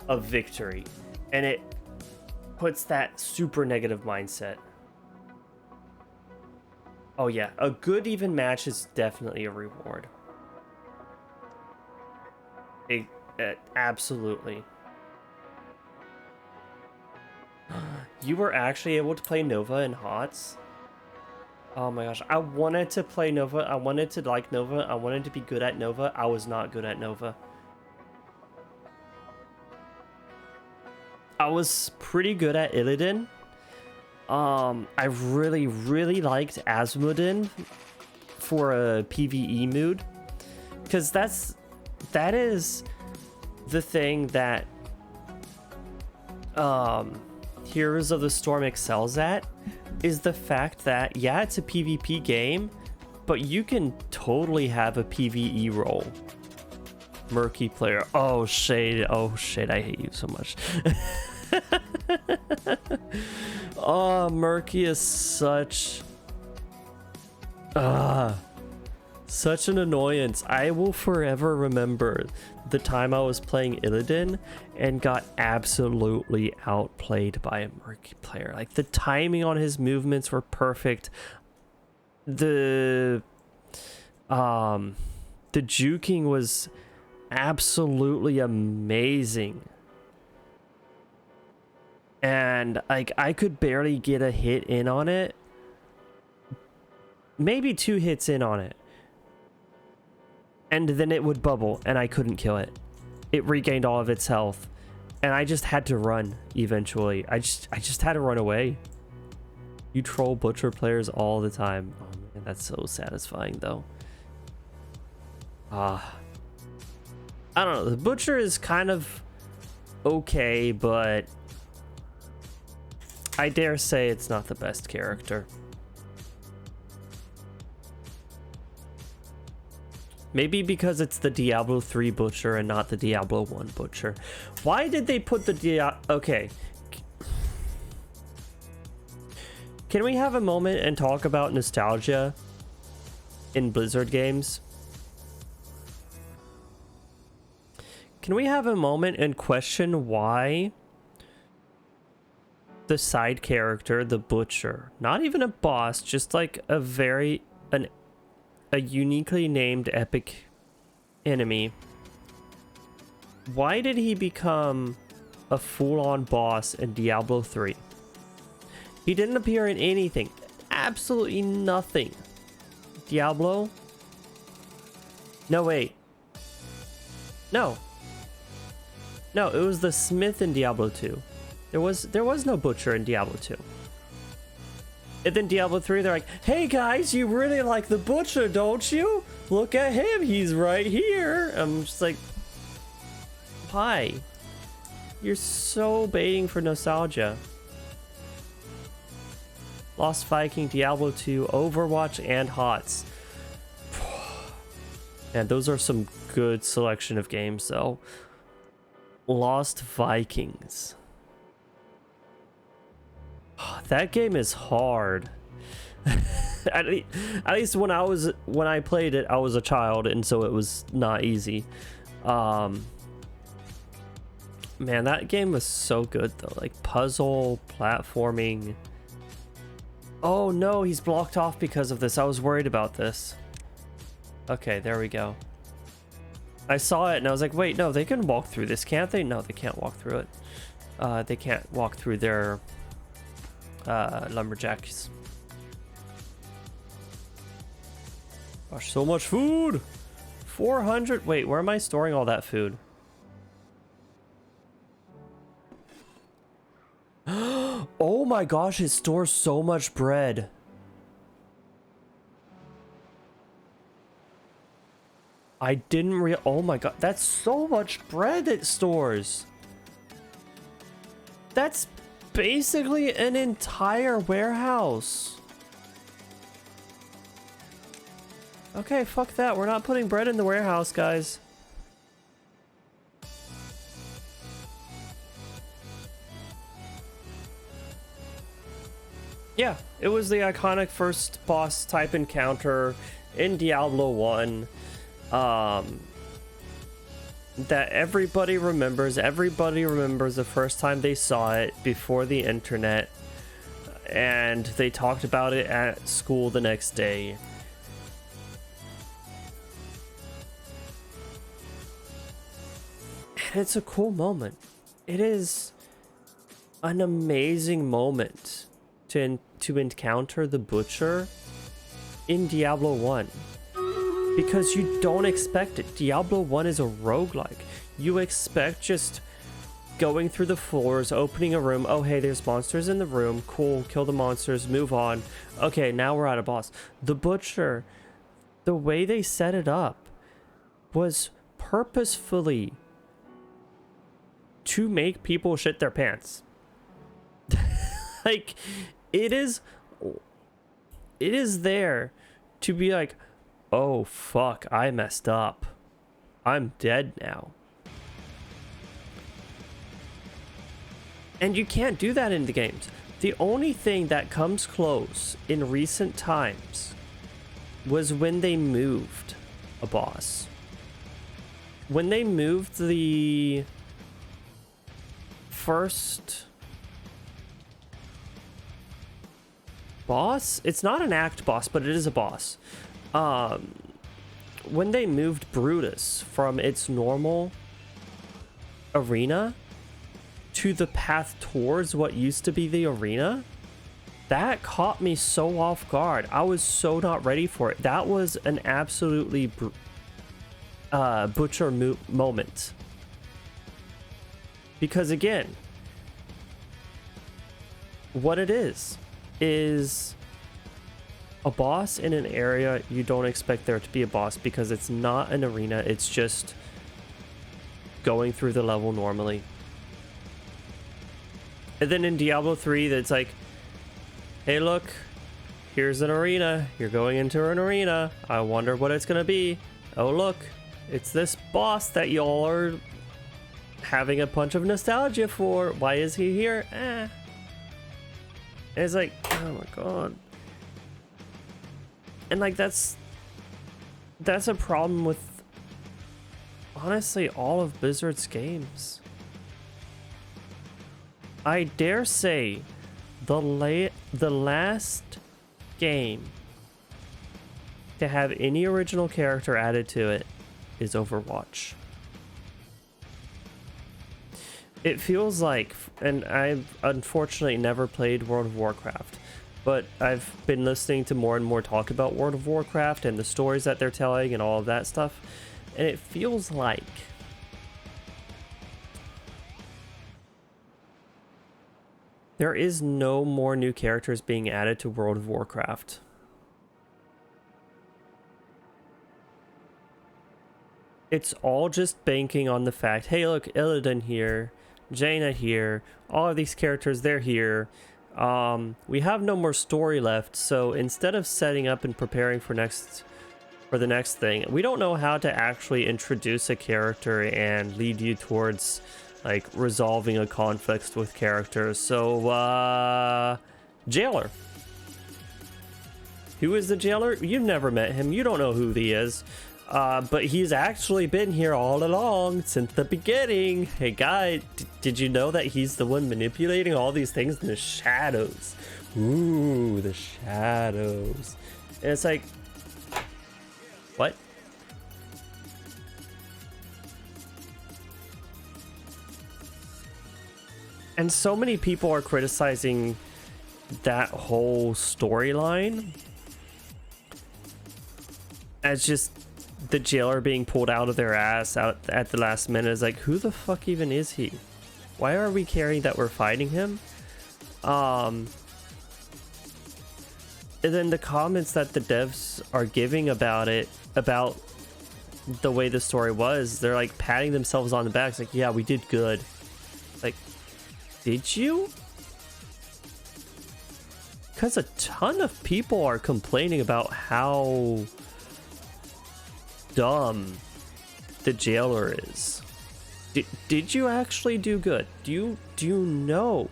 of victory. And it puts that super negative mindset. Oh yeah, a good even match is definitely a reward. Absolutely. You were actually able to play Nova in HOTS? Oh my gosh, I wanted to play Nova. I wanted to like Nova. I wanted to be good at Nova. I was not good at Nova. I was pretty good at Illidan. I really, really liked Asmodin for a PvE mood, because that is the thing that Heroes of the Storm excels at, is the fact that, yeah, it's a PvP game, but you can totally have a PvE role. Murky player. Oh shit, I hate you so much. Oh, Murky is such an annoyance. I will forever remember the time I was playing Illidan and got absolutely outplayed by a Murky player. Like, the timing on his movements were perfect. The juking was absolutely amazing. And like, I could barely get a hit in on it. Maybe 2 hits in on it. And then it would bubble and I couldn't kill it. It regained all of its health. And I just had to run eventually. I just had to run away. You troll Butcher players all the time. Oh man, that's so satisfying though. I don't know. The Butcher is kind of okay, but I dare say it's not the best character. Maybe because it's the Diablo 3 Butcher and not the Diablo 1 Butcher. Why did they put the Okay. Can we have a moment and talk about nostalgia in Blizzard games? Can we have a moment and question why the side character, the Butcher, not even a boss, just like a uniquely named epic enemy, why did he become a full-on boss in Diablo 3? He didn't appear in anything. Absolutely nothing. Diablo? No, wait. No, it was the Smith in Diablo 2. There was no Butcher in Diablo 2. And then Diablo 3, they're like, hey guys, you really like the Butcher, don't you? Look at him, he's right here. I'm just like, why? You're so baiting for nostalgia. Lost Viking, Diablo 2, Overwatch, and HOTS. And those are some good selection of games, though. Lost Vikings. That game is hard. at least when I played it, I was a child, and so it was not easy. Man, that game was so good though. Like puzzle, platforming. Oh no, he's blocked off because of this. I was worried about this. Okay, there we go. I saw it and I was like, wait, no, they can walk through this, can't they? No, they can't walk through it. They can't walk through their lumberjacks. Gosh, so much food. 400. Wait, where am I storing all that food? Oh my gosh, it stores so much bread. I didn't oh my god, that's so much bread it stores. That's basically an entire warehouse. Okay, fuck that. We're not putting bread in the warehouse, guys. Yeah, it was the iconic first boss type encounter in Diablo 1 that everybody remembers. Everybody remembers the first time they saw it before the internet, and they talked about it at school the next day. And it's a cool moment. It is an amazing moment to encounter the Butcher in Diablo 1. Because you don't expect it. Diablo 1 is a roguelike. You expect just going through the floors, opening a room. Oh, hey, there's monsters in the room. Cool, kill the monsters, move on. Okay, now we're at a boss. The Butcher, the way they set it up was purposefully to make people shit their pants. Like, it is there to be like, oh fuck, I messed up. I'm dead now. And you can't do that in the games. The only thing that comes close in recent times was when they moved a boss. When they moved the first boss, it's not an act boss, but it is a boss. When they moved Brutus from its normal arena to the path towards what used to be the arena, that caught me so off guard. I was so not ready for it. That was an absolutely Butcher moment. Because again, what it is a boss in an area you don't expect there to be a boss, because it's not an arena, it's just going through the level normally. And then in Diablo 3, that's like, hey look, here's an arena, you're going into an arena, I wonder what it's gonna be. Oh look, it's this boss that y'all are having a bunch of nostalgia for. Why is he here? And it's like, oh my god. And like, that's a problem with honestly all of Blizzard's games. I dare say the last game to have any original character added to it is Overwatch. It feels like, and I've unfortunately never played World of Warcraft, but I've been listening to more and more talk about World of Warcraft and the stories that they're telling and all of that stuff, and it feels like there is no more new characters being added to World of Warcraft. It's all just banking on the fact, hey look, Illidan here, Jaina here, all of these characters, they're here. We have no more story left, so instead of setting up and preparing for the next thing, we don't know how to actually introduce a character and lead you towards like resolving a conflict with characters. So jailer. Who is the jailer? You've never met him. You don't know who he is. But he's actually been here all along since the beginning. Hey guy, did you know that he's the one manipulating all these things in the shadows? Ooh, the shadows. And it's like, what? And so many people are criticizing that whole storyline as just the jailer being pulled out of their ass out at the last minute. Is like, who the fuck even is he? Why are we caring that we're fighting him? And then the comments that the devs are giving about it, about the way the story was, they're like patting themselves on the back. It's like, yeah, we did good. Like, did you? Because a ton of people are complaining about how dumb the jailer is. Did you actually do good? Do you know?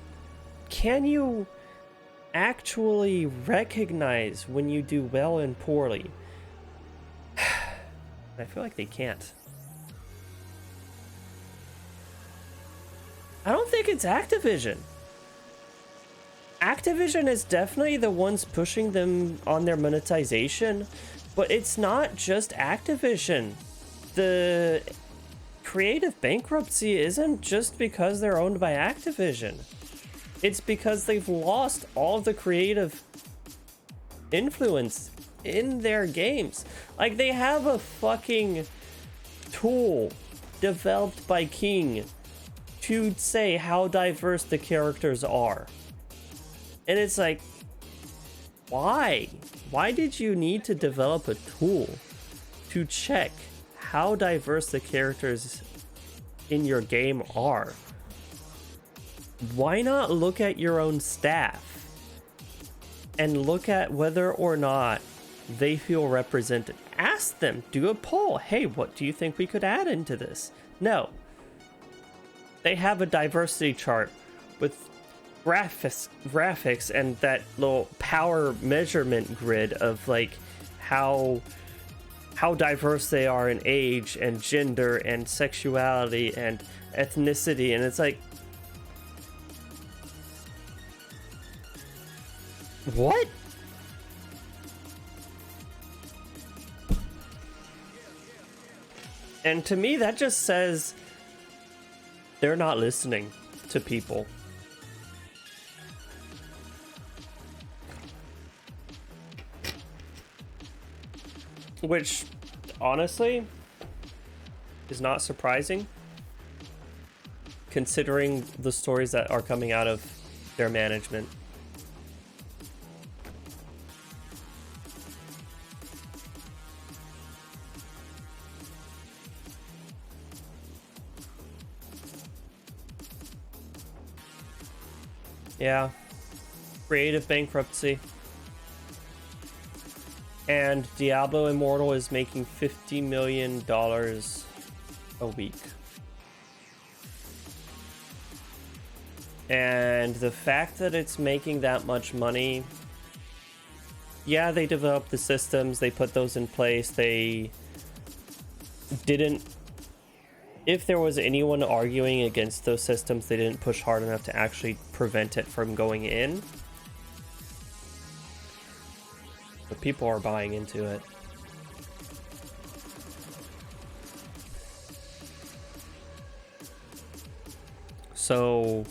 Can you actually recognize when you do well and poorly? I feel like they can't. I don't think it's Activision. Activision is definitely the ones pushing them on their monetization, but it's not just Activision. The creative bankruptcy isn't just because they're owned by Activision. It's because they've lost all the creative influence in their games. Like, they have a fucking tool developed by King to say how diverse the characters are. And it's like, why? Why did you need to develop a tool to check how diverse the characters in your game are? Why not look at your own staff and look at whether or not they feel represented? Ask them, do a poll. Hey, what do you think we could add into this? No. They have a diversity chart with graphics and that little power measurement grid of like how diverse they are in age and gender and sexuality and ethnicity, and it's like, what? And to me, that just says they're not listening to people. Which, honestly, is not surprising, considering the stories that are coming out of their management. Yeah, creative bankruptcy. And Diablo Immortal is making $50 million a week. And the fact that it's making that much money, yeah, they developed the systems, they put those in place, they didn't, if there was anyone arguing against those systems, they didn't push hard enough to actually prevent it from going in. But people are buying into it. So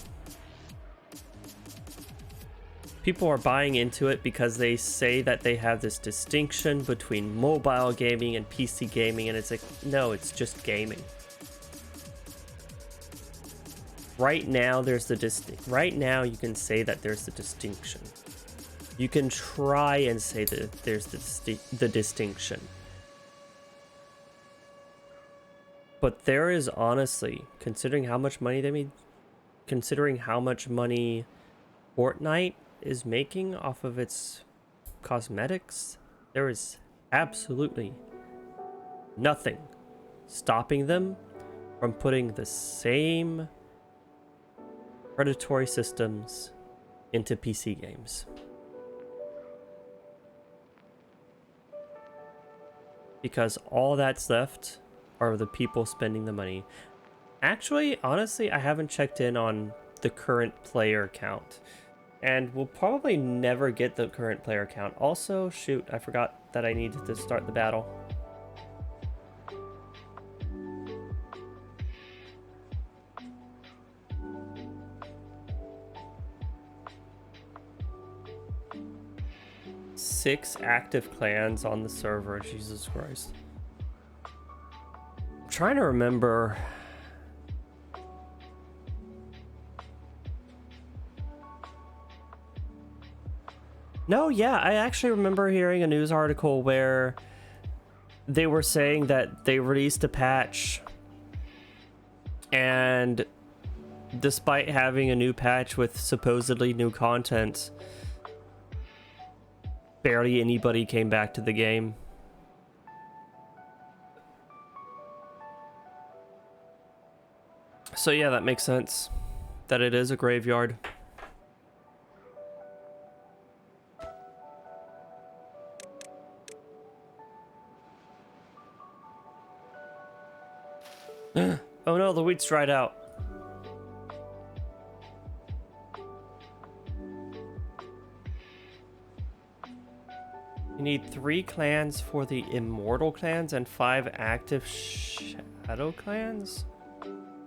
people are buying into it because they say that they have this distinction between mobile gaming and PC gaming, and it's like, no, it's just gaming. Right now, there's the right now you can say that there's the distinction. You can try and say that there's the distinction. But there is, honestly, considering how much money they made, considering how much money Fortnite is making off of its cosmetics, there is absolutely nothing stopping them from putting the same predatory systems into PC games. Because all that's left are the people spending the money. Actually, honestly, I haven't checked in on the current player count. And we'll probably never get the current player count. Also, shoot, I forgot that I needed to start the battle. Six active clans on the server, Jesus Christ. I'm trying to remember. No, yeah, I actually remember hearing a news article where they were saying that they released a patch, and despite having a new patch with supposedly new content, barely anybody came back to the game. So yeah, that makes sense that it is a graveyard. Oh no, the wheat's dried out. You need 3 clans for the immortal clans and 5 active shadow clans?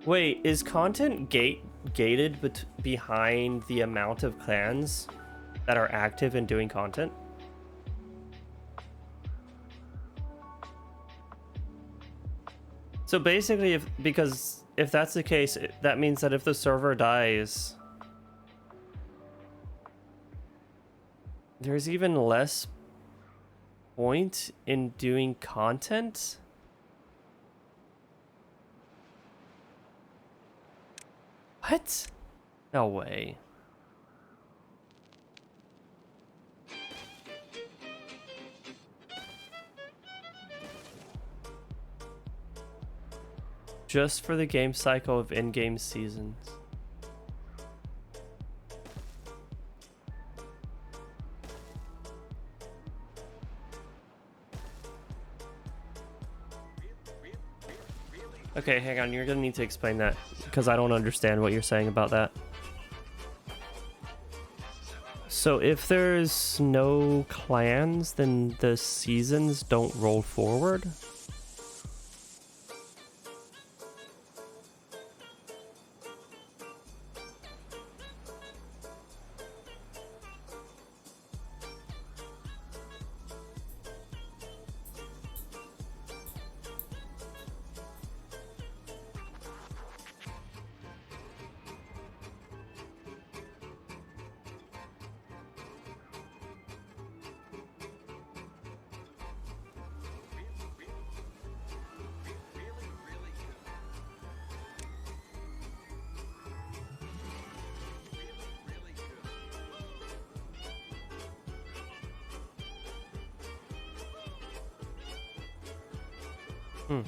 Wait, is content gated behind the amount of clans that are active and doing content? So basically, if that's the case, that means that if the server dies, there's even less point in doing content? What? No way. Just for the game cycle of in-game seasons. Okay, hang on, you're gonna need to explain that, because I don't understand what you're saying about that. So if there's no clans, then the seasons don't roll forward? Hmm.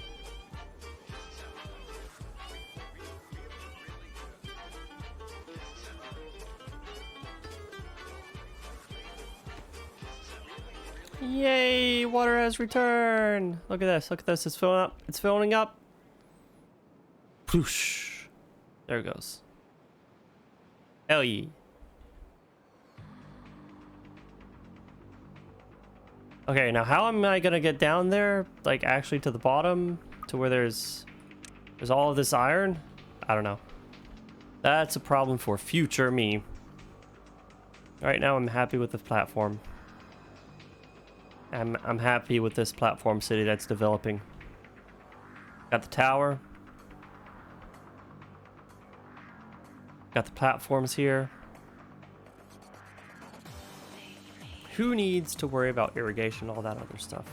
Yay, water has returned. Look at this, look at this, it's filling up, it's filling up. Whoosh. There it goes. Hell yeah. Okay, now how am I gonna get down there? Like actually to the bottom, to where there's all of this iron? I don't know. That's a problem for future me. Right now I'm happy with the platform. I'm happy with this platform city that's developing. Got the tower. Got the platforms here. Who needs to worry about irrigation, all that other stuff?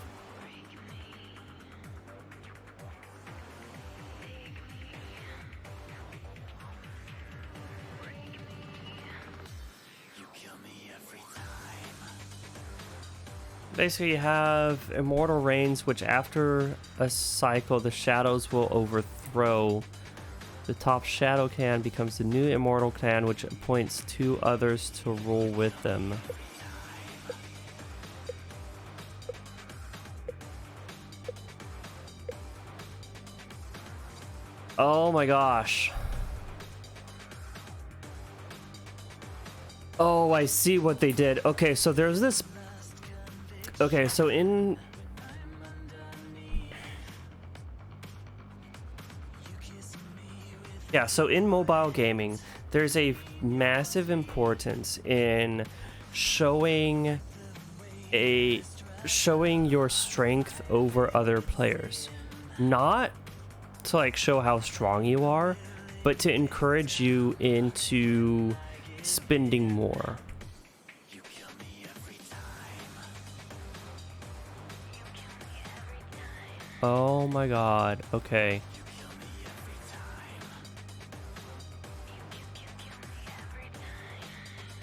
Basically, you have immortal reigns, which after a cycle, the shadows will overthrow. The top shadow clan becomes the new immortal clan, which appoints 2 others to rule with them. Oh my gosh. Oh, I see what they did. Okay, so there's this... Okay, so in... Yeah, so in mobile gaming, there's a massive importance in showing your strength over other players. Not to like show how strong you are, but to encourage you into spending more. Oh my god, okay.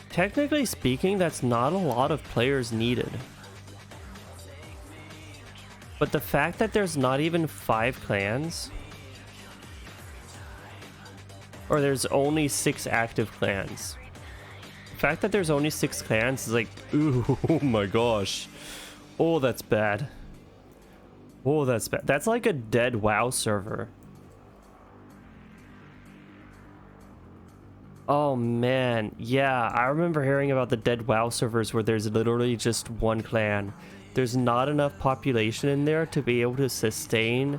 Technically speaking, that's not a lot of players needed. But the fact that there's not even 5 clans, or there's only 6 active clans. The fact that there's only 6 clans is like, ooh, oh my gosh. Oh, that's bad. Oh, that's bad. That's like a dead WoW server. Oh man, yeah, I remember hearing about the dead WoW servers where there's literally just 1 clan. There's not enough population in there to be able to sustain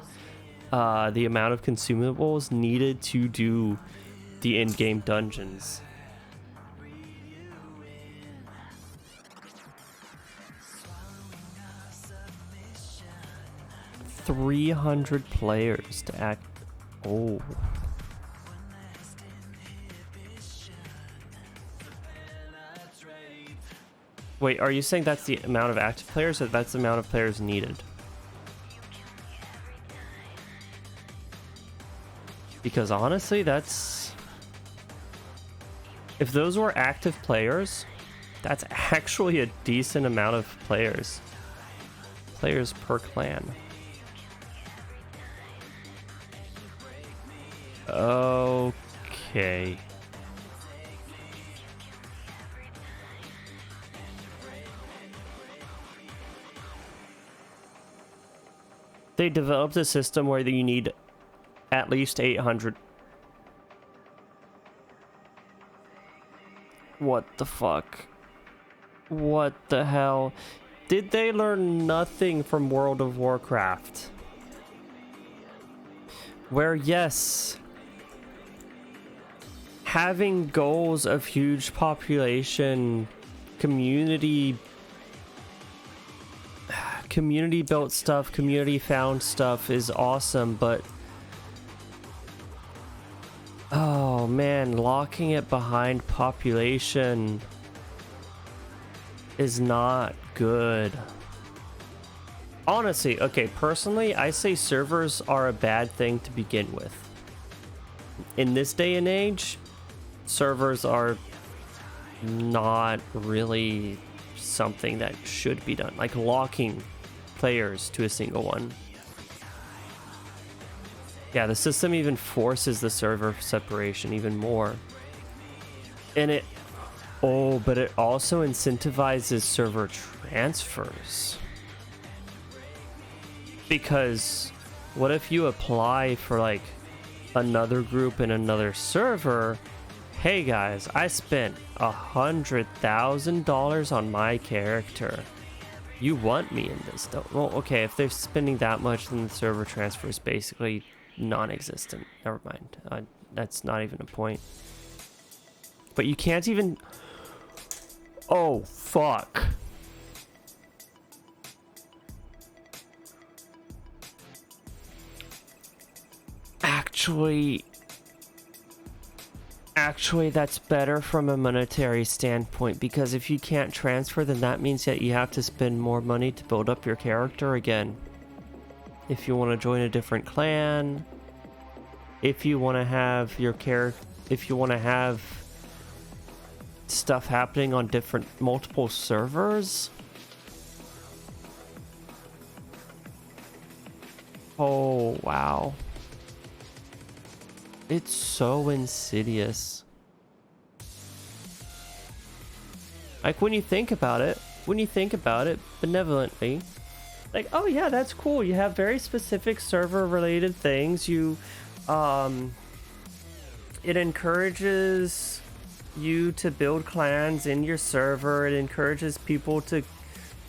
the amount of consumables needed to do the in-game dungeons. $300 players to act. Oh. Wait, are you saying that's the amount of active players, or that's the amount of players needed? Because honestly, that's... If those were active players, that's actually a decent amount of players. Players per clan. Okay. They developed a system where you need at least 800. What the fuck? What the hell? Did they learn nothing from World of Warcraft? Where, yes, having goals of huge population, community built stuff, community found stuff is awesome, but oh man, locking it behind population is not good. Honestly, okay, personally, I say servers are a bad thing to begin with. In this day and age, servers are not really something that should be done. Like locking players to a single one. Yeah, the system even forces the server separation even more. And it... Oh, but it also incentivizes server transfers. Because what if you apply for like another group in another server? Hey guys, I spent $100,000 on my character. You want me in this though? Well, okay, if they're spending that much, then the server transfer is basically non-existent. Never mind. That's not even a point. But you can't even... Oh, fuck. Actually, that's better from a monetary standpoint, because if you can't transfer, then that means that you have to spend more money to build up your character again. If you want to join a different clan, if you want to have your if you want to have stuff happening on multiple servers, Oh, wow. It's so insidious. Like when you think about it benevolently, like, oh yeah, that's cool. You have very specific server related things. It encourages you to build clans in your server. It encourages people to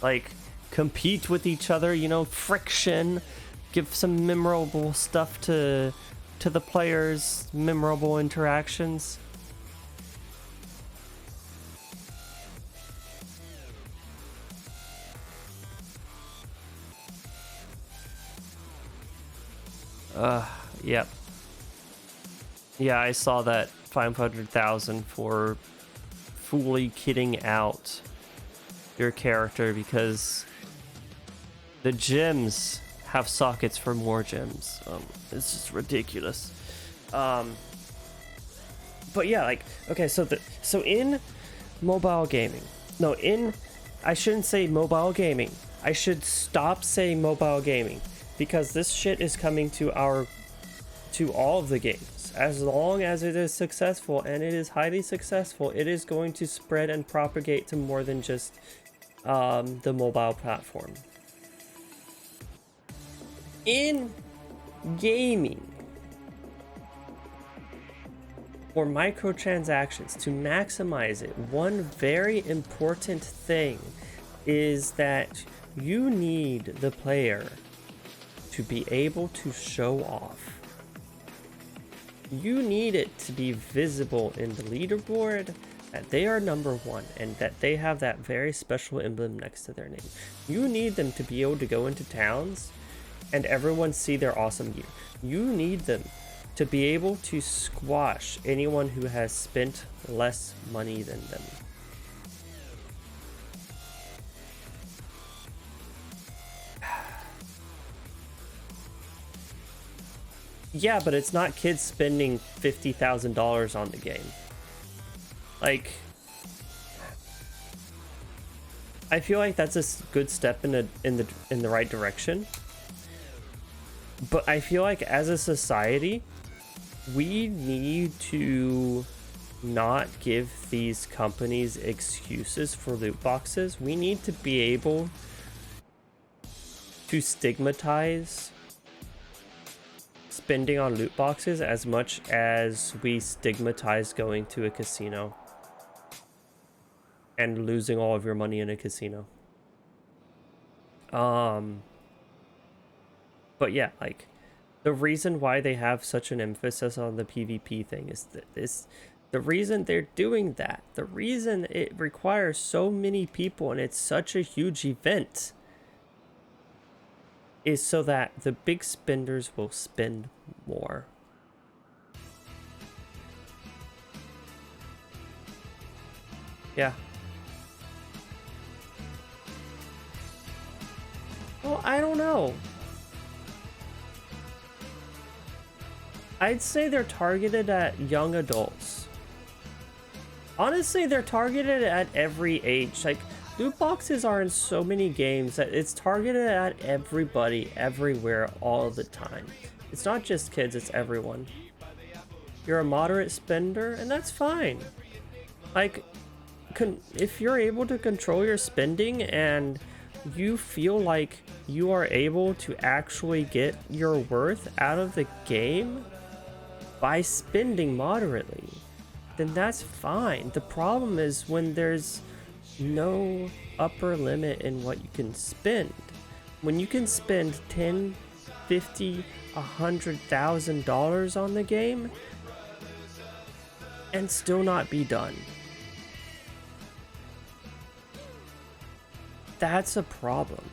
like compete with each other, you know, friction, give some memorable stuff to the players, memorable interactions. Yep. Yeah, I saw that 500,000 for fully kitting out your character because the gyms have sockets for more gyms. It's just ridiculous. But yeah, like, okay, so in mobile gaming, no, I shouldn't say mobile gaming. I should stop saying mobile gaming because this shit is coming to all of the games. As long as it is successful, and it is highly successful, it is going to spread and propagate to more than just the mobile platform. In gaming, for microtransactions, to maximize it, one very important thing is that you need the player to be able to show off. You need it to be visible in the leaderboard that they are number one and that they have that very special emblem next to their name. You need them to be able to go into towns and everyone see their awesome gear. You need them to be able to squash anyone who has spent less money than them. Yeah, but it's not kids spending $50,000 on the game. Like, I feel like that's a good step in the right direction. But I feel like as a society, we need to not give these companies excuses for loot boxes. We need to be able to stigmatize spending on loot boxes as much as we stigmatize going to a casino and losing all of your money in a casino. But yeah, like, the reason why they have such an emphasis on the PvP thing is that the reason they're doing that, the reason it requires so many people and it's such a huge event, is so that the big spenders will spend more. Yeah. Well, I don't know. I'd say they're targeted at young adults. Honestly, they're targeted at every age. Like, loot boxes are in so many games that it's targeted at everybody, everywhere, all the time. It's not just kids, it's everyone. You're a moderate spender, and that's fine. Like, if you're able to control your spending and you feel like you are able to actually get your worth out of the game by spending moderately, then that's fine. The problem is when there's no upper limit in what you can spend. When you can spend $10, $50, $100,000 on the game and still not be done, that's a problem.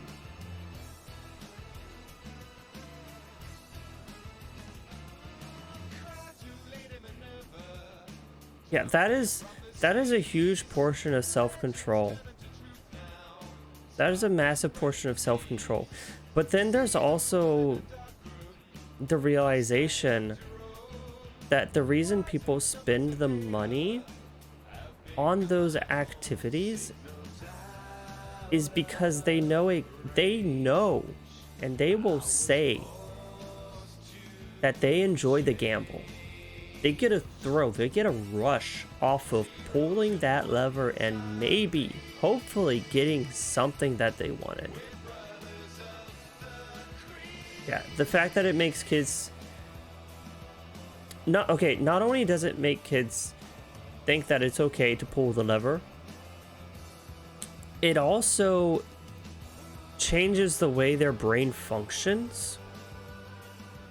Yeah, that is a huge portion of self-control. That is a massive portion of self-control. But then there's also the realization that the reason people spend the money on those activities is because they know and they will say that they enjoy the gamble. They get a thrill, they get a rush off of pulling that lever and maybe, hopefully, getting something that they wanted. Yeah, the fact that it makes kids... not only does it make kids think that it's okay to pull the lever, it also changes the way their brain functions.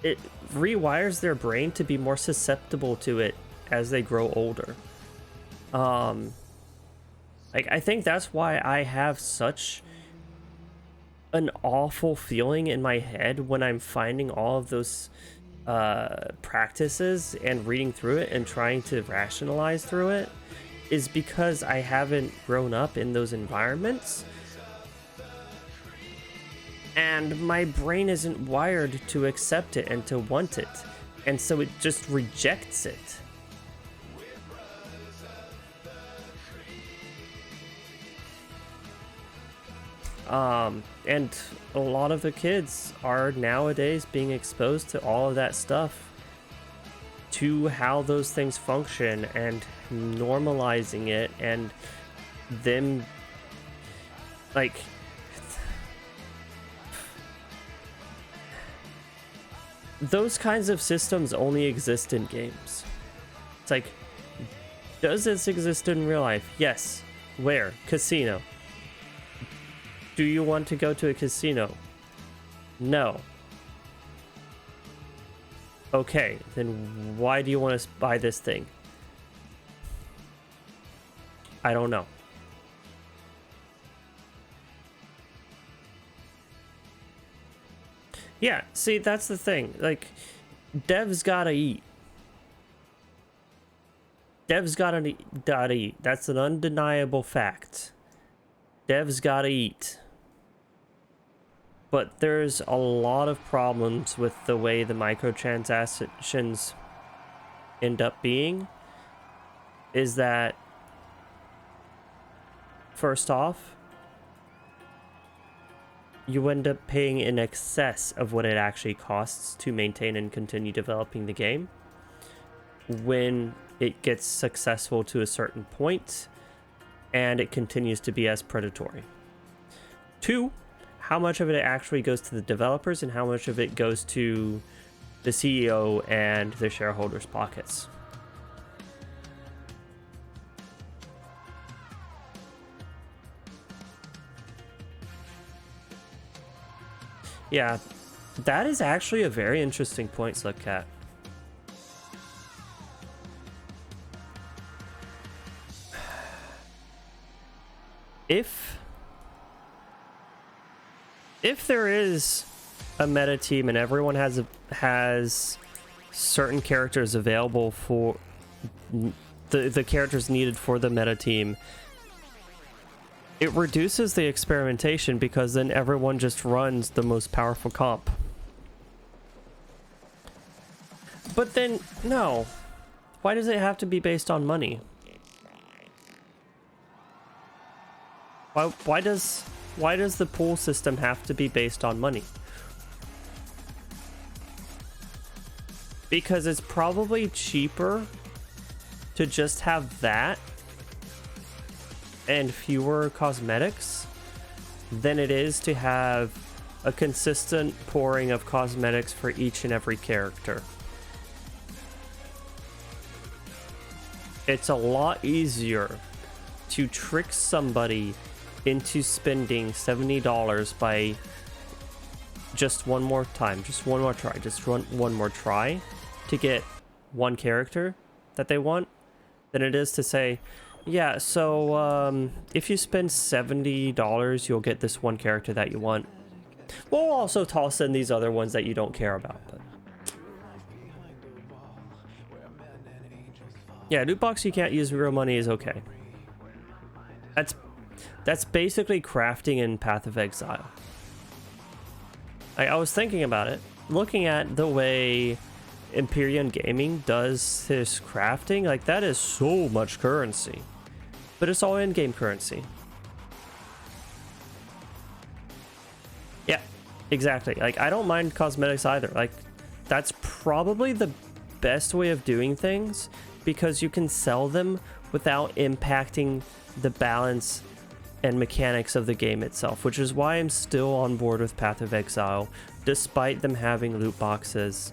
It rewires their brain to be more susceptible to it as they grow older. Like, I think that's why I have such an awful feeling in my head when I'm finding all of those practices and reading through it and trying to rationalize through it, is because I haven't grown up in those environments. And my brain isn't wired to accept it and to want it. And so it just rejects it. And a lot of the kids are nowadays being exposed to all of that stuff, to how those things function, and normalizing it, and them, like, those kinds of systems only exist in games. It's like, does this exist in real life? Yes. Where? Casino. Do you want to go to a casino? No. Okay, then why do you want to buy this thing? I don't know. Yeah, see, that's the thing. Like, devs gotta eat. Devs gotta eat. That's an undeniable fact. Devs gotta eat. But there's a lot of problems with the way the microtransactions end up being. Is that, first off, you end up paying in excess of what it actually costs to maintain and continue developing the game when it gets successful to a certain point and it continues to be as predatory. Two, how much of it actually goes to the developers and how much of it goes to the CEO and the shareholders' pockets. Yeah, that is actually a very interesting point, Slipcat. If there is a meta team and everyone has certain characters available for the characters needed for the meta team, it reduces the experimentation because then everyone just runs the most powerful comp. But then, no. Why does it have to be based on money? Why does the pool system have to be based on money? Because it's probably cheaper to just have that and fewer cosmetics than it is to have a consistent pouring of cosmetics for each and every character. It's a lot easier to trick somebody into spending $70 by just one more time, just one more try, just run one more try to get one character that they want, than it is to say, yeah, so if you spend $70, you'll get this one character that you want. We'll also toss in these other ones that you don't care about. But yeah, loot box you can't use real money is okay. That's basically crafting in Path of Exile. I was thinking about it, looking at the way Empyrean Gaming does this crafting, like that is so much currency, but it's all in-game currency. Yeah, exactly. Like, I don't mind cosmetics either. Like, that's probably the best way of doing things, because you can sell them without impacting the balance and mechanics of the game itself, which is why I'm still on board with Path of Exile, despite them having loot boxes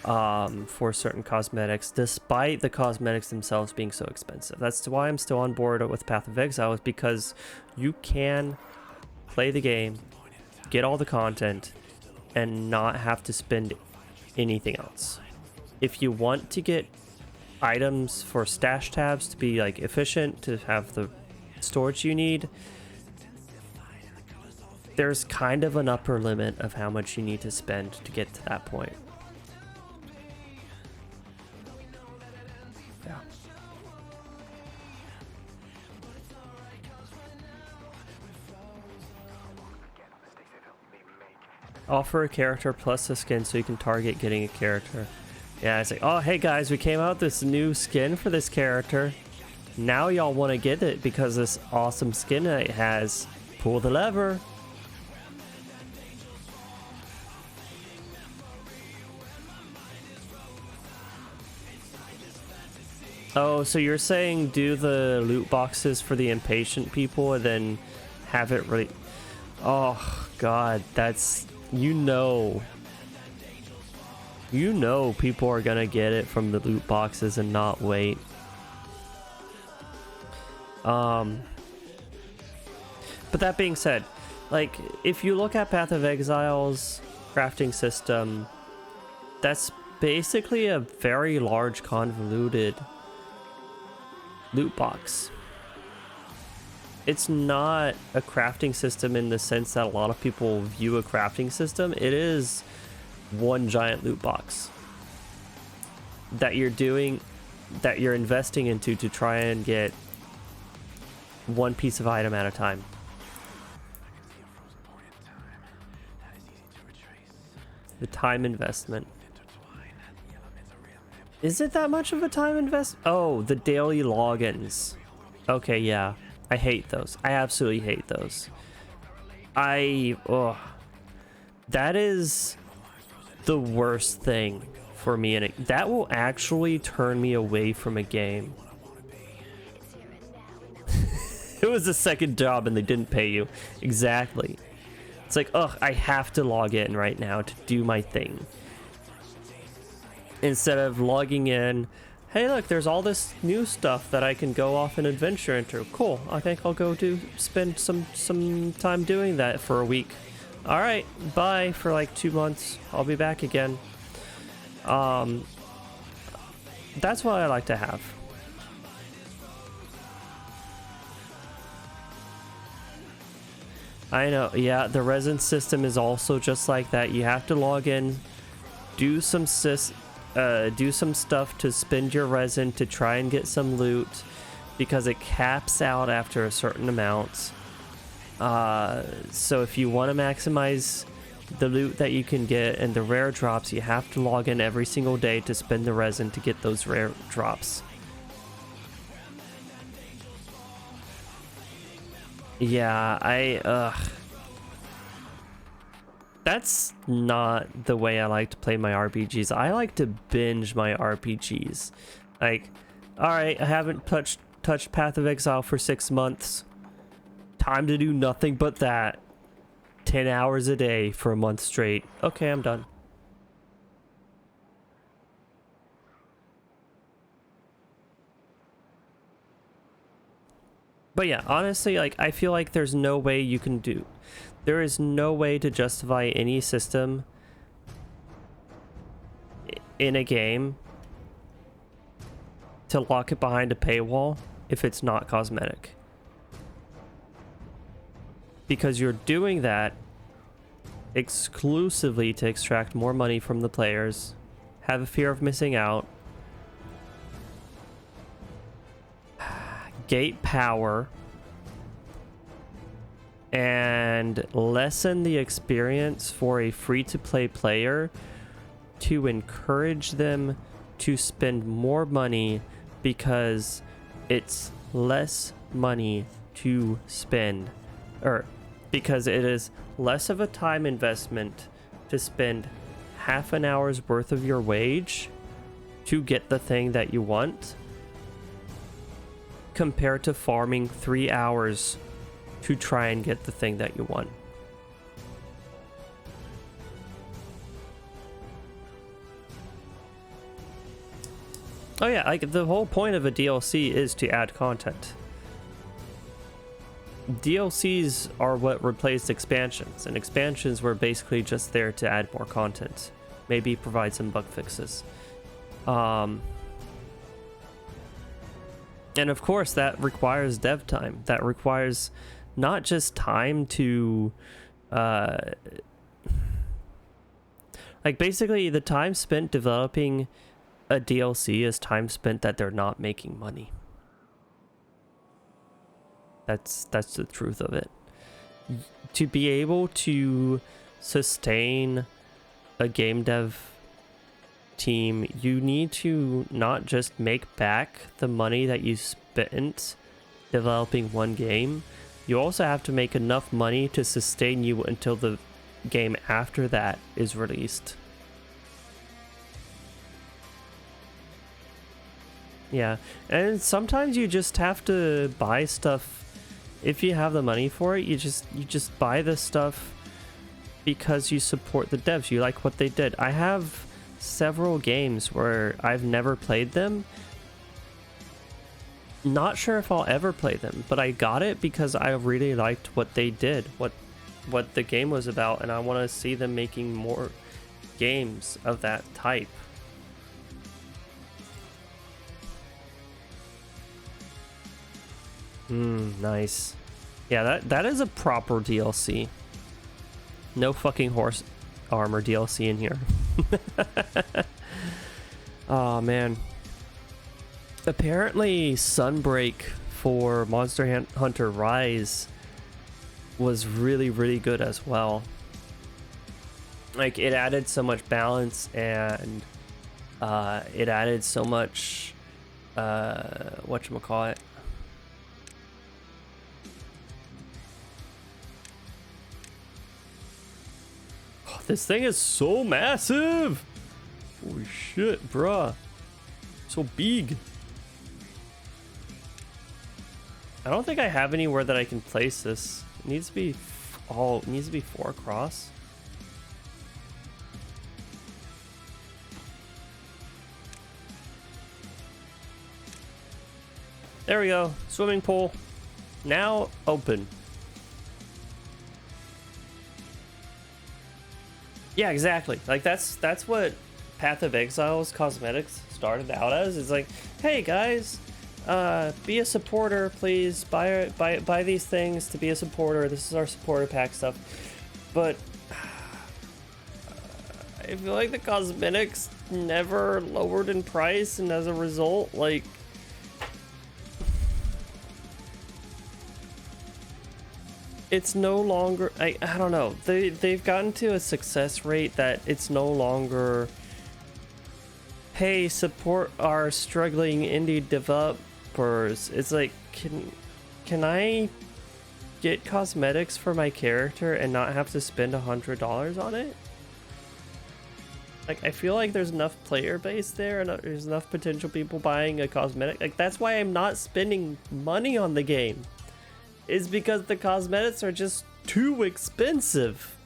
for certain cosmetics, despite the cosmetics themselves being so expensive. That's why I'm still on board with Path of Exile, is because you can play the game, get all the content, and not have to spend anything else. If you want to get items for stash tabs to be like efficient, to have the storage you need, there's kind of an upper limit of how much you need to spend to get to that point. Yeah. Offer a character plus a skin so you can target getting a character. Yeah, it's like, oh, hey guys, we came out with this new skin for this character. Now y'all want to get it because this awesome skin it has. Pull the lever. Oh, so you're saying do the loot boxes for the impatient people and then have it really... Oh, God, that's... You know people are gonna get it from the loot boxes and not wait. But that being said, like, if you look at Path of Exile's crafting system, that's basically a very large convoluted loot box. It's not a crafting system in the sense that a lot of people view a crafting system. It is one giant loot box that you're investing into to try and get one piece of item at a time. The time investment. Is it that much of a time invest? Oh, the daily logins. Okay, yeah. I hate those. I absolutely hate those. That is the worst thing for me, and that will actually turn me away from a game. It was a second job and they didn't pay you. Exactly. It's like, ugh, I have to log in right now to do my thing. Instead of logging in, hey look, there's all this new stuff that I can go off and adventure into. Cool, I think I'll go spend some time doing that for a week. Alright, bye for like 2 months. I'll be back again. That's what I like to have. I know, yeah, the resin system is also just like that. You have to log in, do some stuff to spend your resin to try and get some loot, because it caps out after a certain amount. So if you want to maximize the loot that you can get and the rare drops, you have to log in every single day to spend the resin to get those rare drops. Yeah, that's not the way I like to play my RPGs. I like to binge my RPGs. Like, alright, I haven't touched Path of Exile for 6 months. Time to do nothing but that. 10 hours a day for a month straight. Okay, I'm done. But yeah, honestly, like, I feel like there is no way to justify any system in a game to lock it behind a paywall if it's not cosmetic. Because you're doing that exclusively to extract more money from the players, have a fear of missing out, gate power, and lessen the experience for a free-to-play player to encourage them to spend more money, because it's less money to spend, or because it is less of a time investment to spend half an hour's worth of your wage to get the thing that you want, compared to farming 3 hours to try and get the thing that you want. Oh yeah, like the whole point of a DLC is to add content. DLCs are what replaced expansions, and expansions were basically just there to add more content, maybe provide some bug fixes. And of course that requires dev time. That requires not just time to like basically the time spent developing a DLC is time spent that they're not making money. That's the truth of it. To be able to sustain a game dev team, you need to not just make back the money that you spent developing one game, you also have to make enough money to sustain you until the game after that is released. Yeah, and sometimes you just have to buy stuff. If you have the money for it, you just buy the stuff because you support the devs. You like what they did. I have several games where I've never played them. Not sure if I'll ever play them, but I got it because I really liked what they did, what the game was about, and I want to see them making more games of that type. Nice. Yeah, that is a proper DLC. No fucking horse armor DLC in here. Oh man. Apparently Sunbreak for Monster Hunter Rise was really, really good as well. Like, it added so much balance, and it added so much whatchamacallit, this thing is so massive. Holy shit, bruh. So big. I don't think I have anywhere that I can place this. It needs to be it needs to be 4 across. There we go. Swimming pool. Now open. Yeah, exactly. Like that's what Path of Exile's cosmetics started out as. It's like, hey guys, be a supporter, please. Buy these things to be a supporter. This is our supporter pack stuff. But I feel like the cosmetics never lowered in price, and as a result, like, it's no longer, I don't know, they've gotten to a success rate that it's no longer, hey, support our struggling indie developers. It's like, can I get cosmetics for my character and not have to spend $100 on it? Like, I feel like there's enough player base there, and there's enough potential people buying a cosmetic. Like, that's why I'm not spending money on the game. Is because the cosmetics are just too expensive.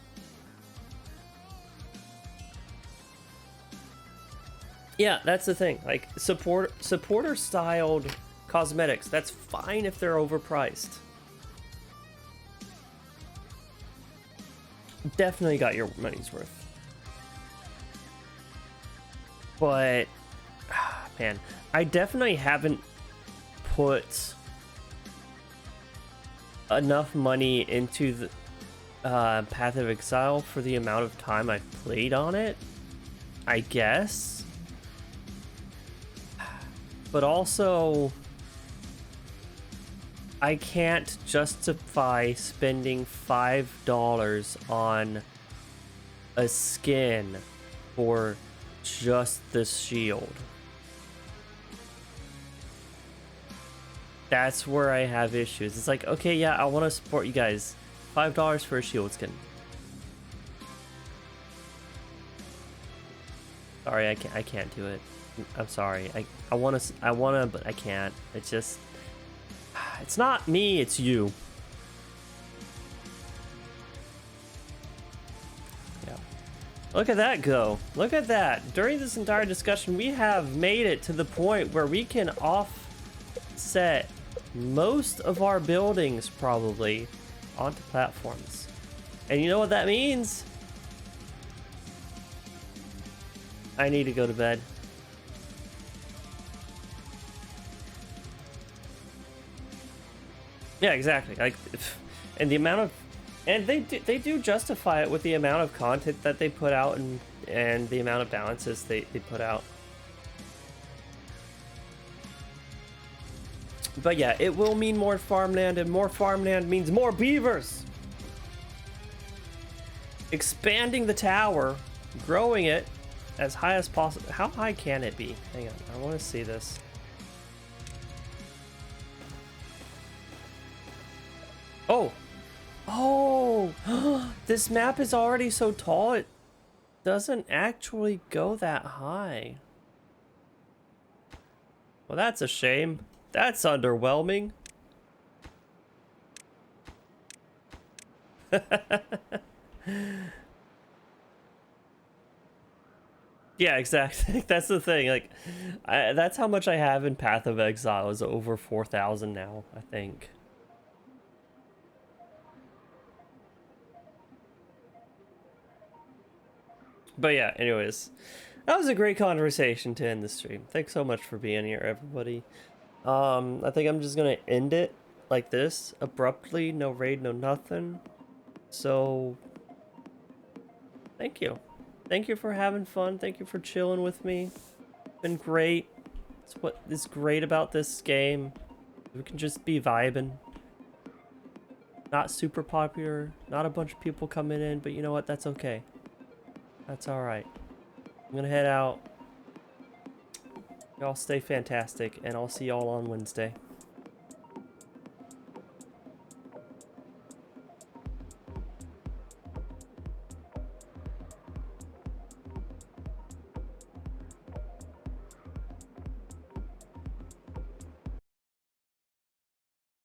Yeah, that's the thing. Like, supporter styled cosmetics, that's fine if they're overpriced. Definitely got your money's worth. But man, I definitely haven't put enough money into the Path of Exile for the amount of time I've played on it, I guess. But also, I can't justify spending $5 on a skin for just this shield. That's where I have issues. It's like, okay, yeah, I want to support you guys. $5 for a shield skin. Sorry, I can't do it. I'm sorry. I wanna, but I can't. It's just, it's not me, it's you. Yeah. Look at that go. Look at that. During this entire discussion, we have made it to the point where we can offset most of our buildings probably onto platforms. And you know what that means? I need to go to bed. Yeah, exactly. Like, and the amount of, and they do justify it with the amount of content that they put out and the amount of balances they put out. But yeah, it will mean more farmland, and more farmland means more beavers. Expanding the tower, growing it as high as possible. How high can it be? Hang on, I want to see this. Oh! Oh! This map is already so tall, it doesn't actually go that high. Well, that's a shame. That's underwhelming. Yeah, exactly. That's the thing. Like, that's how much I have in Path of Exile. Is over 4,000 now, I think. But yeah, anyways, that was a great conversation to end the stream. Thanks so much for being here, everybody. I think I'm just gonna end it like this, abruptly, no raid, no nothing. So, thank you. Thank you for having fun. Thank you for chilling with me. It's been great. It's what is great about this game. We can just be vibing. Not super popular, not a bunch of people coming in, but you know what? That's okay. That's alright. I'm gonna head out. Y'all stay fantastic, and I'll see y'all on Wednesday.